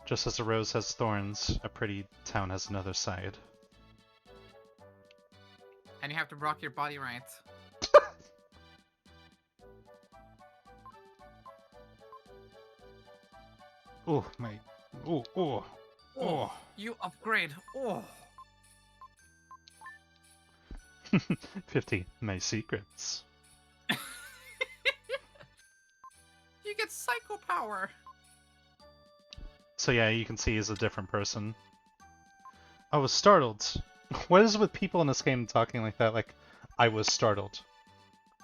Just as a rose has thorns, a pretty town has another side. And you have to rock your body right. Oh, my... Oh. You upgrade. Oh. 50. My secrets. You get psycho power. So yeah, you can see he's a different person. I was startled. What is it with people in this game talking like that? Like, I was startled.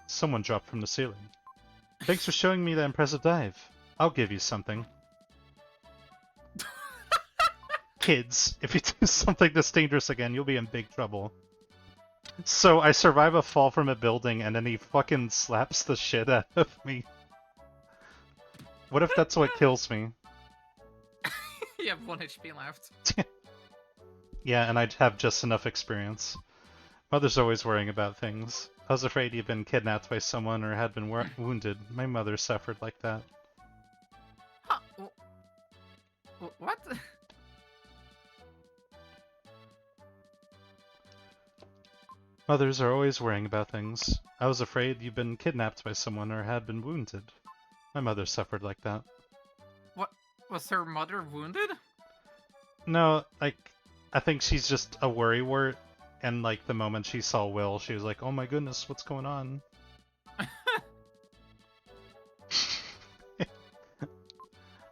Someone dropped from the ceiling. Thanks for showing me that impressive dive. I'll give you something. Kids, if you do something this dangerous again, you'll be in big trouble. So I survive a fall from a building and then he fucking slaps the shit out of me. What if that's what kills me? You have 1 HP left. Yeah, and I'd have just enough experience. Mother's always worrying about things. I was afraid you'd been kidnapped by someone or had been wounded. My mother suffered like that. Huh. What? Mothers are always worrying about things. I was afraid you'd been kidnapped by someone or had been wounded. My mother suffered like that. What? Was her mother wounded? No, like, I think she's just a worrywart, and like the moment she saw Will, she was like, oh my goodness, what's going on?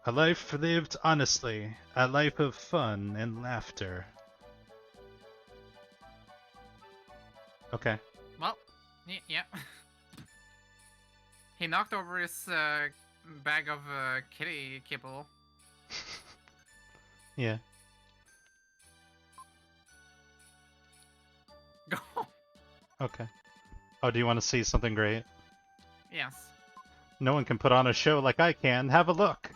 A life lived honestly, a life of fun and laughter. Okay. Well, yeah. He knocked over his bag of kitty kibble. Yeah. Go. Okay. Oh, do you want to see something great? Yes. No one can put on a show like I can. Have a look.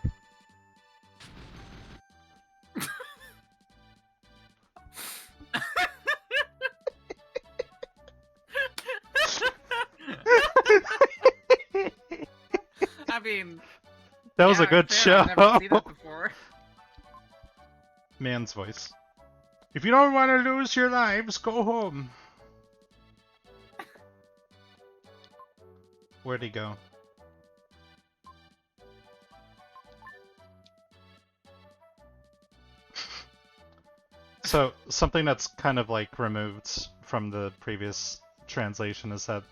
I mean, That was a yeah, good fair, show. I've never seen that before. Man's voice. If you don't want to lose your lives, go home. Where'd he go? So, something that's kind of like removed from the previous translation is that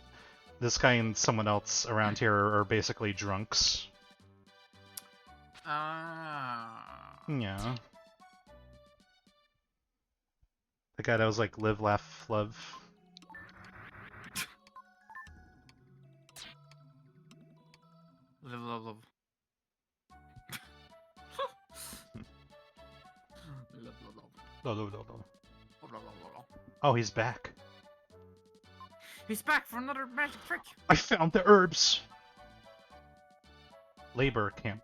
this guy and someone else around here are basically drunks. Yeah. The guy that was like live, laugh, love. No, no, no, no. Blah, blah, blah, blah. Oh, he's back. He's back for another magic trick. I found the herbs. Labor camp.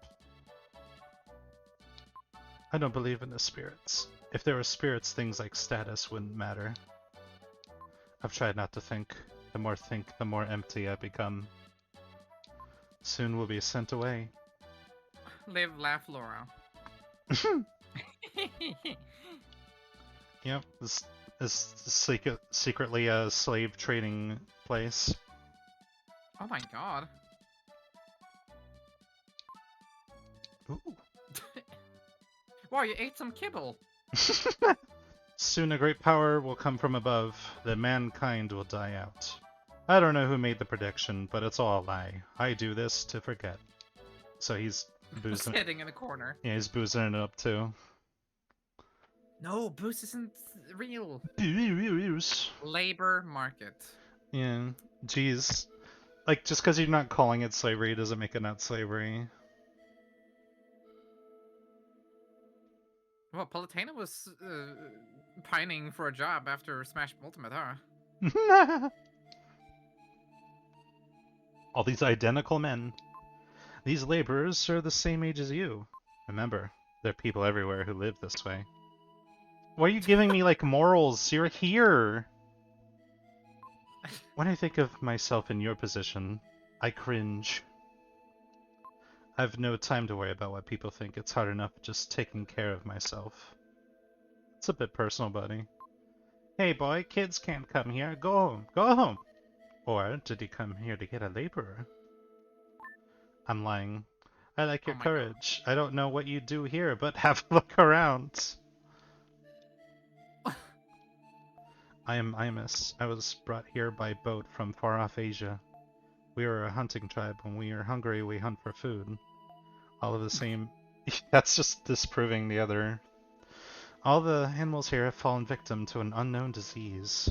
I don't believe in the spirits. If there were spirits, things like status wouldn't matter. I've tried not to think. The more think, the more empty I become. Soon we'll be sent away. Live, laugh, Laura. Yep, this is secretly a slave trading place. Oh my god. Ooh. Wow, you ate some kibble. Soon a great power will come from above, then mankind will die out. I don't know who made the prediction, but it's all a lie. I do this to forget. So he's boozing. Sitting in the corner. Yeah, he's boozing it up too. No, booze isn't real. Booze. Labor market. Yeah, jeez. Like, just because you're not calling it slavery doesn't make it not slavery. Well, Palutena was pining for a job after Smash Ultimate, huh? All these identical men. These laborers are the same age as you. Remember, there are people everywhere who live this way. Why are you giving me, like, morals? You're here! When I think of myself in your position, I cringe. I've no time to worry about what people think. It's hard enough just taking care of myself. It's a bit personal, buddy. Hey boy, kids can't come here. Go home. Go home! Or did he come here to get a laborer? I'm lying. I like your courage. God. I don't know what you do here, but have a look around. I am Imus. I was brought here by boat from far off Asia. We are a hunting tribe. When we are hungry, we hunt for food. All of the same... That's just disproving the other. All the animals here have fallen victim to an unknown disease.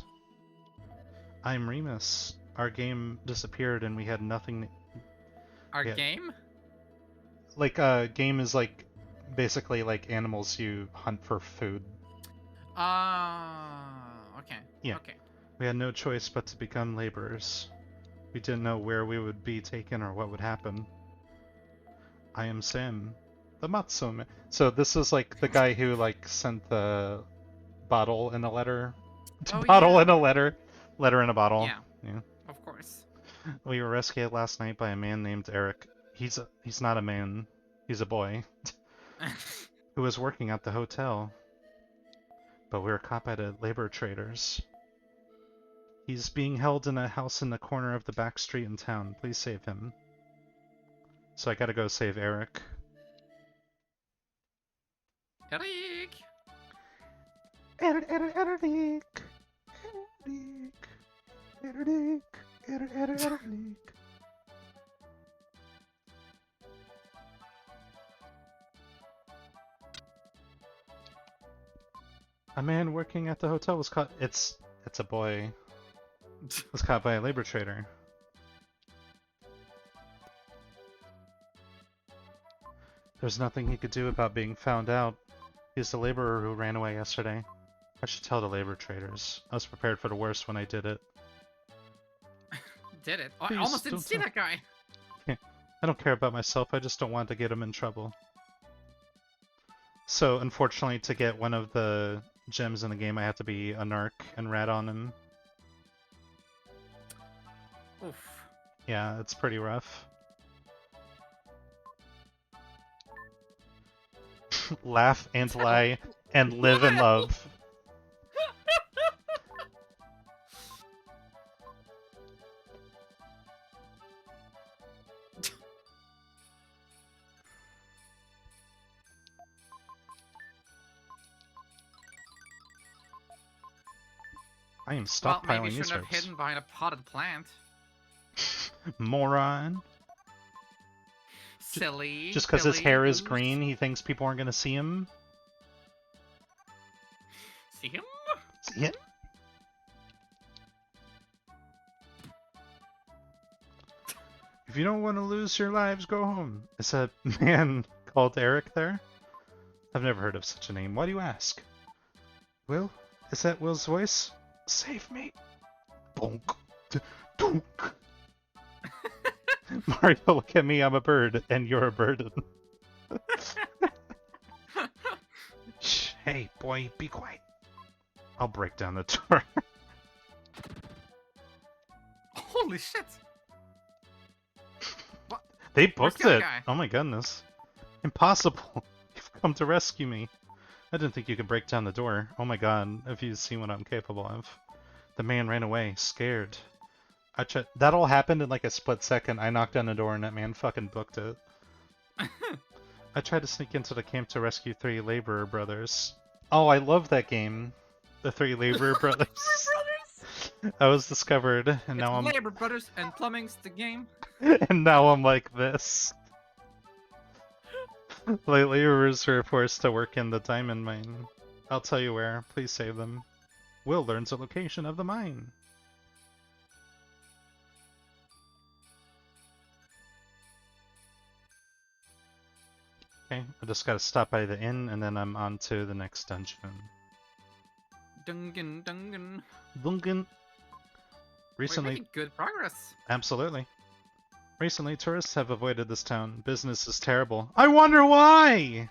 I'm Remus. Our game disappeared and we had nothing... Our game? Like, game is like, basically like animals you hunt for food. Okay. Yeah. Okay. We had no choice but to become laborers. We didn't know where we would be taken or what would happen. I am Sam, the Matsume. So this is like the guy who like sent the bottle in a letter. Bottle in a letter. Letter in a bottle. Yeah. Yeah. Of course. We were rescued last night by a man named Eric. He's not a man. He's a boy. Who was working at the hotel. But we were caught by the labor traders. He's being held in a house in the corner of the back street in town. Please save him. So I gotta go save Eric. Eric! Eric! A man working at the hotel was caught. It's a boy. Was caught by a labor trader. There's nothing he could do about being found out. He's the laborer who ran away yesterday. I should tell the labor traders. I was prepared for the worst when I did it. Did it? Oh, I almost didn't see that guy! I don't care about myself, I just don't want to get him in trouble. So, unfortunately, to get one of the gems in the game, I have to be a narc and rat on him. Oof. Yeah, it's pretty rough. Laugh and lie and live and love. I am stockpiling well, maybe you these shouldn't have herbs. hidden behind a potted plant. Moron. Silly. Just because his hair is green, he thinks people aren't going to see him? See him? See him? If you don't want to lose your lives, go home. Is a man called Eric there? I've never heard of such a name. Why do you ask? Will? Is that Will's voice? Save me! Bonk. Donk. Mario, look at me, I'm a bird, and you're a burden. Shh, hey, boy, be quiet. I'll break down the door. Holy shit! What? They Where's booked the other it! guy? Oh my goodness. Impossible! You've come to rescue me. I didn't think you could break down the door. Oh my god, if you see what I'm capable of. The man ran away, scared. That all happened in like a split second. I knocked on the door and that man fucking booked it. I tried to sneak into the camp to rescue 3 laborer brothers. Oh, I love that game. The 3 laborer brothers. I was discovered, and It's now I'm Labor Brothers and Plumbing's the game. and now I'm like this. Laborers were forced to work in the diamond mine. I'll tell you where. Please save them. Will learns the location of the mine. Okay, I just gotta stop by the inn, and then I'm on to the next dungeon. Dungan. Dungeon. We're Recently, making good progress. absolutely. Recently, tourists have avoided this town. Business is terrible. I wonder why!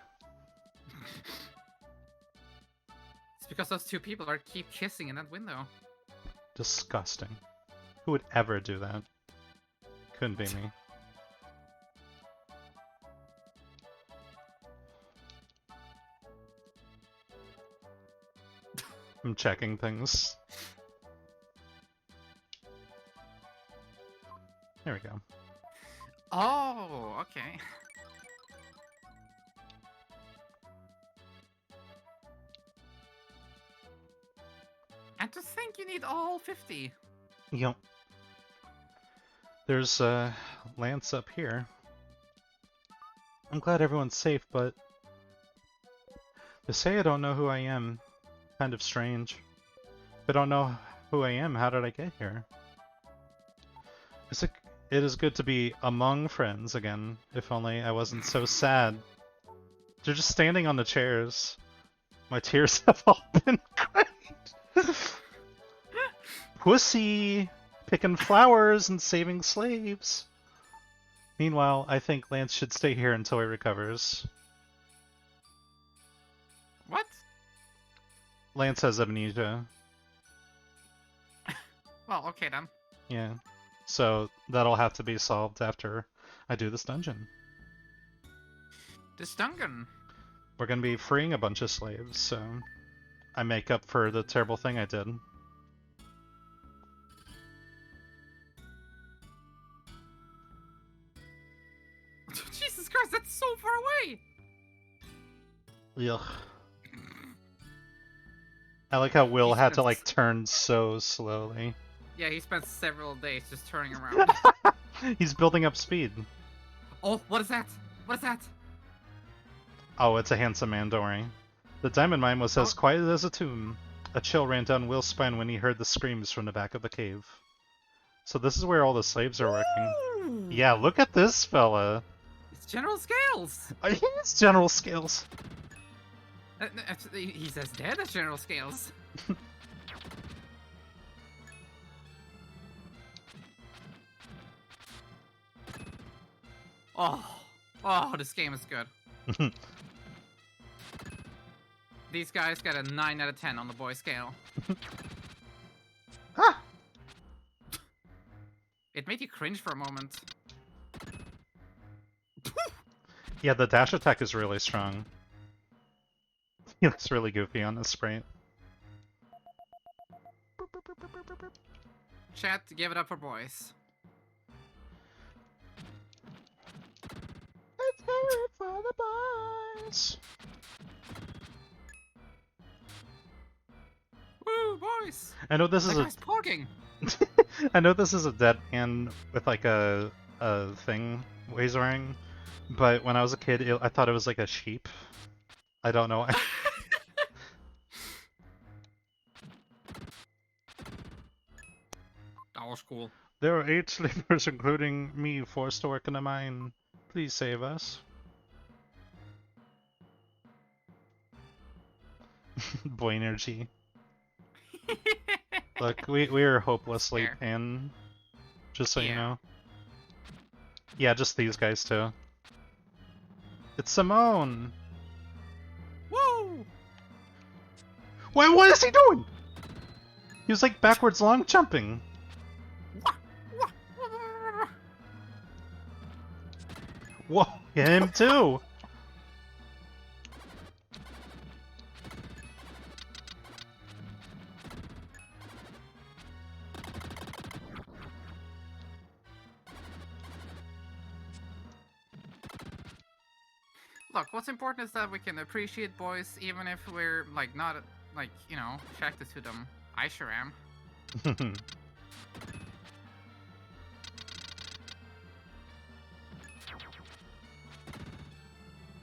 It's because those 2 people are keep kissing in that window. Disgusting. Who would ever do that? Couldn't be me. I'm checking things. There we go. Oh, okay. And to think you need all 50. Yep. There's Lance up here. I'm glad everyone's safe, but they say I don't know who I am. Kind of strange. If I don't know who I am, how did I get here? It is good to be among friends again. If only I wasn't so sad. They're just standing on the chairs. My tears have all been cried. Pussy! Picking flowers and saving slaves. Meanwhile, I think Lance should stay here until he recovers. What? Lance has amnesia. Well, okay then. Yeah. So that'll have to be solved after I do this dungeon. This Dungan. We're gonna be freeing a bunch of slaves, so I make up for the terrible thing I did. Jesus Christ, that's so far away! Ugh. I like how Will He had to spent- like turn so slowly. Yeah, he spent several days just turning around. He's building up speed. Oh, what is that? What is that? Oh, it's a handsome man, don't worry. The diamond mine was as Oh. quiet as a tomb. A chill ran down Will's spine when he heard the screams from the back of the cave. So this is where all the slaves are working. Ooh. Yeah, look at this fella. It's General Scales! He has general skills. He's as dead as General Scales. Oh, this game is good. These guys got a 9 out of 10 on the boy scale. Ah! It made you cringe for a moment. Yeah, the dash attack is really strong. He looks really goofy on this sprite. Chat, give it up for boys. Let's hear it for the boys. Woo, boys! I know this That is a guy's parking. I know this is a dead end with like a thing he's wearing, but when I was a kid, I thought it was like a sheep. I don't know why. That was cool. There are 8 sleepers, including me, forced to work in a mine. Please save us. Boy energy. Look, we are hopelessly Fair. pinned. Just so you Yeah. know. Yeah, just these guys too. It's Simone! Woo! What is he doing? He was like backwards long jumping. Whoa, him too! Look, what's important is that we can appreciate boys even if we're, like, not, like, you know, attracted to them. I sure am.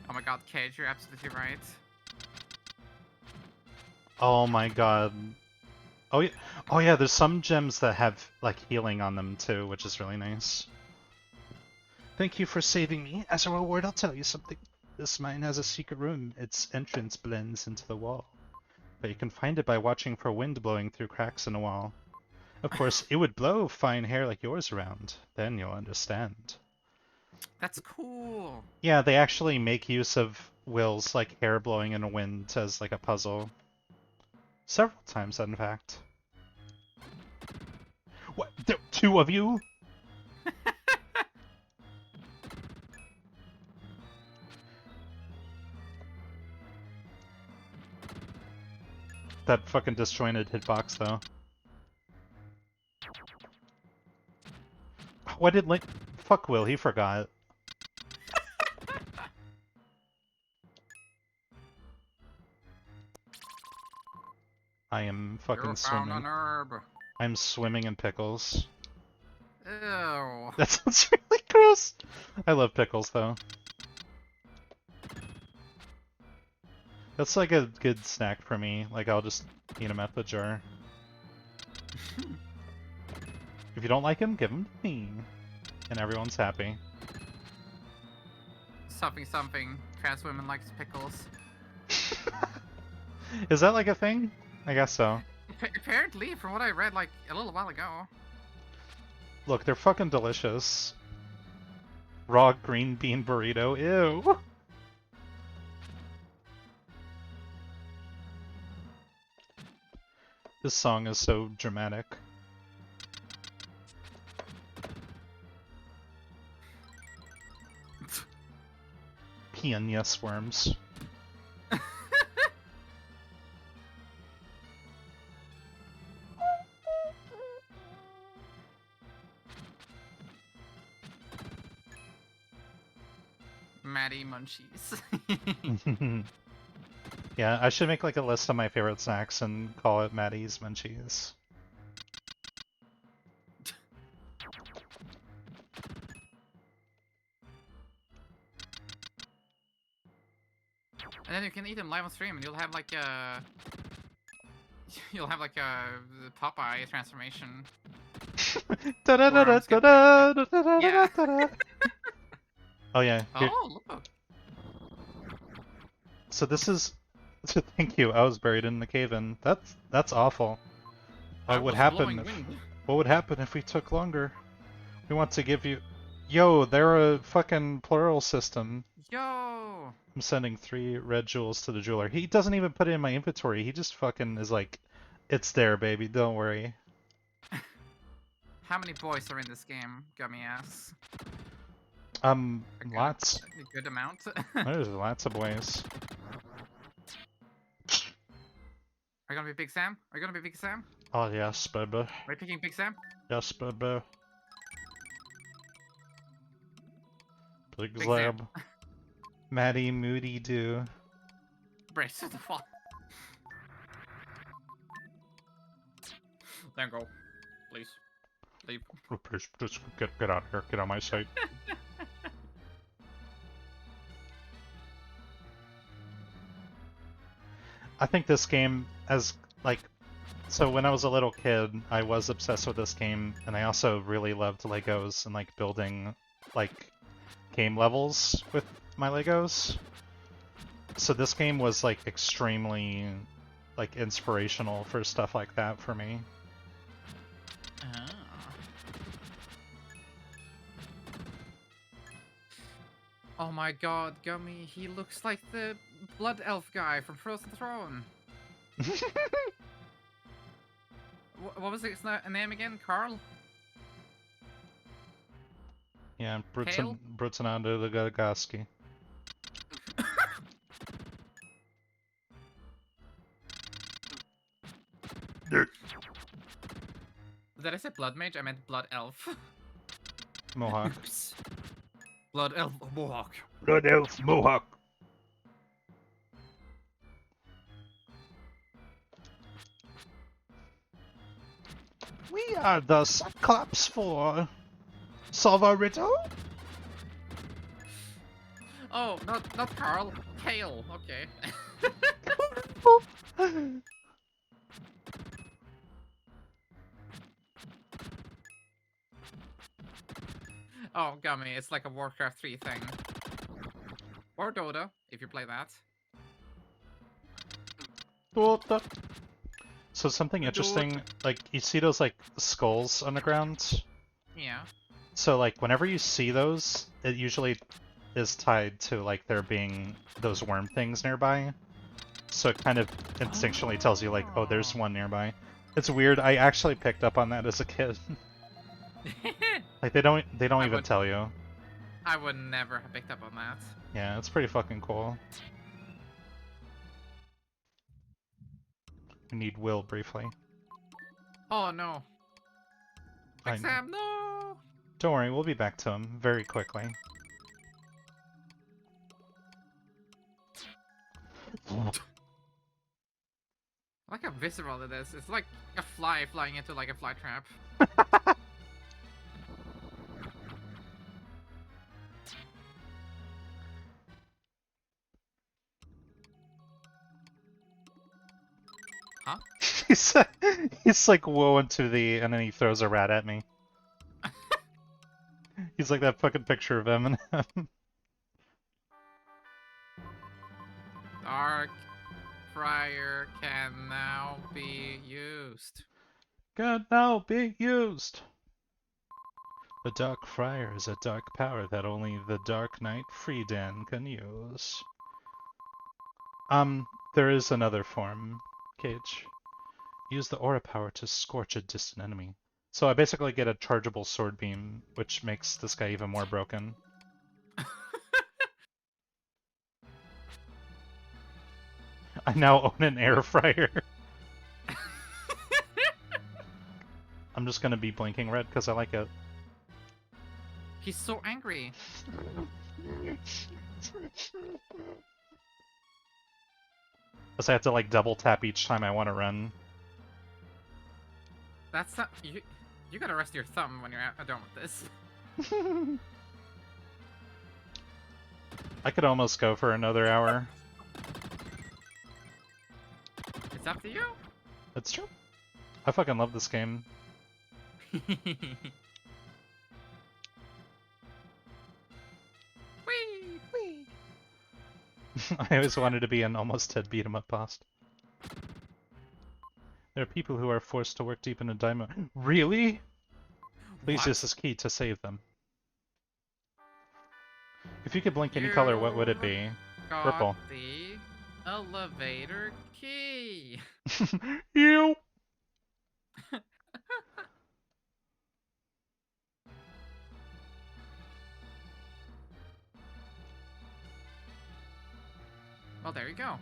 Oh my god, Cage, you're absolutely right. Oh my god. Oh yeah, oh yeah, there's some gems that have like healing on them too, which is really nice. Thank you for saving me. As a reward, I'll tell you something. This mine has a secret room. Its entrance blends into the wall. But you can find it by watching for wind blowing through cracks in the wall. Of course, it would blow fine hair like yours around. Then you'll understand. That's cool. Yeah, they actually make use of Will's like hair blowing in a wind as like a puzzle. Several times, in fact. What? Two of you? That fucking disjointed hitbox, though. Why did Link... Fuck Will, he forgot. I am fucking You found swimming. an herb. I'm swimming in pickles. Ew. That sounds really gross. I love pickles, though. That's like a good snack for me. Like, I'll just eat them at the jar. If you don't like them, give them to me. And everyone's happy. Something something. Trans women likes pickles. Is that like a thing? I guess so. Apparently, from what I read like a little while ago. Look, they're fucking delicious. Raw green bean burrito. Ew. This song is so dramatic. Pianha worms. Maddie Munchies. Yeah, I should make like a list of my favorite snacks and call it Maddie's Munchies. And then you can eat them live on stream, and you'll have like a Popeye transformation. Yeah. Oh yeah. Here. Oh, look. So this is. Thank you. I was buried in the cave-in. That's awful. What would happen if? What would happen if we took longer? We want to give you. Yo, they're a fucking plural system. Yo. I'm sending 3 red jewels to the jeweler. He doesn't even put it in my inventory. He just fucking is like, it's there, baby. Don't worry. How many boys are in this game, gummy ass? Lots. A good amount. There's lots of boys. Are you gonna be Big Sam? Are you gonna be Big Sam? Oh yes, baby. Are you picking Big Sam? Yes, baby. Big Big Sam. Sam. Maddie Moody do. Brace to the fall. Then go. Please. Leave. Please, just get out of here. Get on my site. I think this game, as like, so when I was a little kid, I was obsessed with this game, and I also really loved Legos and like building like game levels with my Legos. So this game was like extremely like inspirational for stuff like that for me. Ah. Oh my god, Gummy, he looks like the blood elf guy from Frozen Throne. What was his name again? Carl? Yeah, Kale? Brutzenando the Gagaski. Did I say blood mage? I meant blood elf. Mohawk. Oops. Blood elf Mohawk. Blood elf Mohawk. We are the Cyclops for solve a riddle. Oh, not Carl. Kale. Okay. Oh, Gummy, it's like a Warcraft 3 thing. Or Dota, if you play that. So something interesting, like you see those like skulls on the ground. Yeah. So like whenever you see those, it usually is tied to like there being those worm things nearby. So it kind of instinctually tells you like, oh, there's one nearby. It's weird. I actually picked up on that as a kid. Like they don't even tell you. I would never have picked up on that. Yeah, it's pretty fucking cool. We need Will briefly. Oh no. I know. Exam, no! Don't worry, we'll be back to him very quickly. I like how visceral it is. It's like a fly flying into like a fly trap. Huh? he's like whoa into the, and then he throws a rat at me. He's like that fucking picture of Eminem. Dark Friar can now be used. Can now be used. The Dark Friar is a dark power that only the Dark Knight Freedan can use. There is another form, Cage. Use the aura power to scorch a distant enemy. So I basically get a chargeable sword beam, which makes this guy even more broken. I now own an air fryer. I'm just gonna be blinking red because I like it. He's so angry. Because I have to like double tap each time I want to run. That's not you. You gotta rest your thumb when you're done with this. I could almost go for another hour. It's up to you. That's true. I fucking love this game. Whee! Whee! I always wanted to be an almost dead beat 'em up boss. There are people who are forced to work deep in a diamond. Really? Please What? use this key to save them. If you could blink any color, what would it be? Got Purple. the elevator key. You. Well, there you go.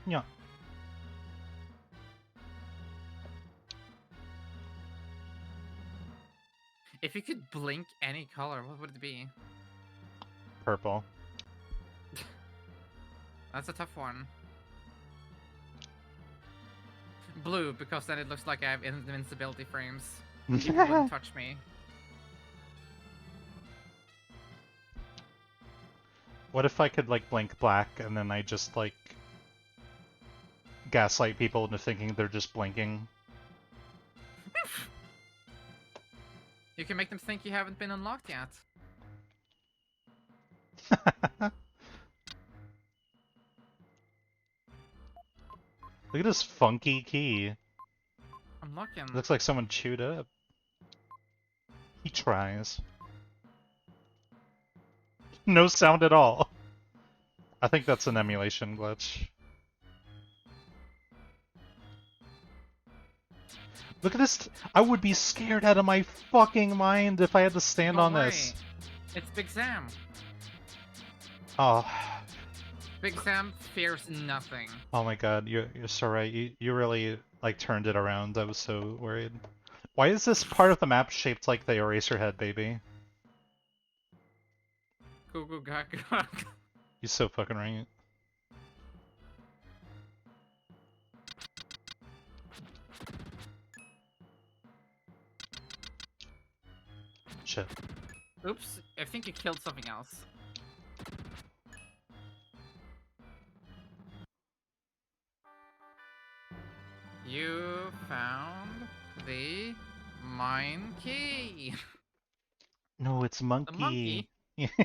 Yeah. If you could blink any color, what would it be? Purple. That's a tough one. Blue, because then it looks like I have invincibility frames. People wouldn't touch me. What if I could like blink black and then I just like gaslight people into thinking they're just blinking? You can make them think you haven't been unlocked yet. Look at this funky key. I'm looking. Looks like someone chewed up. He tries. No sound at all. I think that's an emulation glitch. Look at this. I would be scared out of my fucking mind if I had to stand Don't on worry. this. It's Big Sam. Oh. Big Sam fears nothing. Oh my god, you're so right. You really like turned it around. I was so worried. Why is this part of the map shaped like the Eraserhead baby? Goo goo gaga. You're so fucking right. Shit. Oops, I think you killed something else. You found the mine key. No, it's monkey. The monkey.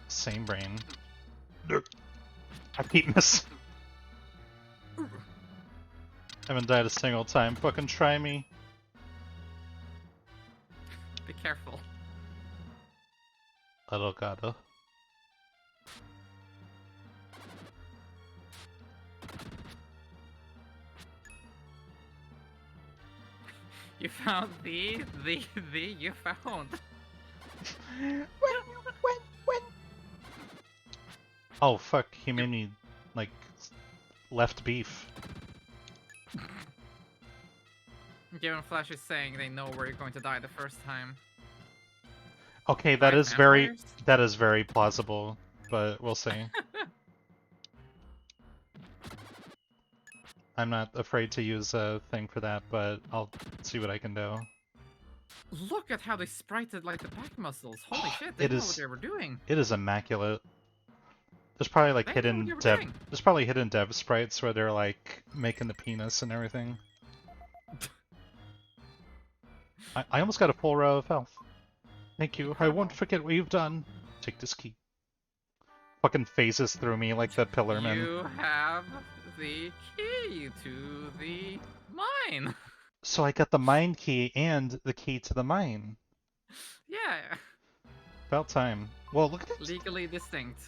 Same brain. I keep missing. Haven't died a single time. Fucking try me. Be careful. Little gotta. You found the you found. When? Oh fuck, he made me, like, left beef. Given Flash is saying they know where you're going to die the first time. Okay, Five vampires? that is very plausible, but we'll see. I'm not afraid to use a thing for that, but I'll see what I can do. Look at how they sprited like the back muscles. Holy shit, they It know is- what they were doing. It is immaculate. There's probably like They know what hidden they were dev. doing. There's probably hidden dev sprites where they're like making the penis and everything. I almost got a full row of health. Thank you. I won't forget what you've done. Take this key. Fucking phases through me like the Pillarman. You have the key to the mine. So I got the mine key and the key to the mine. Yeah. About time. Well, look at this. Legally distinct.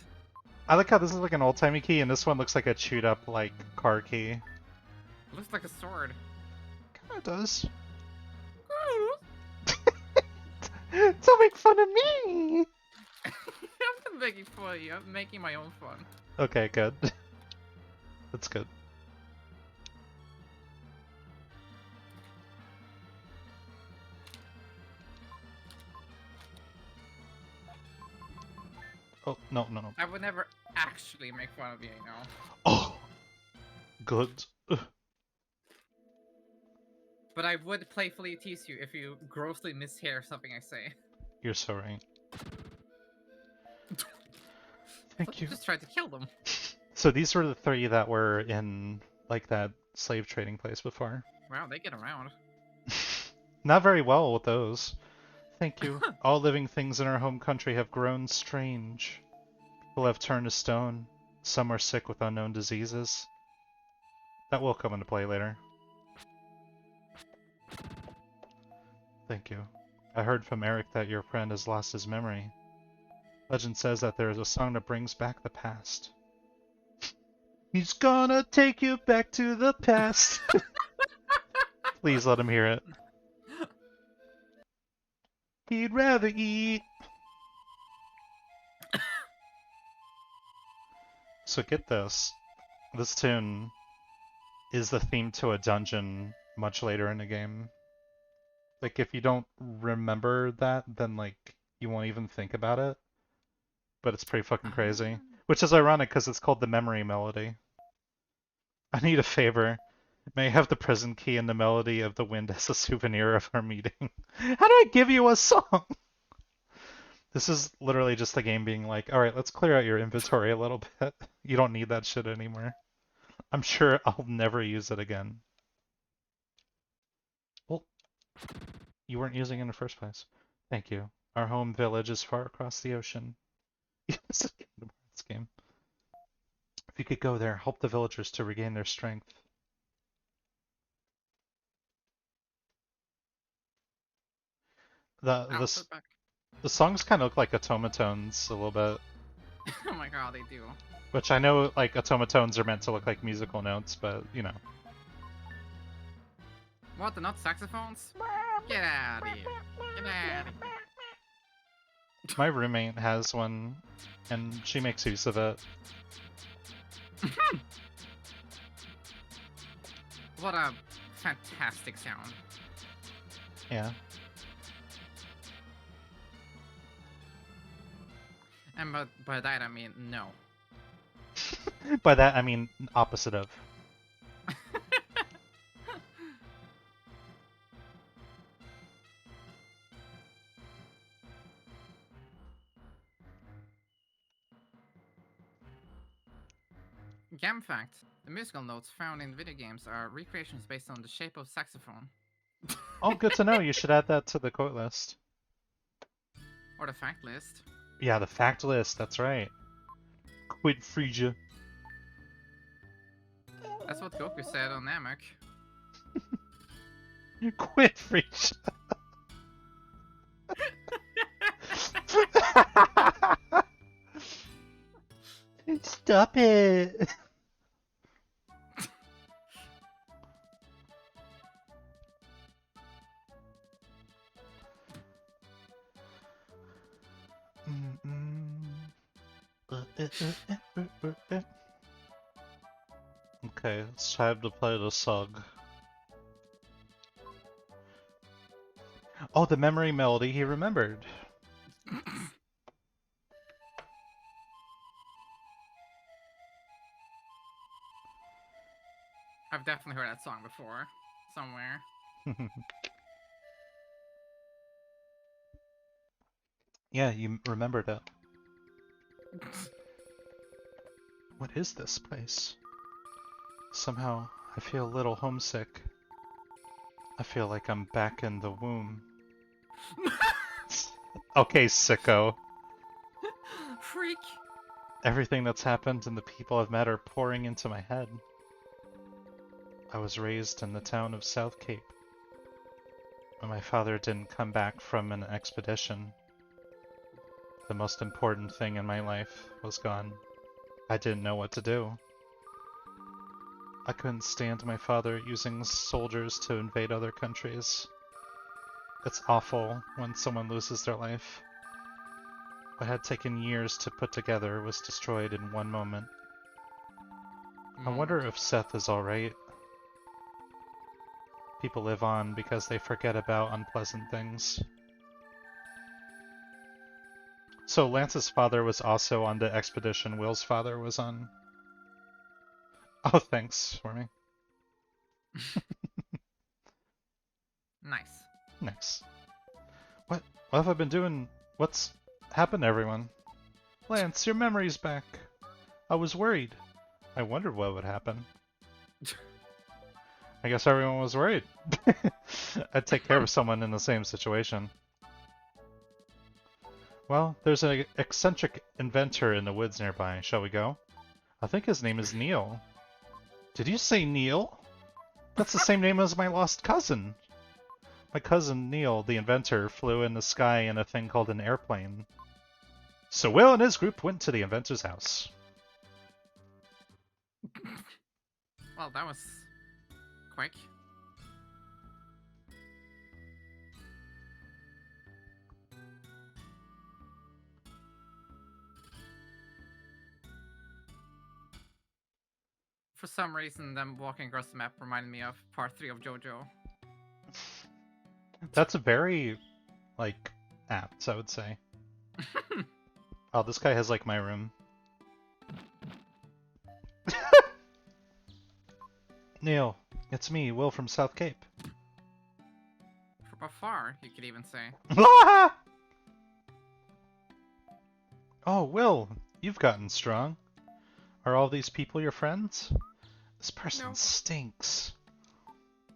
I like how this is like an old-timey key, and this one looks like a chewed-up like car key. Looks like a sword. Kinda does. Don't make fun of me! I'm not making fun of you. I'm making my own fun. Okay, good. That's good. Oh, no, no, no. I would never actually make fun of you, you know. Oh! Good. But I would playfully tease you if you grossly mishear something I say. You're so right. Thank you. Just try to kill them. So these were the three that were in, like, that slave trading place before. Wow, they get around. Not very well with those. Thank you. All living things in our home country have grown strange. People have turned to stone. Some are sick with unknown diseases. That will come into play later. Thank you. I heard from Eric that your friend has lost his memory. Legend says that there is a song that brings back the past. He's gonna take you back to the past. Please let him hear it. He'd rather eat. So get this. This tune is the theme to a dungeon much later in the game. Like, if you don't remember that, then, like, you won't even think about it. But it's pretty fucking crazy. Which is ironic, because it's called the Memory Melody. I need a favor. May I have the prison key and the melody of the wind as a souvenir of our meeting? How do I give you a song? This is literally just the game being like, alright, let's clear out your inventory a little bit. You don't need that shit anymore. I'm sure I'll never use it again. Well, you weren't using it in the first place. Thank you. Our home village is far across the ocean. Yes, Kingdom Hearts game. you could go there, help the villagers to regain their strength. The I'll the put back. the songs kind of look like automatones a little bit, Oh my god, they do. which I know like automatones are meant to look like musical notes, but you know. What, they're not saxophones? Get out of here. Get out of here. My roommate has one, and she makes use of it. What a fantastic sound. Yeah. And by that I mean no. By that I mean opposite of. Gam fact: the musical notes found in video games are recreations based on the shape of saxophone. Oh, good to know. You should add that to the quote list. Or the fact list. Yeah, the fact list. That's right. Quid Frisia. That's what Goku said on Namek. Quid Frisia. Stop it. Okay, it's time to play the song. Oh, the memory melody he remembered. I've definitely heard that song before. Somewhere. Yeah, you remembered it. What is this place? Somehow, I feel a little homesick. I feel like I'm back in the womb. Okay, sicko. Freak! Everything that's happened and the people I've met are pouring into my head. I was raised in the town of South Cape. When my father didn't come back from an expedition, the most important thing in my life was gone. I didn't know what to do. I couldn't stand my father using soldiers to invade other countries. It's awful when someone loses their life. What had taken years to put together was destroyed in one moment. I wonder if Seth is alright. People live on because they forget about unpleasant things. So Lance's father was also on the expedition Will's father was on. Oh, thanks for me. Nice. Nice. What have I been doing? What's happened to everyone? Lance, your memory's back. I was worried. I wondered what would happen. I guess everyone was worried. I'd take care of someone in the same situation. Well, there's an eccentric inventor in the woods nearby. Shall we go? I think his name is Neil. Did you say Neil? That's the same name as my lost cousin. My cousin Neil, the inventor, flew in the sky in a thing called an airplane. So Will and his group went to the inventor's house. Well, that was quick. For some reason, them walking across the map reminded me of part 3 of JoJo. That's a very, like, apt, I would say. Oh, this guy has, like, my room. Neil, it's me, Will from South Cape. From afar, you could even say. Oh, Will, you've gotten strong. Are all these people your friends? This person No. stinks.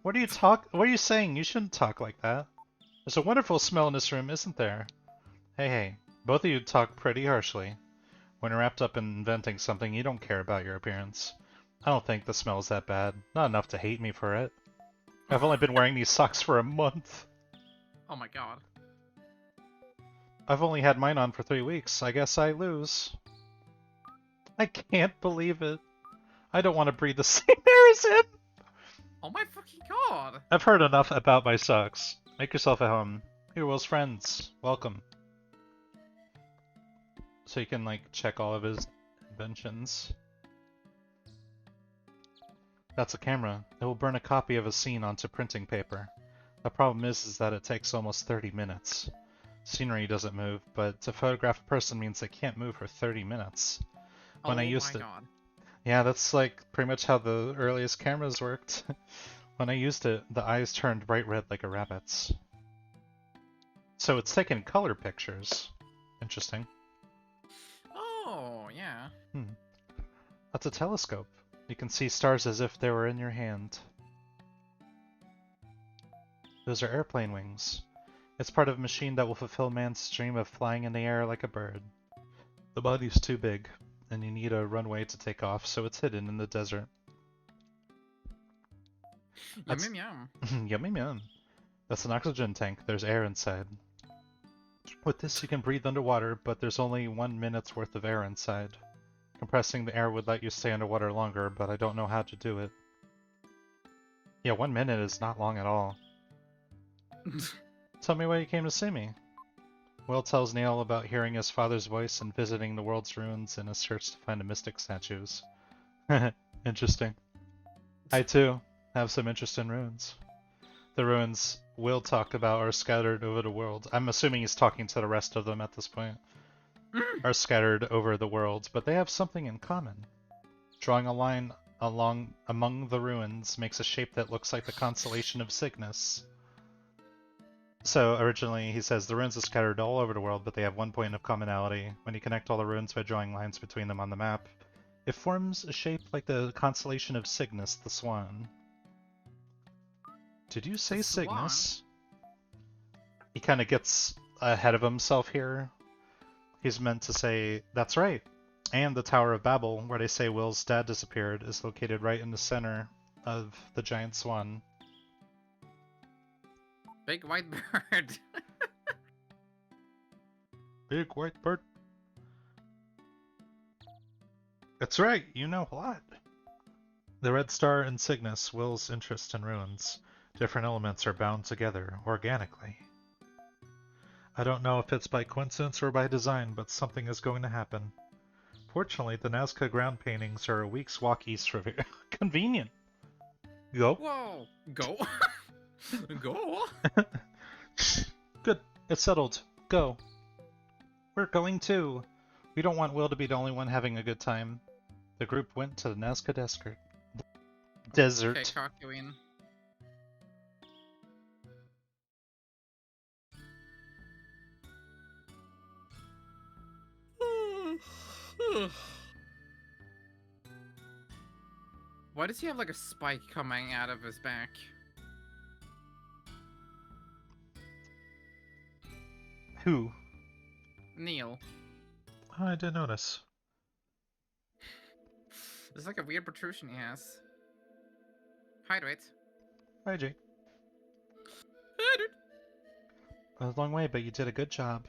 What are you saying? You shouldn't talk like that. There's a wonderful smell in this room, isn't there? Hey, both of you talk pretty harshly. When you're wrapped up in inventing something, you don't care about your appearance. I don't think the smell's that bad. Not enough to hate me for it. I've only been wearing these socks for a month. Oh my god. I've only had mine on for 3 weeks. I guess I lose. I can't believe it. I don't want to breathe the same air as him. Oh my fucking god. I've heard enough about my socks. Make yourself at home. Here, Will's friends. Welcome. So you can, like, check all of his inventions. That's a camera. It will burn a copy of a scene onto printing paper. The problem is that it takes almost 30 minutes. Scenery doesn't move, but to photograph a person means they can't move for 30 minutes. When I Oh used my it, god. yeah, that's like pretty much how the earliest cameras worked. When I used it, the eyes turned bright red like a rabbit's. So it's taking color pictures. Interesting. Oh, yeah. That's a telescope. You can see stars as if they were in your hand. Those are airplane wings. It's part of a machine that will fulfill man's dream of flying in the air like a bird. The body's too big, and you need a runway to take off, so it's hidden in the desert. Yum That's yum yum. yummy yum. That's an oxygen tank. There's air inside. With this, you can breathe underwater, but there's only 1 minute's worth of air inside. Compressing the air would let you stay underwater longer, but I don't know how to do it. Yeah, 1 minute is not long at all. Tell me why you came to see me. Will tells Neil about hearing his father's voice and visiting the world's ruins in a search to find the mystic statues. Interesting. I too have some interest in ruins. The ruins Will talk about are scattered over the world. I'm assuming he's talking to the rest of them at this point. Are scattered over the world, but they have something in common. Drawing a line among the ruins makes a shape that looks like the constellation of Cygnus. So originally he says the ruins are scattered all over the world, but they have one point of commonality. When you connect all the ruins by drawing lines between them on the map, it forms a shape like the constellation of Cygnus, the swan. Did you say The swan? Cygnus? He kind of gets ahead of himself here. He's meant to say, that's right. And the Tower of Babel, where they say Will's dad disappeared, is located right in the center of the giant swan. Big white bird. Big white bird. That's right, you know a lot. The Red Star and Cygnus, Will's interest in ruins. Different elements are bound together, organically. I don't know if it's by coincidence or by design, but something is going to happen. Fortunately, the Nazca ground paintings are a week's walk east from here. Convenient. Go. Whoa. Go. Go. Good. It's settled. Go. We're going too. We don't want Will to be the only one having a good time. The group went to the Nazca Desert. Okay, Cockyween. Why does he have like a spike coming out of his back? Who? Neil. Oh, I didn't notice. There's like a weird protrusion he has. Hydrate. Hi, Jake. Hydrate. A long way, but you did a good job.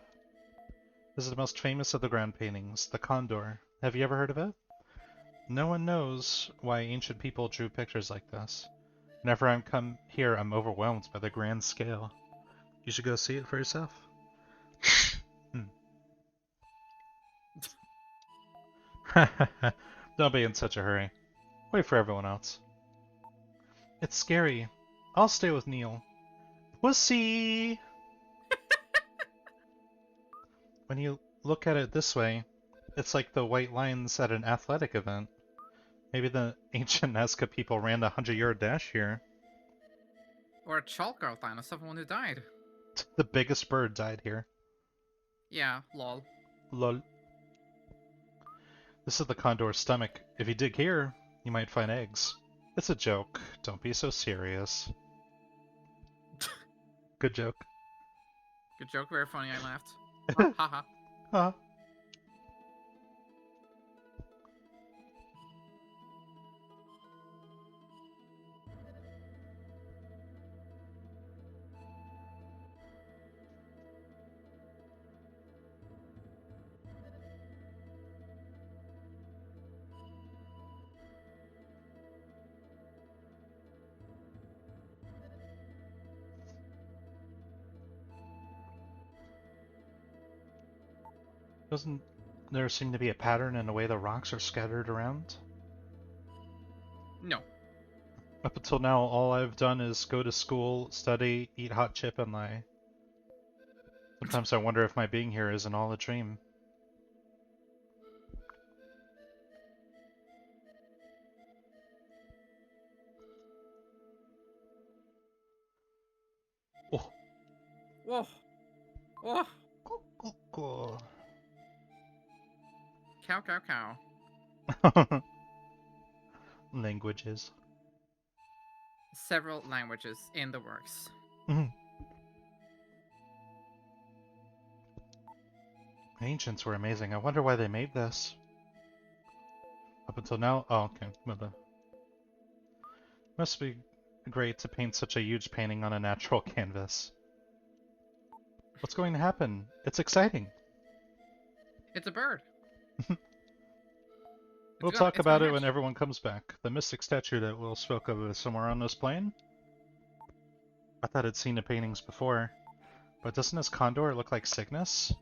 This is the most famous of the ground paintings, the Condor. Have you ever heard of it? No one knows why ancient people drew pictures like this. Whenever I come here, I'm overwhelmed by the grand scale. You should go see it for yourself. Don't be in such a hurry. Wait for everyone else. It's scary. I'll stay with Neil. Pussy! When you look at it this way, it's like the white lines at an athletic event. Maybe the ancient Nazca people ran the 100-yard dash here. Or a chalk outline of someone who died. The biggest bird died here. Yeah, lol. Lol. This is the condor's stomach. If you dig here, you might find eggs. It's a joke. Don't be so serious. Good joke. Good joke, very funny, I laughed. Haha. Huh. Doesn't there seem to be a pattern in the way the rocks are scattered around? No. Up until now, all I've done is go to school, study, eat hot chip, and lie. Sometimes I wonder if my being here isn't all a dream. Oh. Whoa. Whoa. Cool. Cow, cow, cow. Languages. Several languages in the works. Mhm. The ancients were amazing. I wonder why they made this. Up until now? Oh, okay. Must be great to paint such a huge painting on a natural canvas. What's going to happen? It's exciting. It's a bird. We'll talk about it when everyone comes back. The mystic statue that Will spoke of is somewhere on this plane? I thought I'd seen the paintings before. But doesn't this condor look like Cygnus?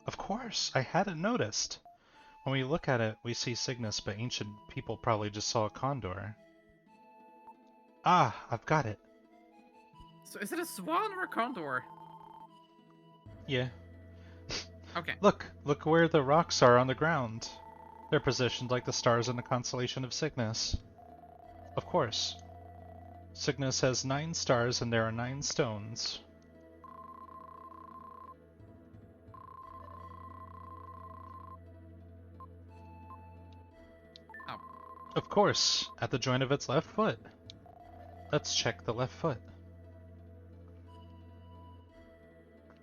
Of course! I hadn't noticed! When we look at it, we see Cygnus, but ancient people probably just saw a condor. Ah, I've got it. So is it a swan or a condor? Yeah. Okay. Look where the rocks are on the ground. They're positioned like the stars in the constellation of Cygnus. Of course. Cygnus has 9 stars and there are 9 stones. Oh. Of course, at the joint of its left foot. Let's check the left foot.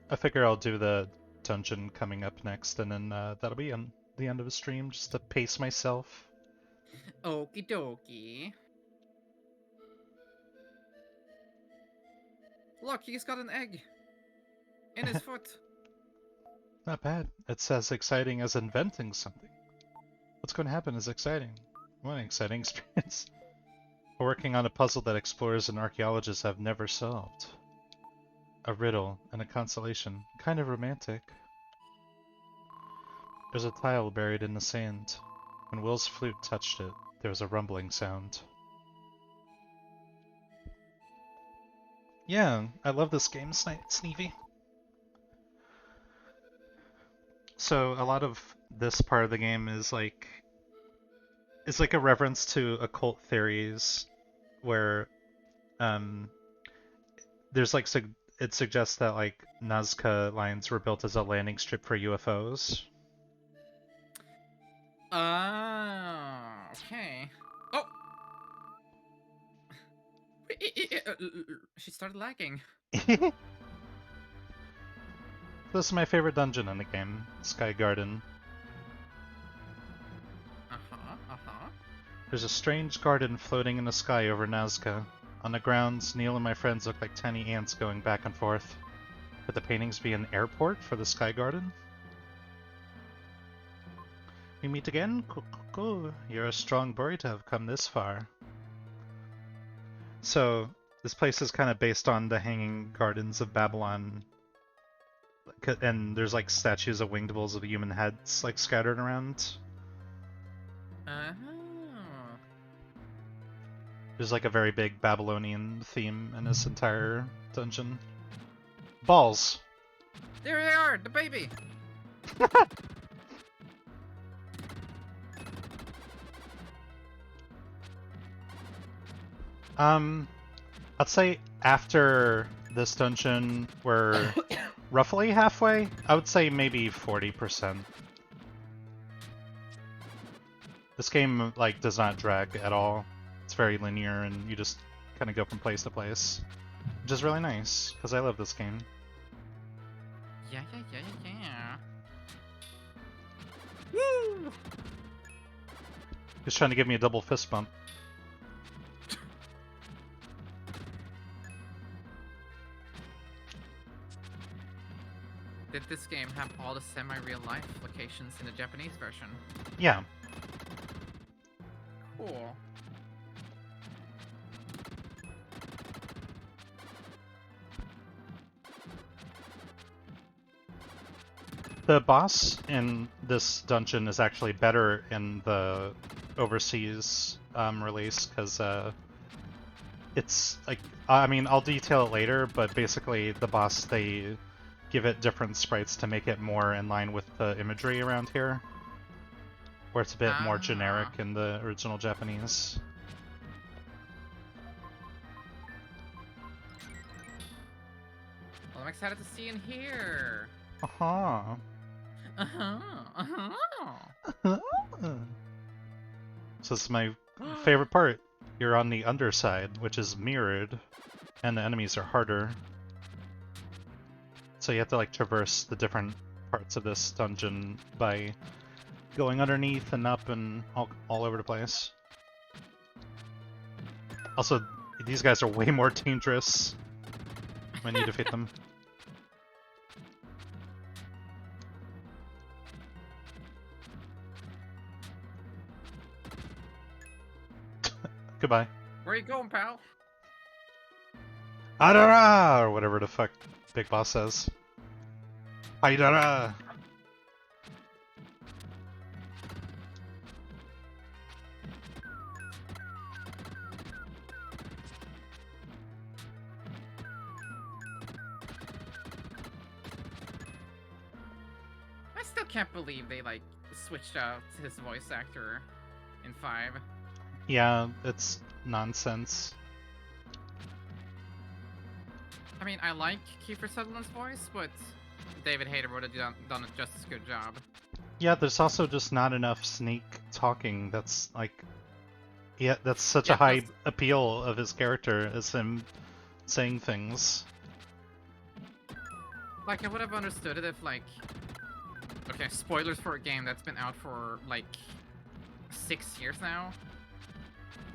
I figure I'll do the dungeon coming up next, and then that'll be on the end of the stream, just to pace myself. Okie dokie. Look, he's got an egg in his foot. Not bad. It's as exciting as inventing something. What's going to happen is exciting. What an exciting experience. We're working on a puzzle that explorers and archaeologists have never solved. A riddle and a constellation. Kind of romantic. There's a tile buried in the sand. When Will's flute touched it, there was a rumbling sound. Yeah, I love this game, Sneevy. So a lot of this part of the game is like a reference to occult theories, where there's like it suggests that like Nazca lines were built as a landing strip for UFOs. Okay. Oh! She started lagging. This is my favorite dungeon in the game, Sky Garden. There's a strange garden floating in the sky over Nazca. On the grounds, Neil and my friends look like tiny ants going back and forth. Could the paintings be an airport for the Sky Garden? We meet again? Cool. You're a strong boy to have come this far. So, this place is kind of based on the Hanging Gardens of Babylon. And there's like statues of winged bulls with human heads like scattered around. There's like a very big Babylonian theme in this entire dungeon. Balls! There they are! The baby! I'd say after this dungeon we're roughly halfway. I would say maybe 40%. This game like does not drag at all. It's very linear and you just kind of go from place to place, which is really nice because I love this game. Yeah. Woo! He's trying to give me a double fist bump. Did this game have all the semi-real life locations in the Japanese version? Yeah. Cool. The boss in this dungeon is actually better in the overseas release because it's like, I mean, I'll detail it later, but basically the boss, they give it different sprites to make it more in line with the imagery around here, where it's a bit more generic Ah. in the original Japanese. Well, I'm excited to see in here. Uh-huh. Uh-huh. Uh-huh. So this is my favorite part. You're on the underside, which is mirrored, and the enemies are harder. So you have to like traverse the different parts of this dungeon by going underneath and up and all over the place. Also, these guys are way more dangerous when you defeat them. Goodbye. Where you going, pal? Adara! Or whatever the fuck Big Boss says. Aidara! I still can't believe they like switched out his voice actor in 5. Yeah, it's nonsense. I mean, I like Kiefer Sutherland's voice, but David Hayter would have done a just as good job. Yeah, there's also just not enough Snake talking. That's like, yeah, that's such a Yeah, high plus- appeal of his character as him saying things. Like, I would have understood it if, like... Okay, spoilers for a game that's been out for, like, 6 years now.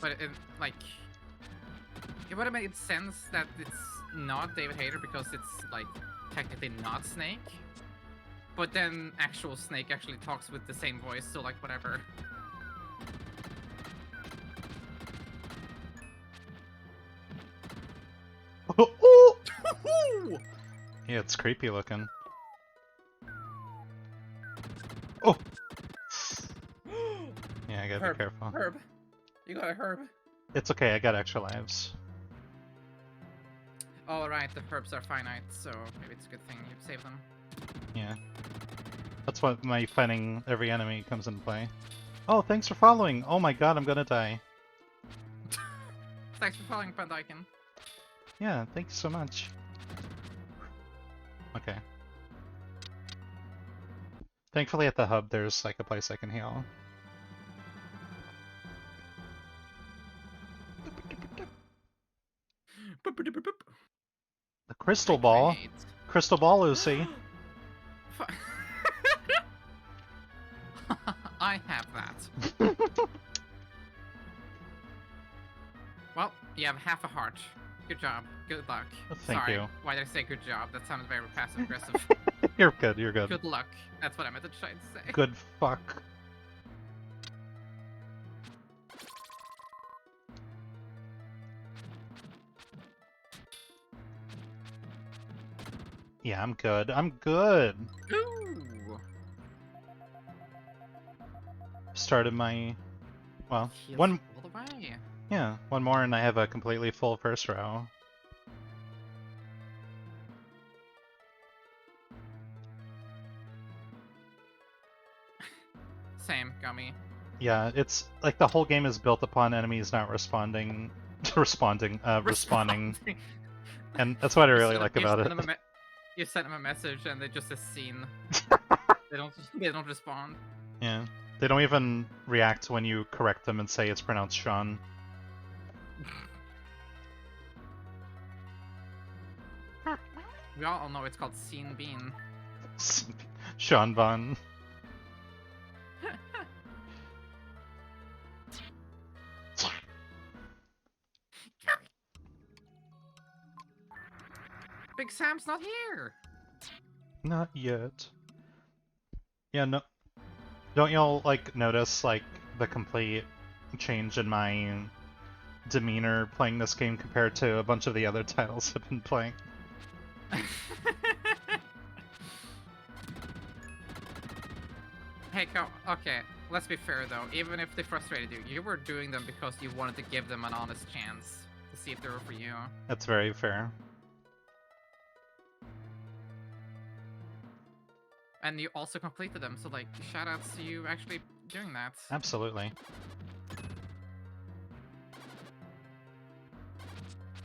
But, like... It would have made sense that it's not David Hayter because it's, like, technically not Snake. But then actual Snake actually talks with the same voice, so, like, whatever. Oh! Yeah, it's creepy looking. Oh! Yeah, I gotta Herb, be careful. Herb. You got a Herb. It's okay, I got extra lives. Alright, the herbs are finite, so maybe it's a good thing you save them. Yeah. That's what my fighting every enemy comes into play. Oh, thanks for following! Oh my god, I'm gonna die. Thanks for following, Pandyken. Yeah, thank you so much. Okay. Thankfully at the hub there's like a place I can heal. The crystal ball? Great. Crystal ball, Lucy. I have that. Well, you have half a heart. Good job. Good luck. Thank Sorry. you. Why did I say good job? That sounded very passive aggressive. You're good, you're good. Good luck. That's what I meant to try to say. Good fuck. Yeah, I'm good. I'm good. Ooh. Started my... Well, Heals one... all the way. Yeah, one more and I have a completely full first row. Same, Gummy. Yeah, it's like the whole game is built upon enemies not responding... responding. And that's what I really like about it. You sent them a message and they just a scene. they don't respond. Yeah. They don't even react when you correct them and say it's pronounced Sean. We all know it's called Scene Bean. Sean Von. Big Sam's not here. Not yet. Yeah, no. Don't y'all, like, notice, like, the complete change in my demeanor playing this game compared to a bunch of the other titles I've been playing? Hey, okay, let's be fair though. Even if they frustrated you, you were doing them because you wanted to give them an honest chance to see if they were for you. That's very fair. And you also completed them, so like, shoutouts to you actually doing that. Absolutely.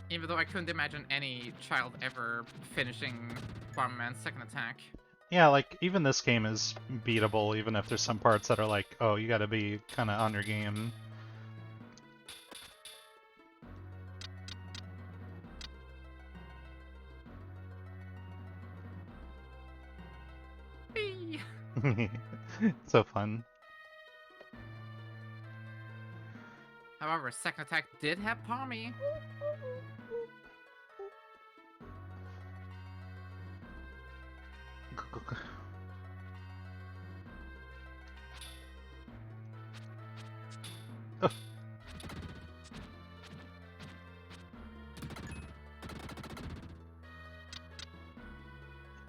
Even though I couldn't imagine any child ever finishing Bomberman's second attack. Yeah, like, even this game is beatable, even if there's some parts that are like, oh, you gotta be kind of on your game. So fun. However, second attack did have Palmy.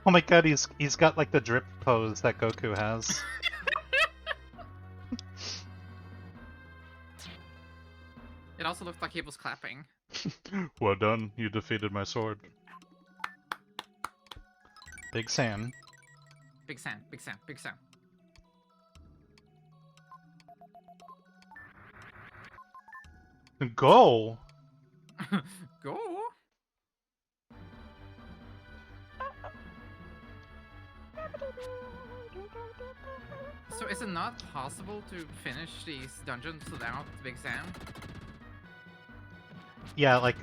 Oh my god, he's got like the drip pose that Goku has. It also looked like he was clapping. Well done, you defeated my sword. Big Sam. Big Sam, Big Sam, Big Sam. Go! Go! So is it not possible to finish these dungeons without Big Sam? Yeah, like,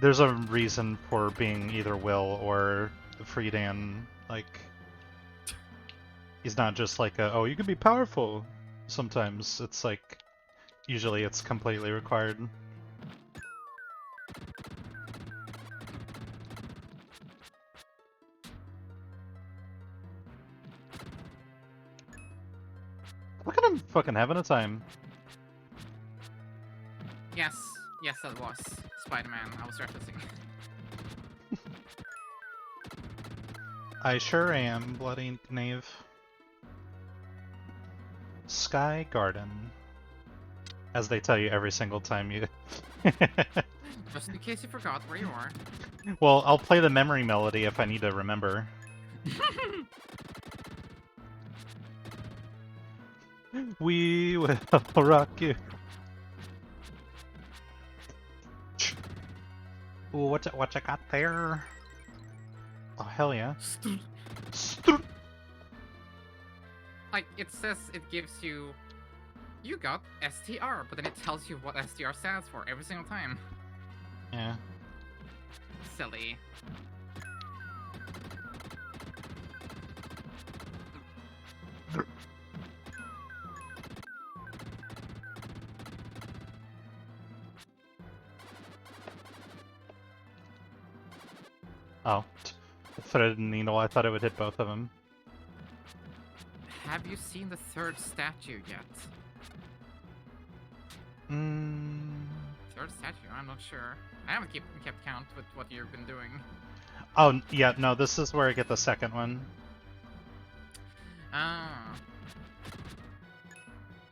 there's a reason for being either Will or Friedan. Like, he's not just like oh, you can be powerful. Sometimes it's like, usually it's completely required. Look at him fucking having a time. Yes, yes, that was Spider-Man I was referencing. I sure am, bloody knave. Sky Garden. As they tell you every single time you... Just in case you forgot where you are. Well, I'll play the memory melody if I need to remember. We will rock you. Ooh, what you got there? Oh, hell yeah. Like, it says it gives you... You got STR, but then it tells you what STR stands for every single time. Yeah. Silly. Oh. Thread and needle, I thought it would hit both of them. Have you seen the third statue yet? Third statue? I'm not sure. I haven't kept count with what you've been doing. Oh, yeah, no, this is where I get the second one. Ah.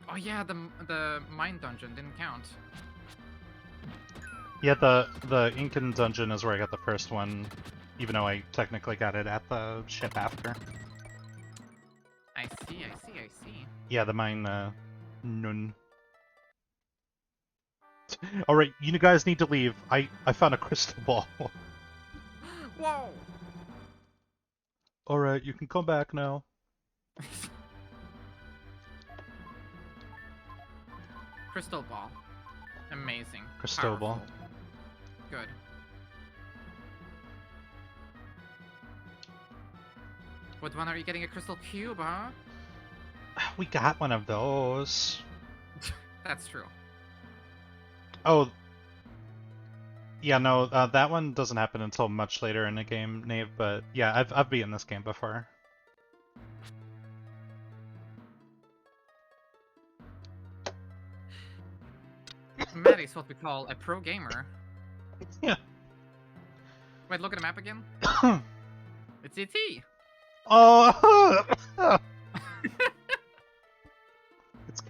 Oh yeah, the mine dungeon didn't count. Yeah, the Incan dungeon is where I got the first one, even though I technically got it at the ship after. I see. Yeah, the mine, nun. Alright, you guys need to leave. I found a crystal ball. Whoa! Alright, you can come back now. Crystal ball. Amazing. Crystal ball. Powerful. Good. What one are you getting? A crystal cube, huh? We got one of those. That's true. Oh. Yeah, no, that one doesn't happen until much later in the game, Nave, but yeah, I've beaten this game before. Maddie's what we call a pro gamer. Yeah. Wait, look at the map again. It's ET. Oh!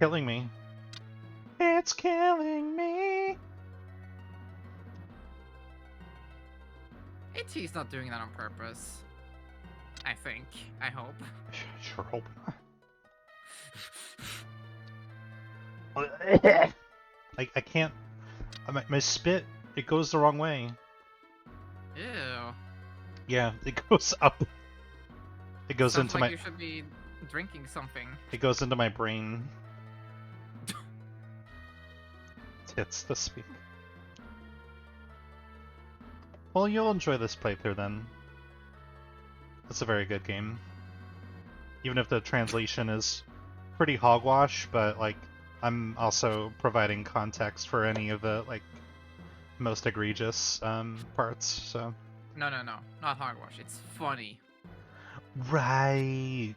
killing me. It's killing me. AT's not doing that on purpose. I think. I hope. Sure hope not. I can't. My spit, it goes the wrong way. Ew. Yeah, it goes up. It goes Sounds into like my. you should be drinking something. It goes into my brain. Tits to speak. Well, you'll enjoy this playthrough then. It's a very good game. Even if the translation is pretty hogwash, but like I'm also providing context for any of the like most egregious parts, so. No, not hogwash. It's funny. Right.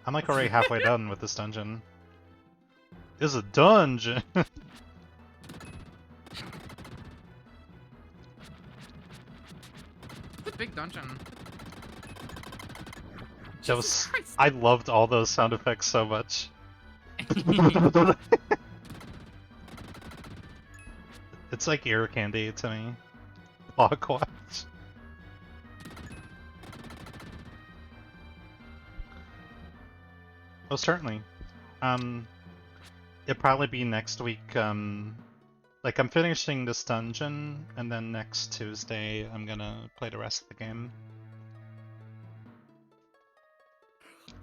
I'm like already halfway done with this dungeon. It's a dungeon. It's a big dungeon. That was. I loved all those sound effects so much. It's like ear candy to me. Hogwash. Oh, certainly. It'll probably be next week. Like I'm finishing this dungeon, and then next Tuesday I'm gonna play the rest of the game.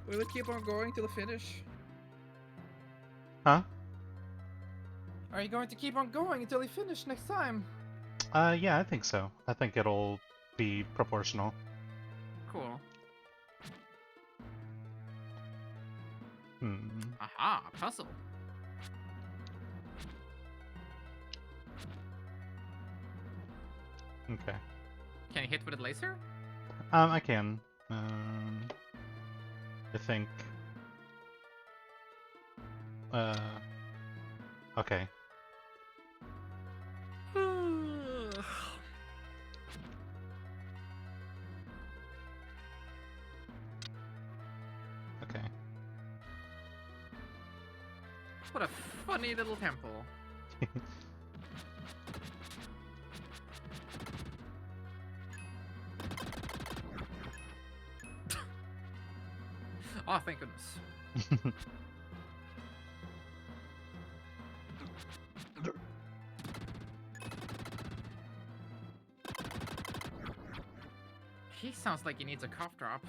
Will it keep on going till the finish? Huh? Are you going to keep on going until you finish next time? Yeah, I think so. I think it'll be proportional. Cool. Hmm. Aha, puzzle. Okay. Can you hit with a laser? I can. I think. Okay. Okay. What a funny little temple. Oh, thank goodness. He sounds like he needs a cough drop.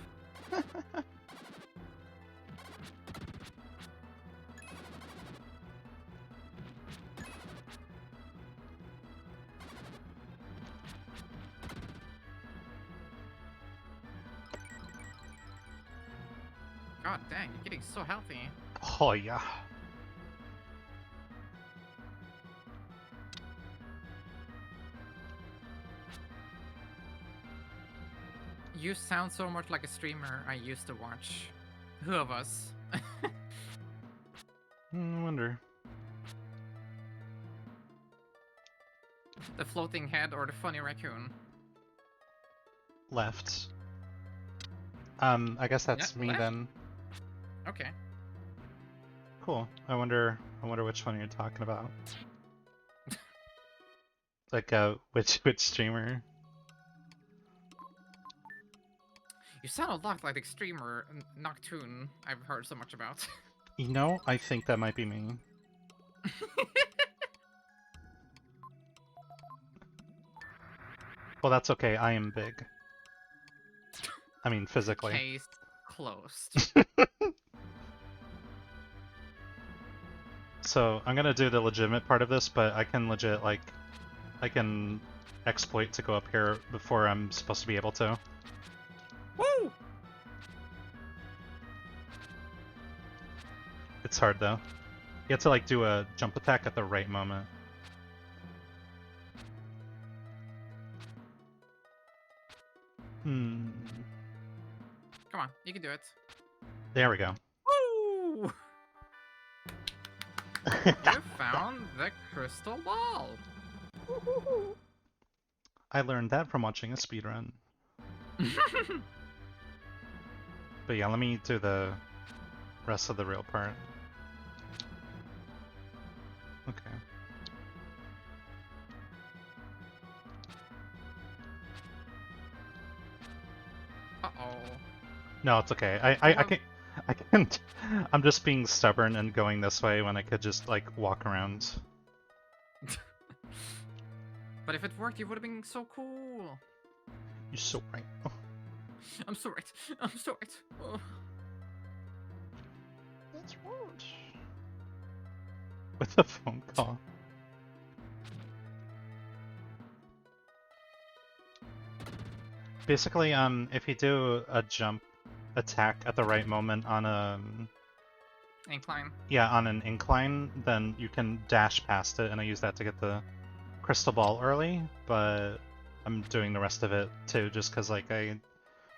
God dang, you're getting so healthy. Oh yeah. You sound so much like a streamer I used to watch. Who of us? I wonder. The floating head or the funny raccoon? Left. I guess that's me left? then. Okay. Cool. I wonder which one you're talking about. Like which streamer? You sound a lot like the streamer Noctoon I've heard so much about. You know, I think that might be me. Well, that's okay. I am big. I mean, physically. Case closed. So, I'm gonna do the legitimate part of this, but I can legit, like, I can exploit to go up here before I'm supposed to be able to. Woo! It's hard, though. You have to, like, do a jump attack at the right moment. Hmm. Come on, you can do it. There we go. Woo! You found the crystal ball. I learned that from watching a speedrun. But yeah, let me do the rest of the real part. Okay. Uh-oh. No, it's okay. You I have... can't. I can't. I'm just being stubborn and going this way when I could just like walk around. But if it worked, you would have been so cool. You're so right. I'm so right. I'm so right. Oh. That's right. With a phone call. Basically, if you do a jump attack at the right moment on a Incline. yeah, on an incline, then you can dash past it, and I use that to get the crystal ball early, but I'm doing the rest of it too, just because like I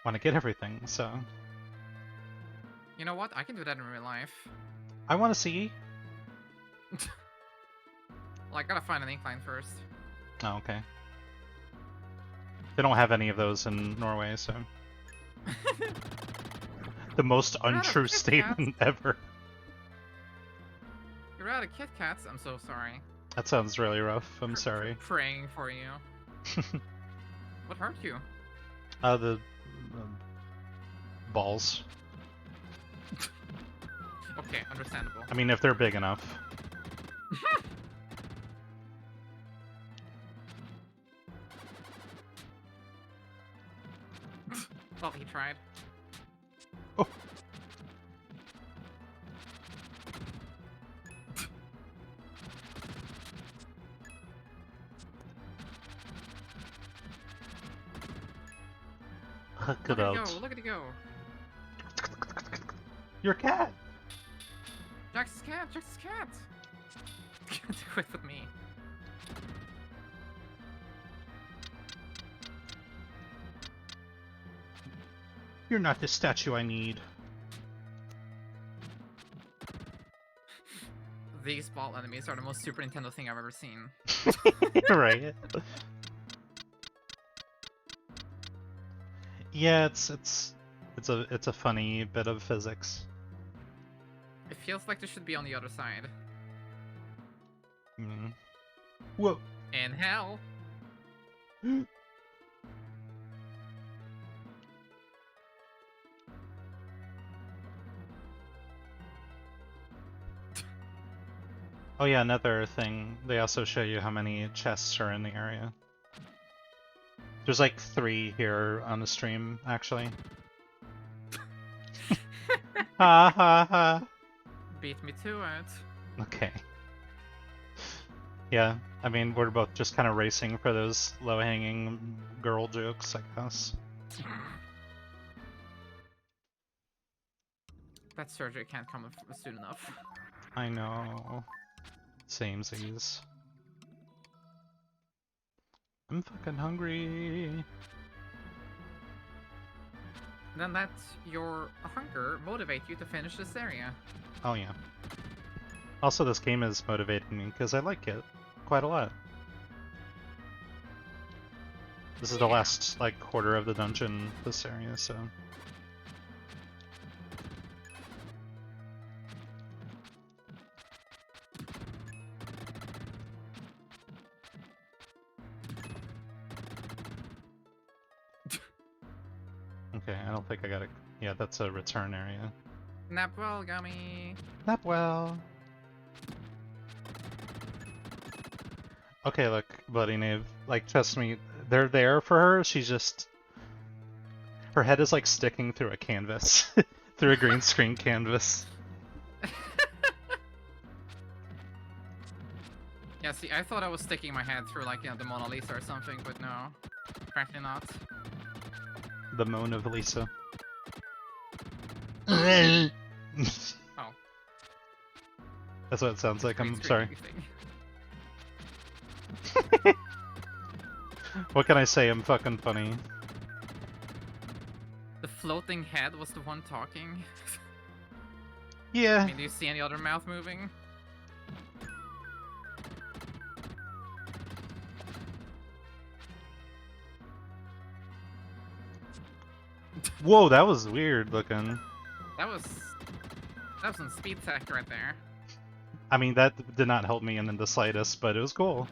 want to get everything, so... You know what? I can do that in real life. I want to see... Well, I gotta find an incline first. Oh, okay. They don't have any of those in Norway, so... The most You're out of untrue Kit Kats. statement ever. You're out of Kit Kats. I'm so sorry. That sounds really rough. I'm sorry. Praying for you. What hurt you? The balls. Okay, understandable. I mean, if they're big enough. Well, he tried. Oh. Look Look at out. it go! Look at it go! Your cat! Jack's cat! Jack's cat! Can't quit with me. You're not the statue I need. These ball enemies are the most Super Nintendo thing I've ever seen. Right. Yeah, it's a funny bit of physics. It feels like this should be on the other side. Mm. Whoa. In hell. Oh yeah, another thing. They also show you how many chests are in the area. There's like 3 here on the stream, actually. Ha ha ha. Beat me to it. Okay. Yeah, I mean, we're both just kind of racing for those low-hanging girl jokes, I guess. That surgery can't come soon enough. I know. Samesies. I'm fucking hungry. Then let your hunger motivate you to finish this area. Oh yeah. Also, this game is motivating me because I like it quite a lot. This is the last, like, quarter of the dungeon, this area, so... Okay, I don't think I got it. Yeah, that's a return area. Nap well, Gummy. Nap well. Okay, look, Bloody Knave. Like, trust me, they're there for her. She's just... Her head is, like, sticking through a canvas. Through a green screen canvas. Yeah, see, I thought I was sticking my head through, like, you know, the Mona Lisa or something, but no. Apparently not. The moan of Lisa. Oh. That's what it sounds like, I'm sorry. Thing. What can I say? I'm fucking funny. The floating head was the one talking. Yeah. I mean, do you see any other mouth moving? Whoa, that was weird looking. That was some speed tech right there. I mean, that did not help me in the slightest, but it was cool.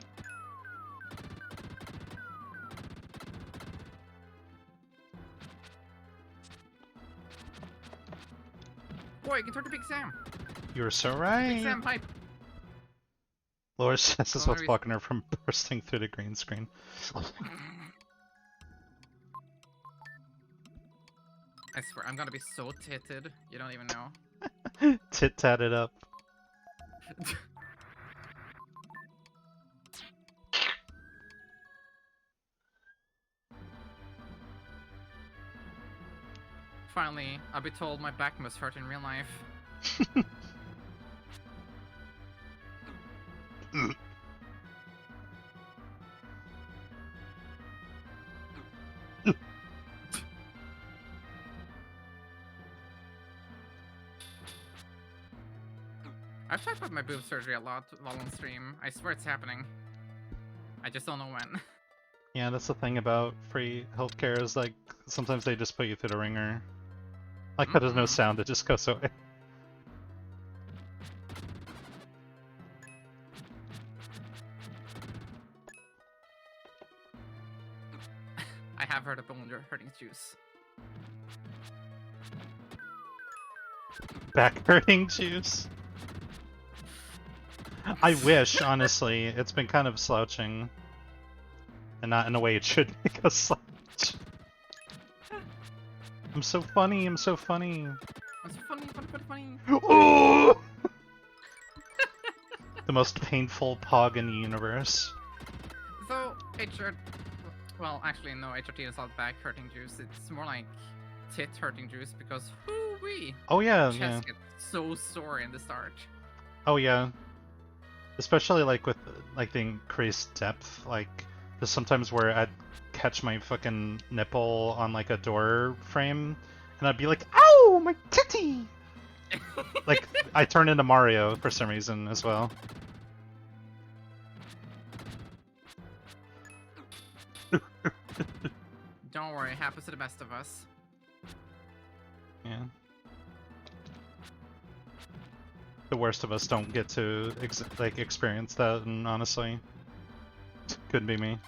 Boy, you can turn to Big Sam. You're so Big right. Sam hype. Laura says The is only what's reason. blocking her from bursting through the green screen. I swear, I'm gonna be so titted. You don't even know. Tit-tatted up. Finally, I'll be told my back must hurt in real life. I've talked about my boob surgery a lot while on stream. I swear it's happening. I just don't know when. Yeah, that's the thing about free healthcare is like sometimes they just put you through the ringer. Like that there's no sound, it just goes away. I have heard of bone hurting juice. Back hurting juice. I wish, honestly. It's been kind of slouching. And not in a way it should make us slouch. I'm so funny, I'm so funny. That's funny, funny, funny, funny. Oh! The most painful pog in the universe. So, HR... Well, actually, no, HRT is not back hurting juice. It's more like tit hurting juice because whoo-wee! Oh yeah, Chest yeah. gets so sore in the start. Oh yeah. Especially like with like the increased depth, like there's sometimes where I'd catch my fucking nipple on like a door frame and I'd be like, ow, my titty! Like I turn into Mario for some reason as well. Don't worry, it happens to the best of us. Yeah. The worst of us don't get to like experience that, and honestly, could be me.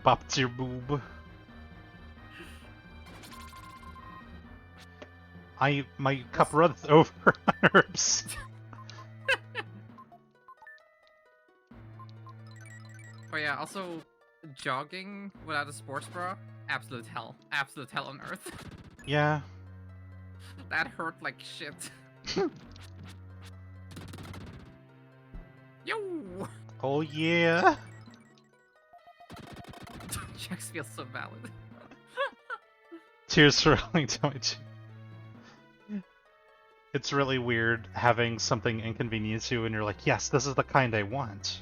Bopped your boob. My cup runneth over on herbs. Oh yeah, also, jogging without a sports bra, absolute hell. Absolute hell on earth. Yeah. That hurt like shit. Yo! Oh yeah. Jax feels so valid. Tears rolling down my cheek. It's really weird having something inconvenience you and you're like, yes, this is the kind I want.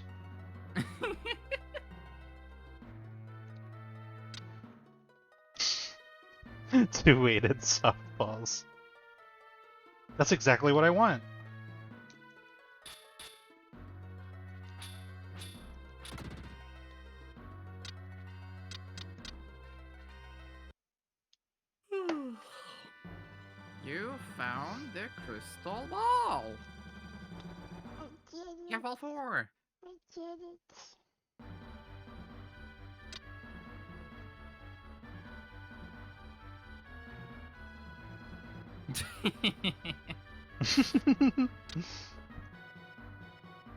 Two weighted softballs. That's exactly what I want. You found the crystal ball! I did it. Careful 4! I did it.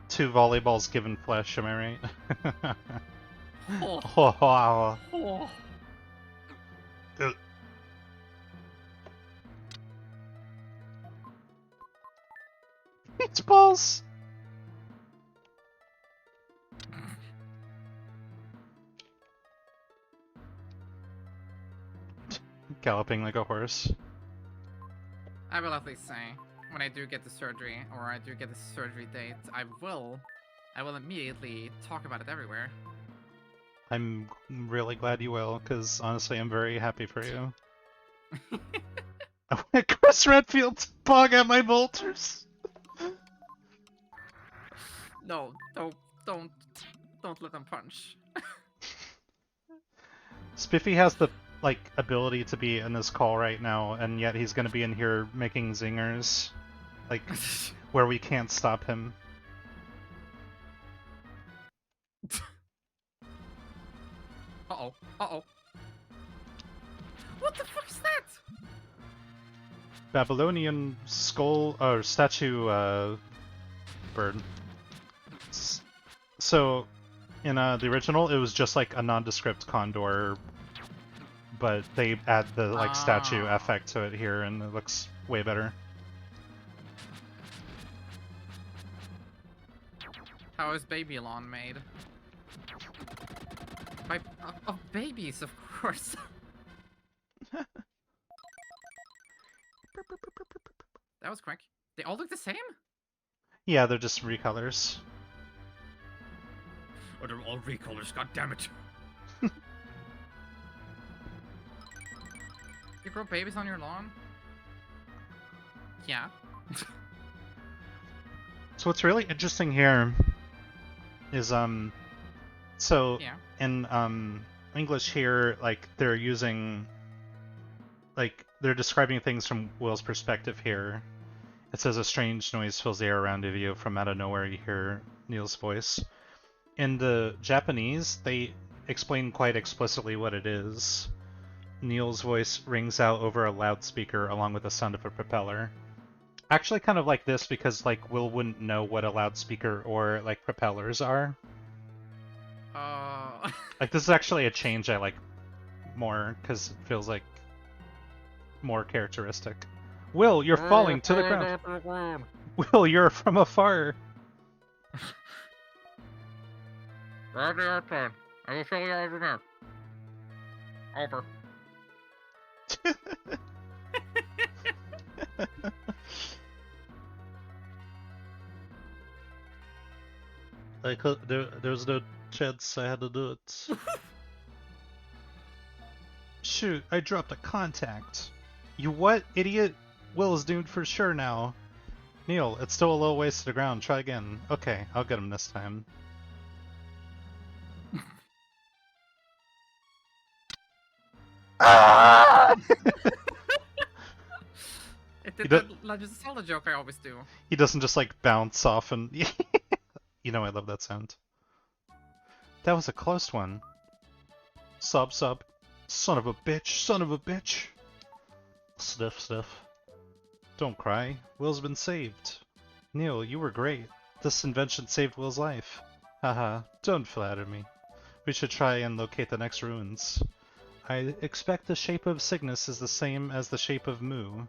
Two volleyballs given flesh, am I right? Oh. Oh, wow. Oh. It's balls! Galloping like a horse. I will at least say, when I do get the surgery, or I do get the surgery date, I will immediately talk about it everywhere. I'm really glad you will, because honestly, I'm very happy for you. I want Chris Redfield to pog at my bolters. No, don't. Don't let them punch. Spiffy has the ability to be in this call right now, and yet he's gonna be in here making zingers, like where we can't stop him. Uh-oh. Uh-oh. What the fuck is that? Babylonian skull or statue bird. So in the original, it was just like a nondescript condor, but they add the statue Ah. effect to it here, and it looks way better. How is Babylon made? By of babies, of course. That was quick. They all look the same? Yeah, they're just recolors. Oh, they're all recolors, goddammit. You grow babies on your lawn? Yeah. So what's really interesting here is so Yeah. in English here, they're using they're describing things from Will's perspective here. It says a strange noise fills the air around you. From out of nowhere you hear Neil's voice. In the Japanese, they explain quite explicitly what it is. Neil's voice rings out over a loudspeaker along with the sound of a propeller. Actually kind of like this because Will wouldn't know what a loudspeaker or propellers are. This is actually a change I like more because it feels more characteristic. Will, you're falling to the ground. Will, you're from afar. Grab the airplane. I will show you over there. Over. There's no chance I had to do it. Shoot, I dropped a contact. You what, idiot? Will is doomed for sure now. Neil, it's still a little ways to the ground. Try again. Okay, I'll get him this time. Ah! It did that Legend of Zelda joke I always do. He doesn't just bounce off and... You know I love that sound. That was a close one. Sub. Son of a bitch. Sniff. Don't cry. Will's been saved. Neil, you were great. This invention saved Will's life. Haha, don't flatter me. We should try and locate the next ruins. I expect the shape of Cygnus is the same as the shape of Mu.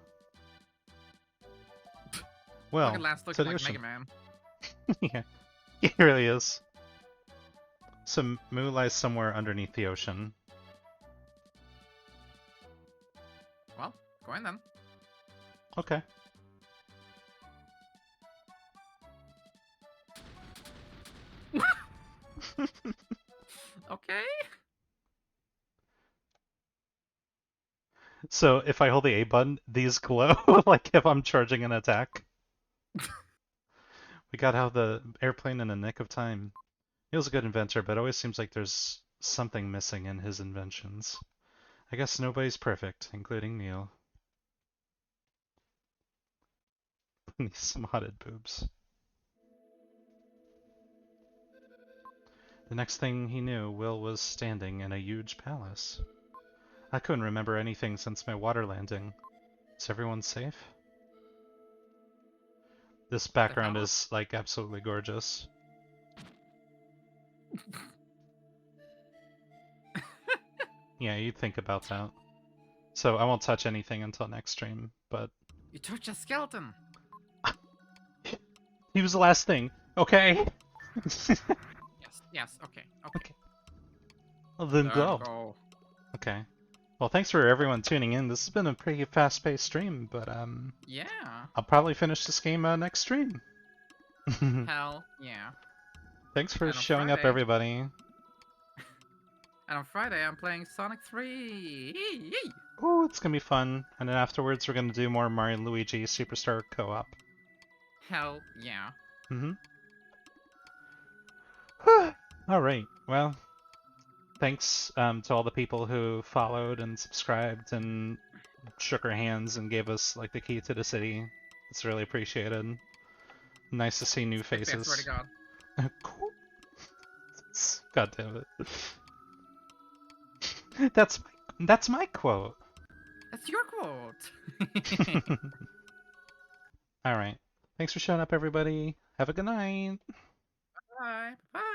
Well, Look at Lance to looking the like ocean. Mega Man. Yeah, he really is. So Mu lies somewhere underneath the ocean. Well, go in then. Okay. Okay. So if I hold the A button, these glow like if I'm charging an attack. We got out of the airplane in a nick of time. Neil's a good inventor, but it always seems like there's something missing in his inventions. I guess nobody's perfect, including Neil. These modded boobs. The next thing he knew, Will was standing in a huge palace. I couldn't remember anything since my water landing. Is everyone safe? This background is absolutely gorgeous. Yeah, you'd think about that. So I won't touch anything until next stream, but... You touched a skeleton! He was the last thing, okay? Yes, okay. Well, then go. Okay. Well, thanks for everyone tuning in. This has been a pretty fast-paced stream, but yeah. I'll probably finish this game next stream. Hell yeah. Thanks for And on showing up, Friday- everybody. And on Friday, I'm playing Sonic 3. Oh, it's gonna be fun. And then afterwards, we're gonna do more Mario and Luigi Superstar Co-op. Hell yeah. Mm-hmm. All right. Well, thanks to all the people who followed and subscribed and shook our hands and gave us like the key to the city. It's really appreciated. Nice to see new Creepy, I swear to faces. God. Cool. God damn it. That's my quote. That's your quote. All right. Thanks for showing up, everybody. Have a good night. Bye. Bye.